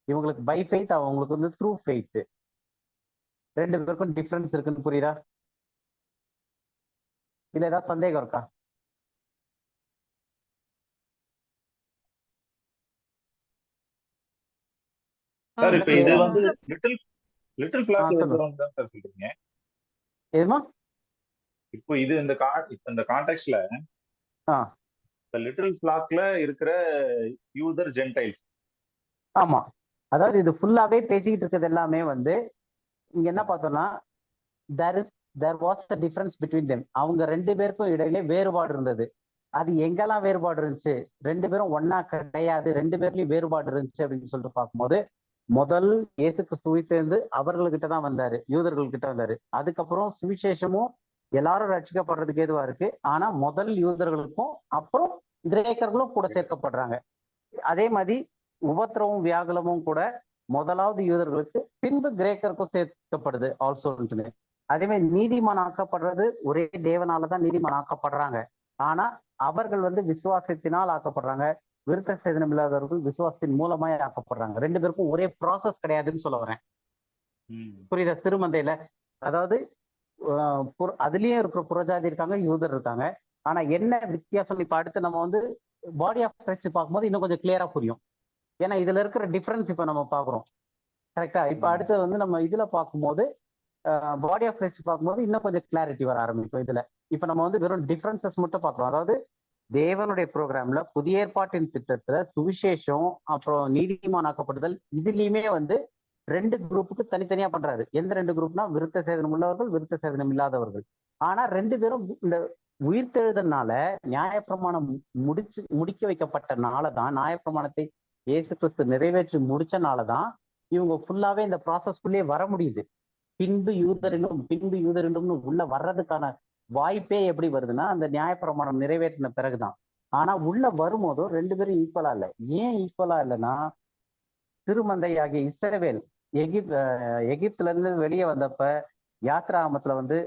இவங்களுக்கு பை ஃபெய்த், அவங்களுக்கு வந்து த்ரூ ஃபெய்த். ரெண்டு பேருக்கும் டிஃபரன்ஸ் இருக்குன்னு புரியுதா? இதுல ஏதாவது சந்தேகம் இருக்கா? சார் இப்ப இது வந்து லிட்டில் ஃபிளாக்ல இருக்கிறவங்க தான் சார் சொல்றீங்க. ஏமா இப்போ இது இந்த கான்டெக்ஸ்ட்ல லிட்டில் ஃபிளாக்ல இருக்கிற யூதர் ஜென்டைல்ஸ். ஆமா, அதாவது இது ஃபுல்லாவே பேசிக்கிட்டு இருக்கிறது எல்லாமே வந்து இங்க என்ன பார்த்தோம்னா there was a difference between them. அவங்க ரெண்டு பேருக்கும் இடையிலே வேறுபாடு இருந்தது. அது எங்கெல்லாம் வேறுபாடு இருந்துச்சு? ரெண்டு பேரும் ஒன்னா கிடையாது, ரெண்டு பேர்லயும் வேறுபாடு இருந்துச்சு அப்படின்னு சொல்லிட்டு பார்க்கும்போது முதல் இயேசு கிறிஸ்துவை சேர்ந்து அவர்கள்கிட்ட தான் வந்தாரு, யூதர்கள் கிட்ட வந்தாரு. அதுக்கப்புறம் சுவிசேஷமும் எல்லாரும் ரட்சிக்கப்படுறதுக்கு ஏதுவா இருக்கு. ஆனா முதல் யூதர்களுக்கும் அப்புறம் கிரேக்கர்களும் கூட சேர்க்கப்படுறாங்க. அதே மாதிரி உபத்திரமும் வியாகுலமும் கூட முதலாவது யூதர்களுக்கு பின்பு கிரேக்கருக்கும் சேர்க்கப்படுது ஆல்சோன்னு. அதே மாதிரி நீதிமான் ஆக்கப்படுறது ஒரே தேவனாலதான் நீதிமான் ஆக்கப்படுறாங்க. ஆனா அவர்கள் வந்து விசுவாசத்தினால் ஆக்கப்படுறாங்க. விருத்த சேதனம் இல்லாதவர்கள் விசுவாசத்தின் மூலமாய் ஆக்கப்படுறாங்க. ரெண்டு பேருக்கும் ஒரே ப்ராசஸ் கிடையாதுன்னு சொல்ல வரேன். புரியுதா? திருமந்தையில அதாவது அதுலயும் இருக்கிற புறஜாதி இருக்காங்க, யூதர் இருக்காங்க. ஆனா என்ன வித்தியாசம்? இப்ப அடுத்து நம்ம வந்து பாடி ஆஃப் கிரைஸ்ட் பார்க்கும்போது இன்னும் கொஞ்சம் கிளியரா புரியும். ஏன்னா இதுல இருக்கிற டிஃபரன்ஸ் இப்ப நம்ம பாக்குறோம். கரெக்டா? இப்ப அடுத்து வந்து நம்ம இதுல பார்க்கும்போது பாடி ஆஃப் கிரைஸ்ட் பார்க்கும்போது இன்னும் கொஞ்சம் கிளாரிட்டி வர ஆரம்பிக்கும் இதுல. இப்ப நம்ம வந்து வெறும் டிஃபரன்சஸ் மட்டும் பார்க்கிறோம். அதாவது தேவனுடைய ப்ரோக்ராம்ல புதிய ஏற்பாட்டின் திட்டத்துல சுவிசேஷம் அப்புறம் நீதிமானாக்கப்படுதல் இதுலயுமே வந்து ரெண்டு குரூப்புக்கு தனித்தனியா பண்றாரு. எந்த ரெண்டு குரூப்னா விருத்த சேதனம் உள்ளவர்கள், விருத்த சேதனம் இல்லாதவர்கள். ஆனா ரெண்டு பேரும் இந்த உயிர்த்தெழுதனால நியாயப்பிரமாணம் முடிக்க வைக்கப்பட்டனாலதான், நியாயப்பிரமாணத்தை இயேசு கிறிஸ்து நிறைவேற்றி முடிச்சனாலதான் இவங்க ஃபுல்லாவே இந்த ப்ராசஸ்க்குள்ளே வர முடியுது. பின்பு யூதரினும் உள்ள வர்றதுக்கான வாய்ப்பே எப்படி வருதுன்னா அந்த நியாயப்பிரமாணம் நிறைவேற்றின பிறகுதான். ஆனா உள்ள வரும்போதும் ரெண்டு பேரும் ஈக்குவலா இல்லை. ஏன் ஈக்குவலா இல்லைன்னா திருமந்தை ஆகிய இஸ்ரவேல் எகிப்துல இருந்து வெளியே வந்தப்ப யாத்ராகமத்துல வந்து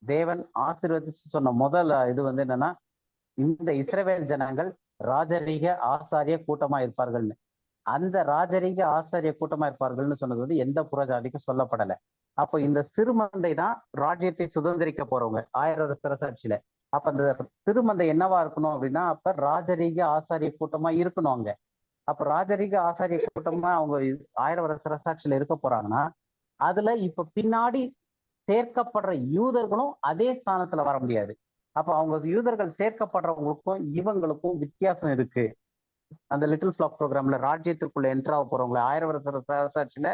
தேவன் ஆசீர்வதிச்சு சொன்ன முதல் இது வந்து என்னன்னா, இந்த இஸ்ரவேல் ஜனங்கள் ராஜரீக ஆசாரிய கூட்டமா இருப்பார்கள்னு. அந்த ராஜரீக ஆசாரிய கூட்டமா இருப்பார்கள்னு சொன்னது வந்து எந்த புறஜாதிக்கும் சொல்லப்படலை. அப்போ இந்த சிறுமந்தை தான் ராஜ்யத்தை சுதந்திரிக்க போறவங்க 1000 வருஷ அரசாட்சியில. அப்ப அந்த சிறுமந்தை என்னவா இருக்கணும் அப்படின்னா அப்ப ராஜரீக ஆசாரிய கூட்டமா இருக்கணும் அங்க. அப்ப ராஜரீக ஆசாரிய கூட்டமா அவங்க 1000 வருஷ அரசாட்சியில இருக்க போறாங்கன்னா அதுல இப்ப பின்னாடி சேர்க்கப்படுற யூதர்களும் அதே ஸ்தானத்துல வர முடியாது. அப்ப அவங்க யூதர்கள் சேர்க்கப்படுறவங்களுக்கும் இவங்களுக்கும் வித்தியாசம் இருக்கு. அந்த லிட்டில் ஃபிளாக் ப்ரோக்ராம்ல ராஜ்யத்திற்குள்ள என்ட்ராக போறவங்களை 1000 வருஷ அரசாட்சியில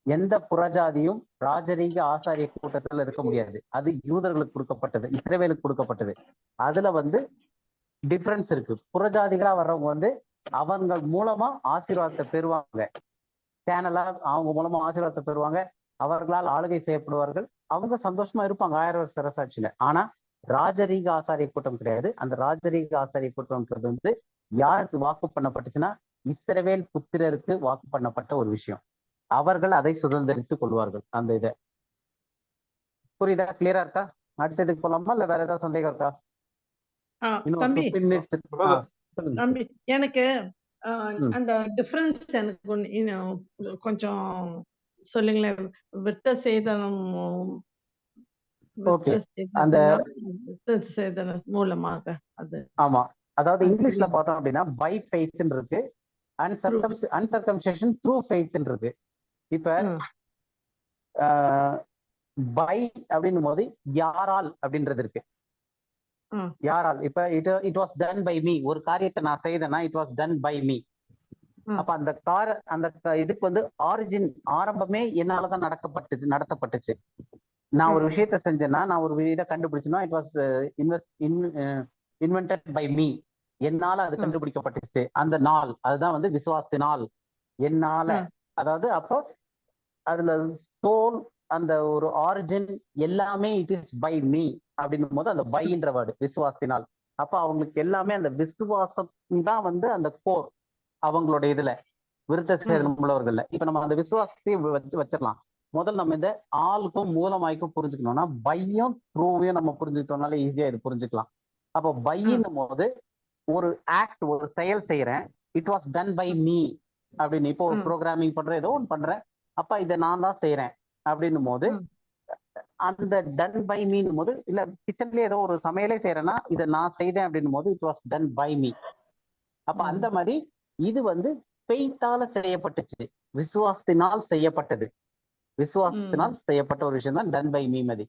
எந்த புறஜாதியும் ராஜரீக ஆசாரிய கூட்டத்துல இருக்க முடியாது. அது யூதர்களுக்கு கொடுக்கப்பட்டது, இஸ்ரவேலுக்கு கொடுக்கப்பட்டது. அதுல வந்து டிஃபரன்ஸ் இருக்கு. புறஜாதிகளா வர்றவங்க வந்து அவங்க மூலமா ஆசீர்வாதத்தை பெறுவாங்க. சேனலா அவங்க மூலமா ஆசீர்வாதத்தை பெறுவாங்க. அவர்களால் ஆளுகை செய்யப்படுவார்கள். அவங்க சந்தோஷமா இருப்பாங்க 1000 வருஷ அரசாட்சியில. ஆனா ராஜரீக ஆசாரிய கூட்டம் கிடையாது. அந்த ராஜரீக ஆசாரிய கூட்டம்ன்றது வந்து யாருக்கு வாக்கு பண்ணப்பட்டுச்சுன்னா இஸ்ரவேல் புத்திரருக்கு வாக்கு பண்ணப்பட்ட ஒரு விஷயம். அவர்கள் அதை சுதந்திரித்துக் கொள்வார்கள். அந்த இதை புரியுதா? கிளியரா இருக்கா? அடுத்ததுக்கு போலாமா இல்ல வேற ஏதாவது சந்தேகம் இருக்கா? தம்பி எனக்கு அந்த டிஃபரன்ஸ் எனக்கு கொஞ்சம் சொல்லுங்களேன். விருத்த சேதனம் ஓகே அந்த மூலமாக அது ஆமா, அதாவது இங்கிலீஷ்ல பார்த்தோம் அப்படின்னா பை ஃபெய்த்ன்னு இருக்கு, அன்சர்கம்சேஷன் த்ரூ ஃபெய்த்ன்னு இருக்கு. இப்ப பை அப்படின்னும் போது யாரால் அப்படின்றது இருக்கு. யாரால், இப்ப it was done by me, ஒரு காரியத்தை நான் செய்தேன்னா it was done by me. அப்ப அந்த இதுக்கு வந்து ஆரிஜின், ஆரம்பமே என்னாலதான் நடத்தப்பட்டுச்சு. நான் ஒரு விஷயத்த செஞ்சேன்னா, நான் ஒரு இதை கண்டுபிடிச்சேன்னா it was invented by me, என்னால அது கண்டுபிடிக்கப்பட்டுச்சு. அந்த நாள் அதுதான் வந்து விசுவாசத்தினால், என்னால. அதாவது அப்போ அதுல சோல், அந்த ஒரு ஆரிஜின் எல்லாமே இட் இஸ் பை மீ அப்படின்னும் போது அந்த பைன்ற வேர்டு விசுவாசத்தினால். அப்ப அவங்களுக்கு எல்லாமே அந்த விசுவாசம் தான் வந்து அந்த கோர் அவங்களோட இதுல, விருத்த சேதனம் உள்ளவர்கள்ல. இப்ப நம்ம அந்த விசுவாசத்தையும் வச்சிடலாம். முதல்ல நம்ம இந்த ஆளுக்கும் மூலமாய்க்கும் புரிஞ்சுக்கணும்னா பையும் த்ரூவையும் நம்ம புரிஞ்சுக்கிட்டோம்னால ஈஸியா இது புரிஞ்சுக்கலாம். அப்போ பையின்னும் போது ஒரு ஆக்ட், ஒரு செயல் செய்யறேன், it was done by me அப்படின்னு. இப்போ ஒரு ப்ரோக்ராமிங் பண்றேன், ஏதோ ஒன்று பண்றேன், அப்ப இதை நான் தான் செய்யறேன் அப்படின்னும் போது அந்த டன் பை மீன்னும் போது, இல்ல கிச்சன்லயே ஏதோ ஒரு சமையலே செய்யறேன்னா இதை நான் செய்தேன் அப்படின்னும் போது it was done by me. அப்ப அந்த மாதிரி இது வந்து ஃபெய்த்தால செய்யப்பட்டுச்சு, விசுவாசத்தினால் செய்யப்பட்டது, விசுவாசத்தினால் செய்யப்பட்ட ஒரு விஷயம் தான் டன் பை மீ மதி.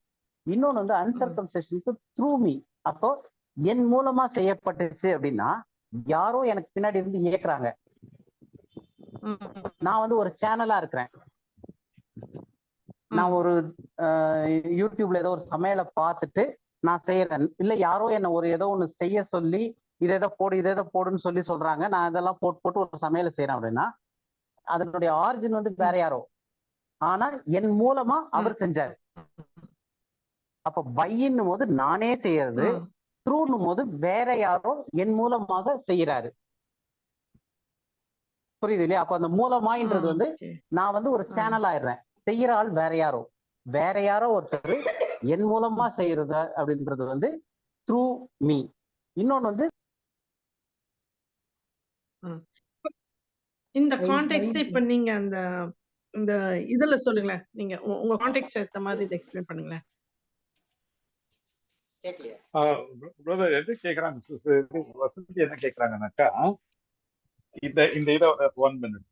இன்னொன்னு வந்து அன்சர்கம்சேஷனுக்கு த்ரூ மீ. அப்போ என் மூலமா செய்யப்பட்டுச்சு அப்படின்னா யாரோ எனக்கு பின்னாடி இருந்து இயக்குறாங்க. நான் வந்து ஒரு சேனலா இருக்கிறேன், நான் ஒரு யூடியூப்ல ஏதோ ஒரு சமையலை பார்த்துட்டு நான் செய்யறேன், இல்ல யாரோ என்ன ஒரு ஏதோ ஒண்ணு செய்ய சொல்லி இதை இதை போடுன்னு சொல்லி சொல்றாங்க, நான் இதெல்லாம் போட்டு ஒரு சமையலை செய்யறேன் அப்படின்னா அதனுடைய ஆரிஜின் வந்து வேற யாரோ, ஆனா என் மூலமா அவர் செஞ்சாரு. அப்ப பையின்னும் போது நானே செய்யறது, த்ரூன்னும் போது வேற யாரோ என் மூலமாக செய்யறாரு. புரியுது இல்லையா? அப்ப அந்த மூலமாயின்றது வந்து நான் வந்து ஒரு சேனல் ஆயிடுறேன், செய்யற ஆள் வேற யாரோ ஒருத்தர் என் மூலமா செய்யறது அப்படின்றது வந்து த்ரூ மீ. இன்னொன்னு வந்து இந்த கான்டெக்ஸ்ட் இப்ப நீங்க அந்த இந்த இதுல சொல்லுங்களேன், நீங்க உங்க கான்டெக்ஸ்ட் ஏத்த மாதிரி இதை எக்ஸ்பிளைன் பண்ணுங்களேன். பிரதர் எது கேக்குறாங்க, வசந்தி என்ன கேக்குறாங்கன்னாக்கா, இந்த இதை 1 minute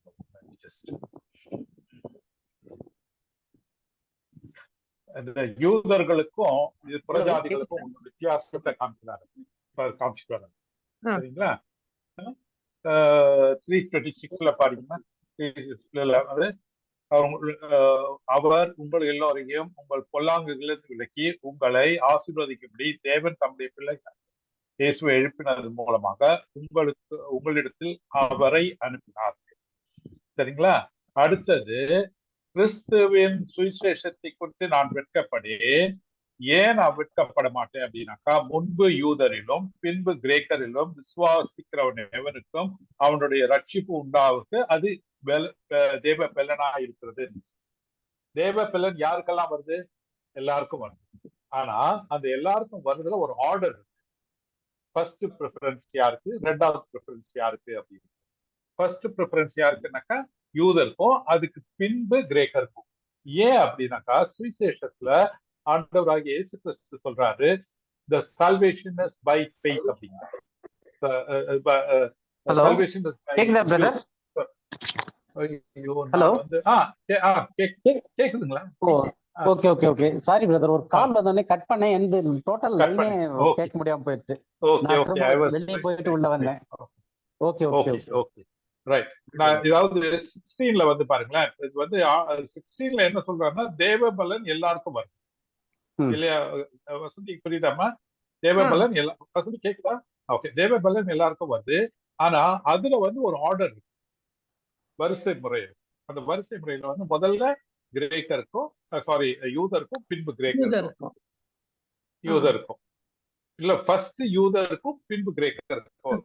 இந்த யூதர்களுக்கும் புறஜாதிகளுக்கும் வித்தியாசத்தை காமிச்சுக்கிறாங்க. சரிங்களா? 3:26 பாத்தீங்கன்னா, அவர் உங்கள் எல்லோரையும் உங்கள் பொல்லாங்குகளிலிருந்து விலக்கி உங்களை ஆசீர்வதிக்கும்படி தேவன் தம்முடைய பிள்ளை இயேசுவை எழுப்பினதன் மூலமாக உங்களிடத்தில் அவரை அனுப்பினார். சரிங்களா? அடுத்தது, கிறிஸ்துவின் சுவிசேஷத்தை குறித்து நான் வெட்கப்படேன். ஏன் நான் வெட்கப்பட மாட்டேன் அப்படின்னாக்கா, முன்பு யூதரிலும் பின்பு கிரேக்கரிலும் விசுவாசிக்கிறவன் எவனுக்கும் அவனுடைய ரட்சிப்பு உண்டாவுக்கு அது தேவ பெலனா இருக்கிறது. தேவ பெலன் யாருக்கெல்லாம் வருது? எல்லாருக்கும் வருது. ஆனா அந்த எல்லாருக்கும் வருதுல ஒரு ஆர்டர் இருக்கு. ஃபர்ஸ்ட் ப்ரிஃபரன்ஸ் யாருக்கு, ரெண்டாவது ப்ரிஃபரன்ஸ் யாருக்கு அப்படின்னு. ஃபர்ஸ்ட் ப்ரிஃபரன்ஸ் யாருக்குனாக்கா யூதருக்கும், அதுக்கு பின்பு கிரேக்கருக்கும். ஏன் அப்படின்னாக்கா, சுவிசேஷத்துல ஆண்டவராகிய இயேசு கிறிஸ்து சொல்றாரு, the salvation is by faith அப்படிங்கிறார். salvation is by faith. கேக்குதுங்களா? Okay okay okay, sorry brother, ஒரு கால் வந்தோடனே கட் பண்ணேன், எந்த டோட்டல் லைனே கேட்க முடியாம போயிடுச்சு. வெளியே போயிட்டு உள்ள வந்தேன். Okay okay okay right. நான் இதாவது 16ல வந்து பாருங்களேன், இது வந்து 16ல என்ன சொல்றாருன்னா, தேவ பலன் எல்லாருக்கும் வரும் இல்லையா? வசந்தி புரியுதாமா? தேவ பலன் வசந்தி கேக்குதா? ஓகே, தேவ பலன் எல்லாருக்கும் வருது. ஆனா அதுல வந்து ஒரு ஆர்டர் இருக்கு, வரிசை முறை. அந்த வரிசை முறையில வந்து முதல்ல கிரேக்கருக்கும் யூதருக்கும், பின்பு கிரேக்கருக்கும், யூதருக்கும் இல்ல ஃபர்ஸ்ட் யூதருக்கும் பின்பு கிரேக்கருக்கும்.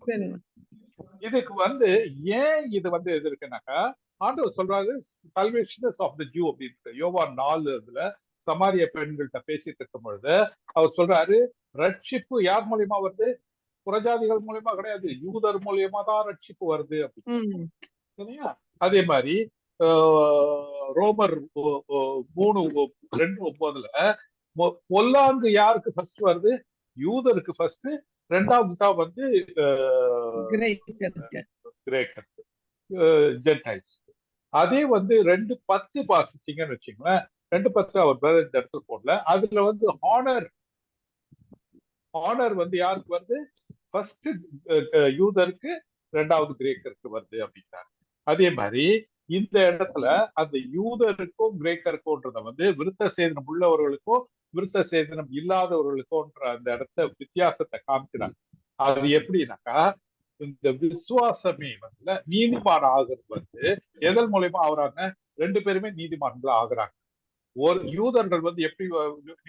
இதுக்கு வந்து ஏன் இது வந்து எது இருக்குனாக்கா, ஆண்டவர் சொல்றாரு சால்வேஷன் ஆஃப் தி ஜூ அப்படின்னு. யோவான் 4:4 சமாரிய பெண்கள்கிட்ட பேசிட்டு இருக்கும் பொழுது அவர் சொல்றாரு, ரட்சிப்பு யார் மூலியமா வருது? புறஜாதிகள் மூலியமா கிடையாது, யூதர் மூலியமா தான் ரட்சிப்பு வருது அப்படின்னு. சரியா? அதே மாதிரி ரோமர் 3:2-9 பொல்லாங்கு யாருக்கு ஃபர்ஸ்ட் வருது? யூதருக்கு ஃபர்ஸ்ட், ரெண்டாவது தான் வந்து கிரேக்கர், ஜென்டைல்ஸ். அதே வந்து 2:10 வாசிச்சீங்கன்னு வச்சுங்களேன், 2:10 அவர் பிரதர் இந்த இடத்துல போடல. அதுல வந்து ஆனர் வந்து யாருக்கு வருது? ஃபர்ஸ்ட் யூதருக்கு, ரெண்டாவது கிரேக்கருக்கு வருது அப்படின்னாரு. அதே மாதிரி இந்த இடத்துல அந்த யூதருக்கும் கிரேக்கருக்கும்ன்றத வந்து விருத்த சேதனம் உள்ளவர்களுக்கும் விருத்த சேதனம் இல்லாதவர்களுக்கும்ன்ற அந்த இடத்த வித்தியாசத்தை காமிக்கிறாங்க. அது எப்படின்னாக்கா, இந்த விசுவாசமே வந்து நீதிமான் ஆகிறது வந்து எதன் மூலயமா ஆகுறாங்க? 2 பேருமே நீதிமான்கள் ஆகுறாங்க. ஒரு யூதர்கள் வந்து எப்படி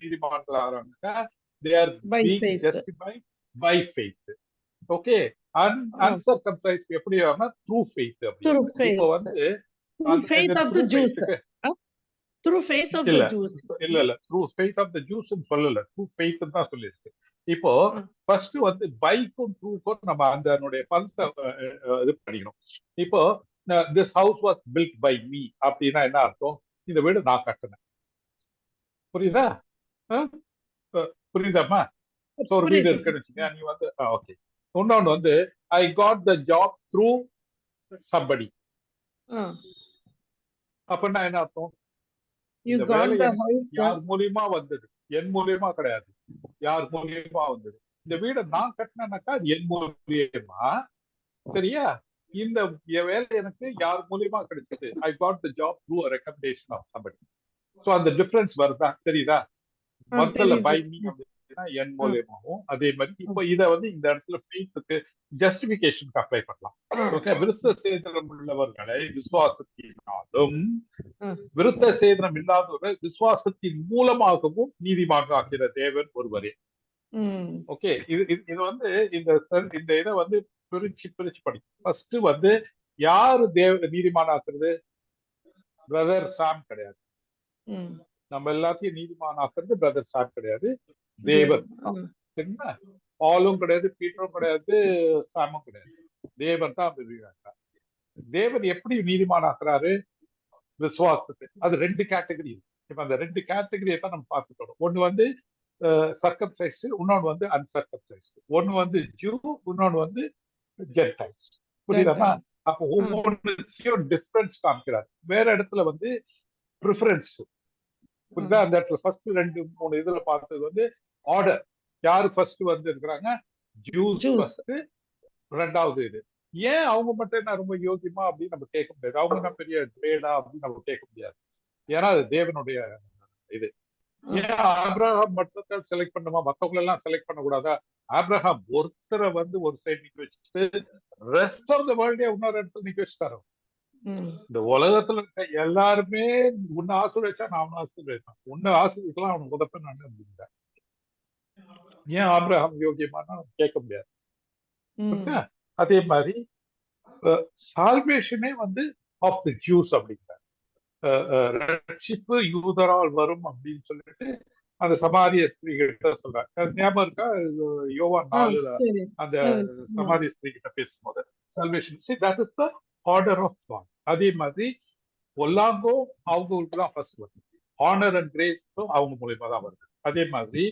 நீதிமான்கள் ஆகுறாங்க? they are being justified by faith. Okay, uncircumcised எப்படி ஆகும்னா through faith. இப்போ வந்து through faith of the Jews, through faith of the Jews, இல்ல through faith of the Jews ன்னு சொல்லல, through faith தான் சொல்லிருக்கு. இப்போ ஃபர்ஸ்ட் வந்து பைக்கும் த்ரூக்கும் நம்ம அதனுடைய பல்ஸ இது பண்ணிக்கணும். இப்போ this house was built by me அப்படின்னா என்ன அர்த்தம்? இந்த வீடு நான் கட்டினேன். புரியுதா? புரியுதாமா? ஒரு வீடு இருக்குன்னு வச்சுக்கோங்க, நீ வந்து ஓகே. இன்னொன்னு வந்து I got the job through somebody. அப்படின்னா என்ன அர்த்தம்? இந்த வேலை யார் மூலியமா வந்தது? என் மூலியமா கிடையாது, யார் மூலியமா வந்தது? இந்த வீடை நான் கட்டினேன்னாக்கா அது என் மூலியமா. சரியா? இந்த வேலை எனக்கு யார் மூலியமா கிடைச்சது? I got the job through a recommendation of somebody. So அந்த டிஃபரன்ஸ் வருதா? தெரியுதா? முதல்ல பை மீ அப்படின்னா என் மூலியமாவும், அதே மாதிரி இப்போ இதை வந்து இந்த இடத்துல ஃபெய்த்துக்கு ஜஸ்டிபிகேஷனுக்கு அப்ளை பண்ணலாம். ஓகே, விருத்த சேதனம் உள்ளவர்களை விசுவாசத்தினாலும் விருத்த சேதனம் இல்லாதவர்கள் விசுவாசத்தின் மூலமாகவும் நீதிமாக ஆக்கிற தேவன் ஒருவரே. ஓகே, இது வந்து இந்த இதை வந்து பிரிச்சு படிக்கும். ஃபர்ஸ்ட் வந்து யாரு நீதிமான ஆக்குறது? பிரதர் சாம் கிடையாது. நம்ம எல்லாத்தையும் நீதிமான ஆக்குறது பிரதர் சாம் கிடையாது, தேவன். சரிங்களா? பாலும் கிடையாது, பீட்டரும் கிடையாது, சாமும் கிடையாது, தேவன் தான் அப்படி. தேவன் எப்படி நீதிமான ஆக்குறாரு? விசுவாசத்தை. அது 2 கேட்டகரி. இப்ப அந்த 2 கேட்டகரியை தான் நம்ம பார்த்துக்கணும். ஒண்ணு வந்து சர்க்கம்சைஸ்டு, இன்னொன்னு வந்து அன்சர்க்கம்சைஸ்டு. ஒண்ணு வந்து ஜூ, இன்னொன்னு வந்து ஜென்டைல்ஸ். புரியுதாமா? அப்போ ஒவ்வொன்றையும் டிஃபரன்ஸ் காமிக்கிறார். வேற இடத்துல வந்து ப்ரிஃபரன்ஸ். புரியுதா? அந்த இடத்துல ஃபர்ஸ்ட் 2-3 இதுல பார்த்தது வந்து ஆர்டர். யாரு ஃபர்ஸ்ட் வந்து இருக்கிறாங்க? ஜூஸ் ஃபர்ஸ்ட், ரெண்டாவது இது. ஏன் அவங்க மட்டும் என்ன ரொம்ப யோகியமா அப்படின்னு நம்ம கேட்க முடியாது. அவங்க என்ன பெரிய கிரேடா அப்படின்னு நம்ம கேட்க முடியாது. ஏன்னா அது தேவனுடைய இது. ஏன் ஆபிரகாம் மட்டும் செலக்ட் பண்ணுமா, மத்தவங்க எல்லாம் செலக்ட் பண்ண கூடாதா? ஆபிரகாம் ஒருத்தரை வந்து ஒரு சைடு நிக்க வச்சுட்டு ரெஸ்ட் ஆஃப் த வேர்ல்டே இன்னொரு இடத்துல நிக்க வச்சுட்டாரு. இந்த உலகத்துல இருக்க எல்லாருமே உன்னை ஆசீர்வதிச்சா நான் அவனை ஆசீர்வதிப்பேன், உன்னை ஆசீர்வதிக்கலாம் அவனை உதப்பேன் நான் அப்படின்ட்டேன். ஏன் ஆபிரகாம் யோகியமான கேட்க முடியாது. அதே மாதிரி சால்வேஷனே வந்து ஆஃப் தி ஜூஸ் அப்படிங்கிறார். ரட்சிப்பு யூதரால் வரும் அப்படின்னு சொல்லிட்டு அந்த சமாரிய ஸ்திரீ கிட்ட சொல்றாங்க. ஞாபகம் இருக்கா? யோவான் 4 அந்த சமாரிய ஸ்திரீ கிட்ட பேசும்போது salvation that is the order of God. அதே மாதிரி பொல்லாங்கோ அவங்களுக்கு தான் ஃபர்ஸ்ட் வருது, ஆனர் அண்ட் கிரேஸும் அவங்க மூலியமா தான் வருது. அதே மாதிரி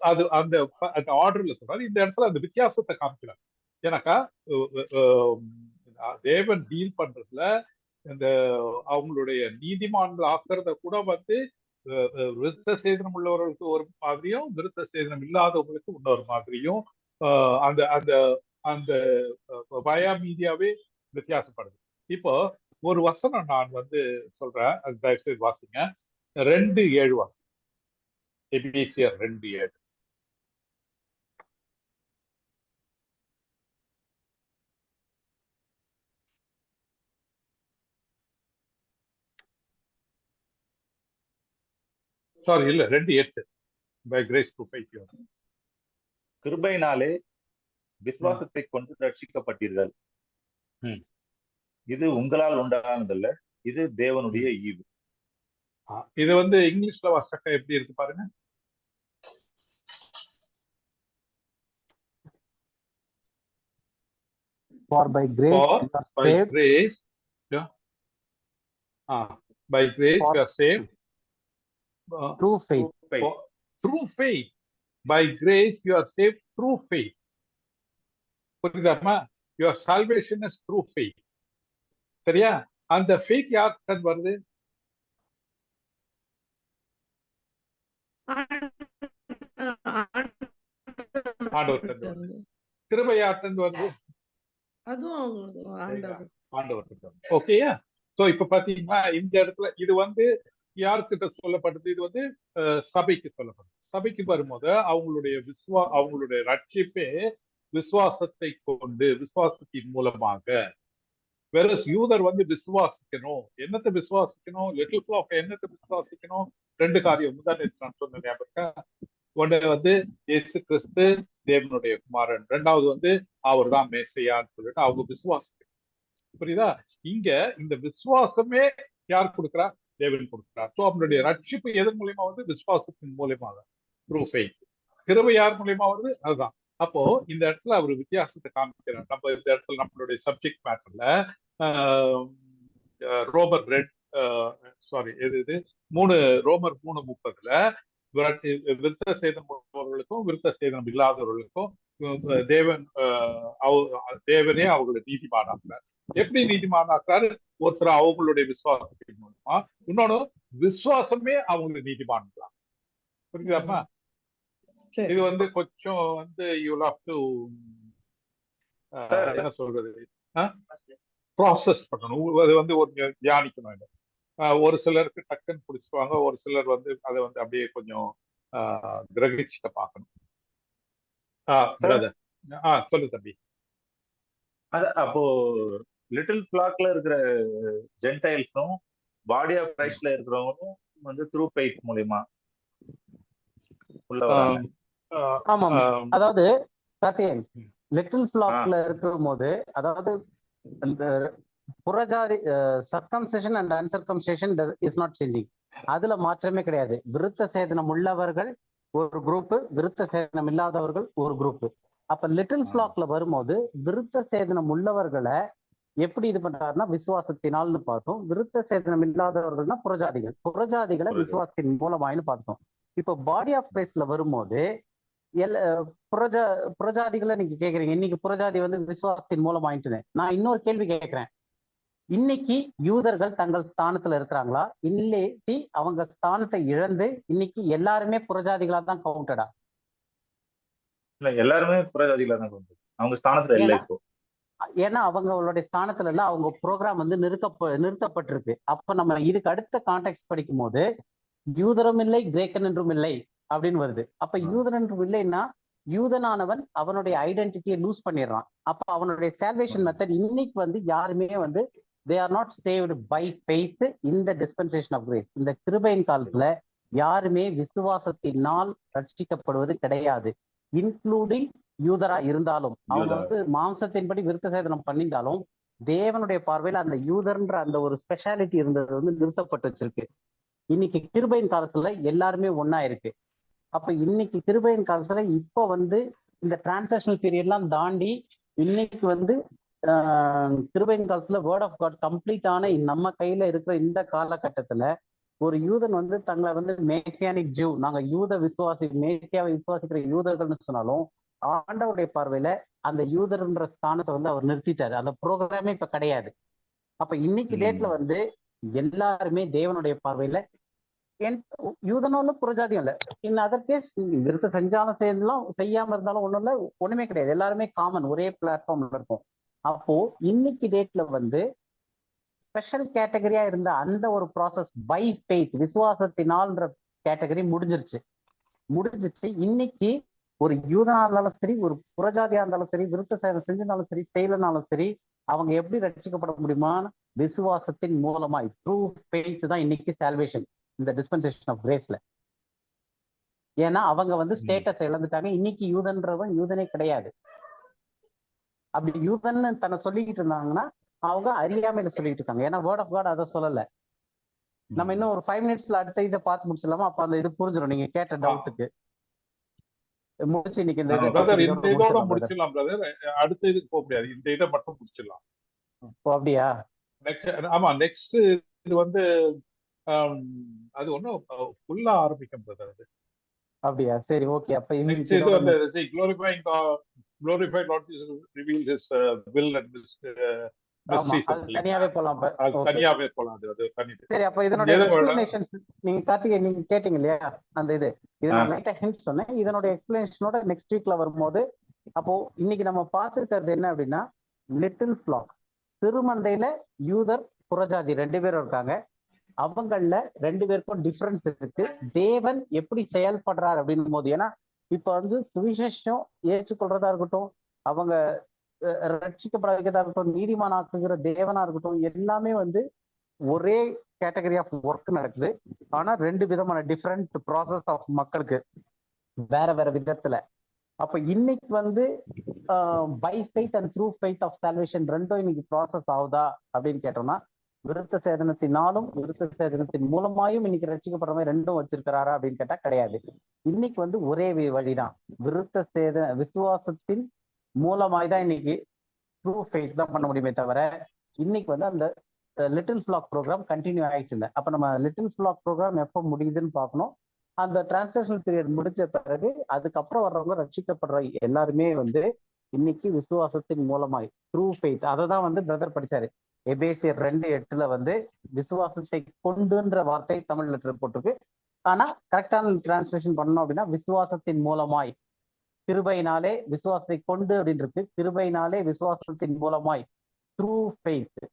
அது அந்த ஆர்டர்ல சொல்றாரு. இந்த இடத்துல அந்த வித்தியாசத்தை காமிக்கிறாங்க. ஏன்னாக்கா தேவன் டீல் பண்றதுல இந்த அவங்களுடைய நீதிமான்கள் ஆக்குறத கூட வந்து விருத்த சேதனம் உள்ளவர்களுக்கு ஒரு மாதிரியும் விருத்த சேதனம் இல்லாதவங்களுக்கு இன்னொரு மாதிரியும் அந்த அந்த அந்த பயா மீடியாவே வித்தியாசப்படுது. இப்போ ஒரு வசனம் நான் வந்து சொல்றேன், அது தயவுசெய்து வாசிங்க. 2:7 வாசிங்க. எபேசியர் 2:7. சாரி, இல்ல 2:8. By grace through faith. கிருபையினாலே விசுவாசத்தை கொண்டு ரட்சிக்கப்பட்டீர்கள். இது உங்களால் உண்டானதல்ல, இது தேவனுடைய ஈவு. இது வந்து இங்கிலீஷ்ல வாசிச்சா எப்படி இருக்கு பாருங்க. For by grace by grace you are saved through faith. Through faith, by grace you are save through faith. புரியுதாமா? Your salvation is through faith. சரியா? அந்த ஃபெய்த் யார்கிட்ட வருது? ஆண்டவர்கிட்ட வருது. கிருபை யார்கிட்ட வருது? அதுவும் ஆண்டவர். ஆண்டவர்கிட்ட. ஓகேயா? சோ இப்ப பாத்தீங்கன்னா இந்த இடத்துல இது வந்து யார்கிட்ட சொல்லப்பட்டது? இது வந்து சபைக்கு சொல்லப்பட்டது. சபைக்கு வரும்போது அவங்களுடைய ரட்சிப்பே விசுவாசத்தை கொண்டு, விசுவாசத்தின் மூலமாக. வேற யூதர் வந்து விசுவாசிக்கணும். என்னத்தை விசுவாசிக்கணும்? லிட்டில் ஃபிளாக் என்னத்தை விசுவாசிக்கணும்? 2 காரியம் தான் நான் சொன்ன ஞாபகம். ஒன்று வந்து இயேசு கிறிஸ்து தேவனுடைய குமாரன், 2வது வந்து அவர் தான் மேசையான்னு சொல்லிட்டு அவங்க விசுவாசிக்கணும். புரியுதா? இங்க இந்த விசுவாசமே யார் கொடுக்குறா? தேவன் கொடுக்கிறார். ஸோ அவனுடைய ரட்சிப்பு எதன் மூலியமா வந்து விசுவாசத்தின் மூலியமா தான், த்ரூ ஃபெய்த். கிருபை யார் மூலியமா வருது? அதுதான். அப்போ இந்த இடத்துல அவர் வித்தியாசத்தை காமிக்கிறார். நம்ம இந்த இடத்துல நம்மளுடைய சப்ஜெக்ட் மேட்டர்ல ரோமர் 3:30 விருத்த சேதனம் உள்ளவர்களுக்கும் விருத்த சேதனம் இல்லாதவர்களுக்கும் தேவனே அவர்களை நீதிமானாக்குறார். எப்படி நீதிமானாக்குறாரு? ஒருத்தர் அவங்களுடைய விசுவாசத்தின் மூலமா, இன்னொன்னு விசுவாசமே அவங்களை நீதிமான்களாம். புரியுதாமா? இது வந்து கொஞ்சம் வந்து என்ன சொல்றது, ப்ராசஸ் பண்ணணும். அது வந்து ஒரு தியானிக்கணும். ஒரு சிலருக்கு டக்குன்னு பிடிச்சிக்குவாங்க, ஒரு சிலர் வந்து அதை வந்து அப்படியே கொஞ்சம் கிரகிச்சுக்க பார்க்கணும். சொல்லு தம்பி. அப்போ லிட்டில் ஃபிளாக்ல இருக்கிற ஜென்டைல்ஸும் பாடி ஆஃப் கிரைஸ்ட்ல இருக்கிறவங்களும் வந்து த்ரூ ஃபெய்த் மூலமா உள்ள வராங்க. ஆமா, அதாவது சத்யன் லிட்டில் ஃபிளாக்ல இருக்கும் போது, அதாவது அந்த புறஜாதி circumcision and uncircumcision is not changing. அதுல மாற்றமே கிடையாது. விருத்த சேதனம் உள்ளவர்கள் ஒரு குரூப், விருத்த சேதனம் இல்லாதவர்கள் ஒரு குரூப். அப்ப லிட்டில் ஃபிளாக்ல வரும்போது விருத்த சேதனம் உள்ளவர்களை எப்படி இது பண்றாருன்னா விசுவாசத்தினால்னு பார்த்தோம். விருத்த சேதனம் இல்லாதவர்கள்னா புறஜாதிகளை விசுவாசத்தின் மூலமாயின்னு பார்த்தோம். இப்ப பாடி ஆஃப் கிரைஸ்ட்ல வரும்போது புறஜாதிகளை நீங்க கேக்குறீங்க, இன்னைக்கு புறஜாதி வந்து விசுவாசத்தின் மூலமாயிட்டுன்னு. நான் இன்னொரு கேள்வி கேட்கிறேன். இன்னைக்கு யூதர்கள் தங்கள் ஸ்தானத்துல இருக்கிறாங்களா? இன்னைக்கு அவங்க ஸ்தானத்தை இழந்து இன்னைக்கு எல்லாருமே புறஜாதிகளா தான் கவுண்டடா? இல்ல, எல்லாருமே புறஜாதிகளா தான் கவுண்டட். அவங்க ஸ்தானத்துல இல்லை இப்போ. ஏன்னா அவங்களுடைய ஸ்தானத்துல இல்ல, அவங்க ப்ரோக்ராம் வந்து நிறுத்தப்பட்டிருக்கு. அப்ப நம்ம இதுக்கு அடுத்த கான்டெக்ட் படிக்கும் போது யூதரும் இல்லை கிரேக்கன் என்றும் இல்லை அப்படின்னு வருது. அப்ப யூதன் என்றும் இல்லைன்னா யூதனானவன் அவனுடைய ஐடென்டிட்டியை லூஸ் பண்ணிடுறான். அப்ப அவனுடைய சால்வேஷன் மெத்தட் இன்னைக்கு வந்து யாருமே வந்து they are not saved by faith in the dispensation of grace. இந்த கிருபையின் காலத்துல யாருமே விசுவாசத்தினால் ரட்சிக்கப்படுவது கிடையாது. இன்க்ளூடிங் யூதரா இருந்தாலும், அவங்க வந்து மாம்சத்தின்படி விருத்த சேதனம் பண்ணிட்டாலும் தேவனுடைய பார்வையில அந்த யூதர்ன்ற அந்த ஒரு ஸ்பெஷாலிட்டி இருந்தது வந்து நிறுத்தப்பட்டு வச்சிருக்கு. இன்னைக்கு கிருபையின் காலத்துல எல்லாருமே ஒன்னா இருக்கு. அப்ப இன்னைக்கு கிருபையின் காலத்துல இப்ப வந்து இந்த டிரான்சாக்ஷனல் பீரியட்லாம் தாண்டி இன்னைக்கு வந்து கிருபையின் காலத்துல வேர்ட் ஆஃப் காட் கம்ப்ளீட்டான நம்ம கையில இருக்கிற இந்த காலகட்டத்துல ஒரு யூதன் வந்து தங்களை வந்து மேசியானிக் ஜூ, நாங்க யூத மேசியாவை விசுவாசிக்கிற யூதர்கள்னு சொன்னாலும் ஆண்டவருடைய பார்வையில அந்த யூதர்ன்ற ஸ்தானத்தை வந்து அவர் நிறுத்திட்டாரு. அந்த ப்ரோக்ராமே இப்ப கிடையாது. அப்ப இன்னைக்கு டேட்ல வந்து எல்லாருமே தேவனுடைய பார்வையில யூதனும் புறஜாதியும் இல்லை. இன் அதர் கேஸ் விருத்த செஞ்சாலும் செய்யாம இருந்தாலும் ஒண்ணும் இல்லை, ஒண்ணுமே கிடையாது. எல்லாருமே காமன், ஒரே பிளாட்ஃபார்ம்ல இருக்கும். அப்போ இன்னைக்கு டேட்ல வந்து ஸ்பெஷல் கேட்டகரியா இருந்த அந்த ஒரு ப்ராசஸ் பை ஃபெய்த், விசுவாசத்தினால்ன்ற கேட்டகரி முடிஞ்சிருச்சு. இன்னைக்கு ஒரு யூதனா இருந்தாலும் சரி, ஒரு புறஜாதியா இருந்தாலும் சரி, விருத்த சேதனம் செஞ்சிருந்தாலும் சரி, செய்யலனாலும் சரி, அவங்க எப்படி ரட்சிக்கப்பட முடியுமா? விசுவாசத்தின் மூலமாய் த்ரூ ஃபெய்த் தான் இன்னைக்கு சால்வேஷன் இந்த டிஸ்பென்சேஷன் ஆஃப் கிரேஸ்ல. ஏன்னா அவங்க வந்து ஸ்டேட்டஸ் இழந்துட்டாங்க. இன்னைக்கு யூதன்றவன் யூதனே கிடையாது. அப்படி யூதன்னு தன்னை சொல்லிக்கிட்டு இருந்தாங்கன்னா அவங்க அறியாமையில சொல்லிட்டு இருக்காங்க. ஏன்னா வேர்ட் ஆஃப் காட் அதை சொல்லல. நம்ம இன்னும் ஒரு 5 மினிட்ஸ்ல அடுத்த இதை பார்த்து முடிச்சிடலாமா? அப்ப அந்த இது புரிஞ்சிடும் நீங்க கேட்ட டவுட்டுக்கு. முடிச்சு இன்னைக்கு இந்த இதோட முடிச்சிடலாம் பிரதர். அடுத்த இதுக்கு போக முடியாது, இந்த இதை மட்டும் முடிச்சிடலாம். அப்படியா? ஆமா, நெக்ஸ்ட் இது வந்து அது ஒன்றும் ஃபுல்லா ஆரம்பிக்கும் பிரதர். அது அப்படியா? சரி, ஓகே. அப்ப நெக்ஸ்ட் இன்னைக்கு இது இதோட வந்து glorified Lord Jesus revealed his will and ஆமா, mysteries அது இருக்கு இல்லைங்களா, தனியாவே போலாம். அது ஓகே, தனியாவே போலாம். அது தனி சரி. அப்ப இங்க இதனுடைய எதை வேணா எக்ஸ்பிளனேஷன்ஸ் நீங்க கார்த்திகை நீங்க கேட்டீங்க இல்லையா அந்த இது நான் லைட்டா ஹிண்ட் சொன்னேன். இதனுடைய எக்ஸ்பிளனேஷனோட நெக்ஸ்ட் வீக்ல வரும்போது, அப்போ இன்னைக்கு நம்ம பார்த்துருக்கிறது என்ன அப்படின்னா, லிட்டில் ஃபிளாக், திருமந்தையில யூதர் புறஜாதி 2 பேரும் இருக்காங்க. அவங்கள 2 பேருக்கும் டிஃபரன்ஸ் இருக்கு. தேவன் எப்படி செயல்படுறாரு அப்படின்னும் போது, ஏன்னா இப்ப வந்து சுவிசேஷம் ஏற்றுக்கொள்றதா இருக்கட்டும், அவங்க ரட்சிக்கப்பட வைக்கிறதா இருக்கட்டும், நீதிமானாக்குகிற தேவனா இருக்கட்டும், எல்லாமே வந்து ஒரே கேட்டகரி ஆஃப் ஒர்க் நடக்குது. ஆனா 2 விதமான டிஃப்ரெண்ட் ப்ராசஸ் ஆஃப் மக்களுக்கு வேற வேற விதத்துல. அப்ப இன்னைக்கு வந்து by faith and through faith of salvation ரெண்டும் இன்னைக்கு ப்ராசஸ் ஆகுதா அப்படின்னு கேட்டோம்னா, விருத்த சேதனத்தினாலும் விருத்த சேதனத்தின் மூலமாயும் இன்னைக்கு ரட்சிக்கப்படுற மாதிரி ரெண்டும் வச்சிருக்கிறாரா அப்படின்னு கேட்டா கிடையாது. இன்னைக்கு வந்து ஒரே வழிதான், விசுவாசத்தின் மூலமாய் தான் இன்னைக்கு த்ரூ ஃபெய்த் தான் பண்ண முடியுமே தவிர, இன்னைக்கு வந்து அந்த லிட்டில் ஃபிளாக் ப்ரோக்ராம் கண்டினியூ ஆயிட்டு இல்லை. அப்ப நம்ம லிட்டில் ஃபிளாக் ப்ரோக்ராம் எப்போ முடியுதுன்னு பார்க்கணும். அந்த டிரான்ஸ்லேஷன் பீரியட் முடிஞ்ச பிறகு அதுக்கப்புறம் வர்றவங்க ரட்சிக்கப்படுற எல்லாருமே வந்து இன்னைக்கு விசுவாசத்தின் மூலமாய் த்ரூ ஃபெய்த், அதை தான் வந்து பிரதர் படிச்சாரு. எபேசியர் 2:8 வந்து விசுவாசத்தை கொண்டுன்ற வார்த்தை தமிழ் லெட்டர் போட்டிருக்கு. ஆனா கரெக்டான டிரான்ஸ்லேஷன் பண்ணணும் அப்படின்னா விசுவாசத்தின் மூலமாய், கிருபையினாலே விசுவாசத்தை கொண்டு அப்படின்னு இருக்கு. கிருபையினாலே விசுவாசத்தின் மூலமாய் த்ரூ ஃபெய்த்,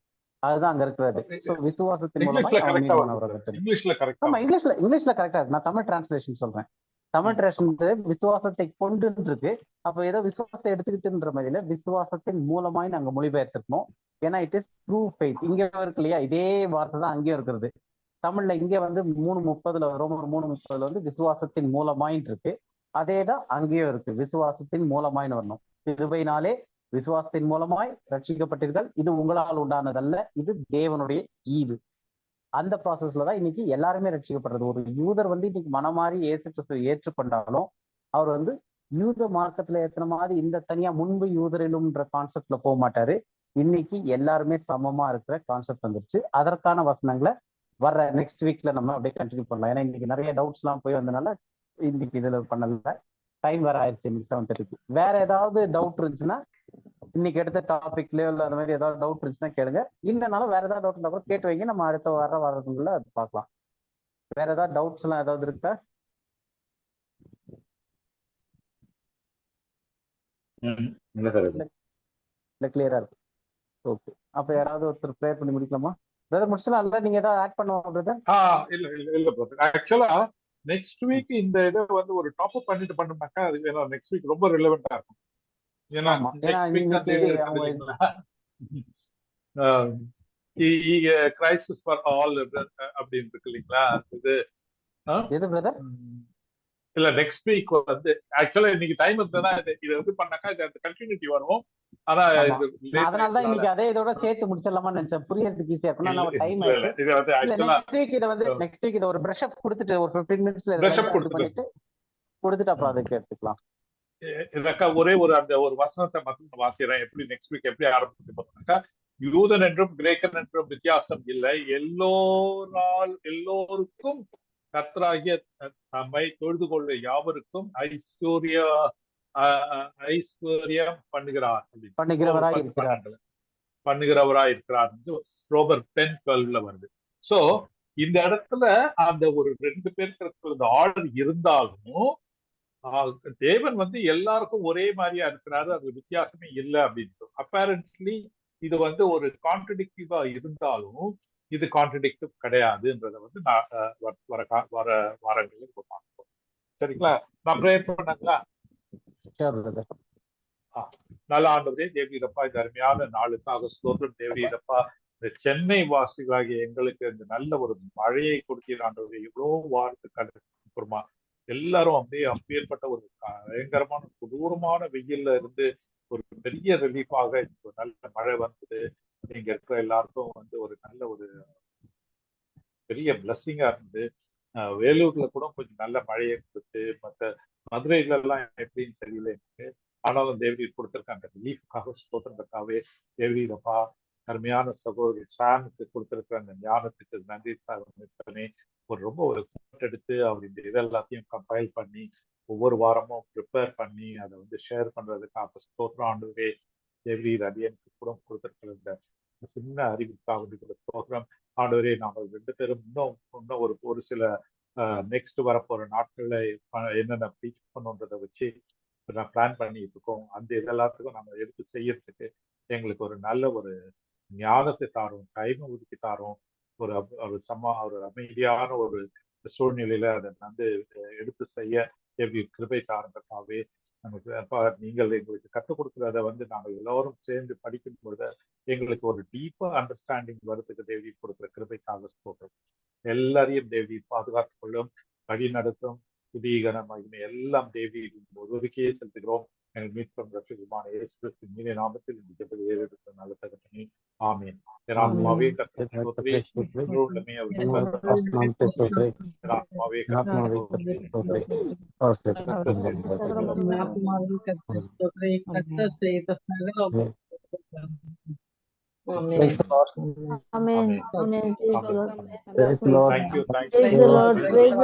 அதுதான் அங்க இருக்கிறது. சோ விசுவாசத்தின் மூலமாய் அவன் நீதிமானவராக. இங்கிலீஷ்ல கரெக்டா ஆமா, இங்கிலீஷ்ல கரெக்டா இருக்கு. நான் தமிழ் டிரான்ஸ்லேஷன் சொல்றேன். தமிழ் டிரான்ஸ்லேஷன் விசுவாசத்தை கொண்டு இருக்கு. அப்ப ஏதோ விசுவாசத்தை எடுத்துக்கிட்டுன்ற மாதிரில விசுவாசத்தின் மூலமாய் நாங்க மொழிபெயர்த்திருக்கோம். ஏன்னா இட் இஸ் த்ரூ ஃபெய்த். இங்க இருக்கு இல்லையா, இதே வார்த்தை தான் அங்கேயும் இருக்கிறது. தமிழ்ல இங்க வந்து 3:30 ரோமர் 3:30 வந்து விசுவாசத்தின் மூலமாயின்னு இருக்கு. அதேதான் அங்கேயும் இருக்கு, விசுவாசத்தின் மூலமாயின்னு வரணும். கிருபையினாலே விசுவாசத்தின் மூலமாய் ரட்சிக்கப்பட்டீர்கள், இது உங்களால் உண்டானதல்ல, இது தேவனுடைய ஈவு. அந்த ப்ராசஸ்ல தான் இன்னைக்கு எல்லாருமே ரட்சிக்கப்படுறது. ஒரு யூதர் வந்து இன்னைக்கு மனமாறி இயேசு கிறிஸ்துவை ஏற்றுக்கொண்டாலும் அவர் வந்து யூத மார்க்கத்துல ஏத்துன மாதிரி இந்த தனியா முன்பு யூதரிலும்ன்ற கான்செப்ட்ல போக மாட்டாரு. இன்னைக்கு எல்லாருமே சமமா இருக்கிற கான்செப்ட் வந்துருச்சு. அதற்கான வசனங்களை வர்ற நெக்ஸ்ட் வீக்ல நம்ம அப்படியே கண்டினியூ பண்ணலாம். ஏன்னா இன்னைக்கு நிறைய டவுட்ஸ் எல்லாம் போய் வந்தனால இன்னைக்கு இதுல பண்ணல. டைம் வேற ஆயிடுச்சு இன்னைக்கு 7:30. வேற ஏதாவது டவுட் இருந்துச்சுன்னா இன்னைக்கு எடுத்த டாபிக்லயோ இல்லை அந்த மாதிரி ஏதாவது டவுட் இருந்துச்சுன்னா கேளுங்க. இல்லைனாலும் வேற ஏதாவது டவுட் இருந்தா கூட கேட்டு வைங்க, நம்ம அடுத்த வாரத்துக்குள்ள அது பார்க்கலாம். வேற ஏதாவது டவுட்ஸ் எல்லாம் ஏதாவது இருக்கா? இல்ல கிளியரா இருக்கு. ஓகே, அப்ப யாராவது ஒருத்தர் ப்ரேயர் பண்ணி முடிக்கலாமா? பிரதர் முடிச்சலாம் இல்ல, நீங்க ஏதாவது ஆட் பண்ணுவோம் பிரதர்? இல்ல பிரதர். ஆக்சுவலா நெக்ஸ்ட் வீக் இந்த இதை வந்து ஒரு டாப் அப் பண்ணிட்டு பண்ணோம்னாக்கா அது நெக்ஸ்ட் வீக் ரொம்ப ரிலவெண்டா இருக்கும். ஏன்னா நெக்ஸ்ட் வீக் அந்த இது இருக்கு இல்லைங்களா, கிரைசிஸ் ஃபார் ஆல் அப்படின்னு இருக்கு இல்லைங்களா இது. எது பிரதர்? இல்ல நெக்ஸ்ட் வீக் வந்து ஆக்சுவலா இன்னைக்கு டைம் இருந்ததுன்னா இது வந்து பண்ணாக்கா அந்த கண்டினியூட்டி வரும். ஆனா அதனாலதான் இன்னைக்கு அதே இதோட சேர்த்து முடிச்சிடலாமான்னு நினைச்சேன், புரியறதுக்கு ஈஸியா இருக்கும். நம்ம டைம் ஆயிடுச்சு. நெக்ஸ்ட் வீக் இதை வந்து நெக்ஸ்ட் வீக் இதை ஒரு பிரஷ் அப் கொடுத்துட்டு ஒரு 15 மினிட்ஸ்ல பண்ணிட்டு கொடுத்துட்டு அப்புறம் அதுக்கு எடுத்துக்கலாம். ஒரே அந்த ஒரு வசனத்தை மட்டும் வாசிக்கிறேன். எப்படி நெக்ஸ்ட் வீக் எப்படி ஆரம்பிச்சு பார்த்தோம்னாக்கா, யூதன் என்றும் கிரேக்கன் என்றும் வித்தியாசம் இல்லை, எல்லோருக்கும் கர்த்தராகிய தம்மை தொழுது கொள்ள யாவருக்கும் ஐஸ்வர்யம் பண்ணுகிறவராய் இருக்கிறார். ரோமர் 10:12 வருது. சோ இந்த இடத்துல அந்த ஒரு 2 பேருக்கு ஆர்டர் இருந்தாலும் தேவன் வந்து எல்லாருக்கும் ஒரே மாதிரியா இருக்கிறாரு, அது வித்தியாசமே இல்லை அப்படின்னு. அப்பேரண்ட்லி இது வந்து ஒரு கான்ட்ரடிக்டிவா இருந்தாலும் இது கான்ட்ரடிக்டிவ் கிடையாதுன்றத வந்து நான் வர வாரங்களில் பார்ப்போம். சரிங்களா? நான் ப்ரேயர் பண்ணாங்களா? நல்ல ஆண்டவரே தேவரீரப்பா, இந்த அருமையான நாளுக்காக ஸ்தோத்திரம். தேவரீரப்பா, இந்த சென்னை வாசிகளாகிய எங்களுக்கு இந்த நல்ல ஒரு மழையை கொடுத்தீர் ஆண்டவரே. எவ்வளவு வாரத்துக்கு எல்லாரும் அப்படியே அப்பேற்பட்ட ஒரு பயங்கரமான கொடூரமான வெயில்ல இருந்து ஒரு பெரிய ரிலீஃபாக ஒரு நல்ல மழை வந்தது. இங்க இருக்கிற எல்லாருக்கும் வந்து ஒரு நல்ல ஒரு பெரிய பிளஸ்ஸிங்கா இருந்தது. வேலூர்ல கூட கொஞ்சம் நல்ல மழையை கொடுத்து, மற்ற மதுரையில எல்லாம் எப்படின்னு தெரியல எனக்கு. ஆனாலும் தேவரீர் கொடுத்திருக்காங்க ரிலீஃப்காக ஸ்தோத்திரத்துக்காகவே தேவரீரப்பா அருமையான சகோதரி சாமுக்கு கொடுத்திருக்கிற அந்த ஞானத்துக்கு நன்றி சார். ரொம்ப ஒரு எஃபர்ட் எடுத்து அவர் இந்த இதெல்லாத்தையும் கம்பைல் பண்ணி ஒவ்வொரு வாரமும் ப்ரிப்பேர் பண்ணி அதை வந்து ஷேர் பண்றதுக்கு ஸ்தோத்திரம் ஆண்டவரே. எவ்ரி ரபியனுக்கு கூட கொடுத்திருக்கிற இந்த சின்ன அறிவிக்காக ஸ்தோத்திரம் ஆண்டவரே. நாங்கள் 2 பேரும் இன்னும் ஒரு சில நெக்ஸ்ட் வரப்போற நாட்கள்ல என்னென்ன ப்ரீச் பண்ணுன்றதை வச்சு நான் பிளான் பண்ணிட்டு இருக்கோம். அந்த இதெல்லாத்துக்கும் நம்ம எடுத்து செய்யறதுக்கு எங்களுக்கு ஒரு நல்ல ஒரு ஞானத்தை தாரும், டைம் ஒதுக்கி தாரும். ஒரு ஒரு அமைதியான ஒரு சூழ்நிலையில அதை வந்து எடுத்து செய்ய எப்படி கிருபை தாரங்கத்தாவே. நமக்கு நீங்கள் எங்களுக்கு கற்றுக் கொடுக்குறத வந்து நாங்கள் எல்லோரும் சேர்ந்து படிக்கும் பொழுது எங்களுக்கு ஒரு டீப்பர் அண்டர்ஸ்டாண்டிங் வரதுக்கு தேவி கொடுக்குற கிருபைக்காக போகிறோம். எல்லாரையும் தேவி பாதுகாத்துக் கொள்ளும், வழி நடத்தும், புதிய மகிமை எல்லாம் தேவி ஒருவருக்கே செலுத்துகிறோம். எங்கள் மீட்பும் ரட்சகருமான இயேசு கிறிஸ்துவின் இனிய நாமத்தில் இந்த ஜெபத்தை ஏறெடுத்த நல்ல தகப்பனே. ஆமென். என் ஆத்மாவே கர்த்தரை ஸ்தோத்திரி, முழு உள்ளமே அவருடைய ஆத்மாவே கர்த்தரை ஸ்தோத்திரி. கர்த்தர் செய்த சகல Amen. Amen. Praise the Lord. Thank you. Praise the Lord. Praise the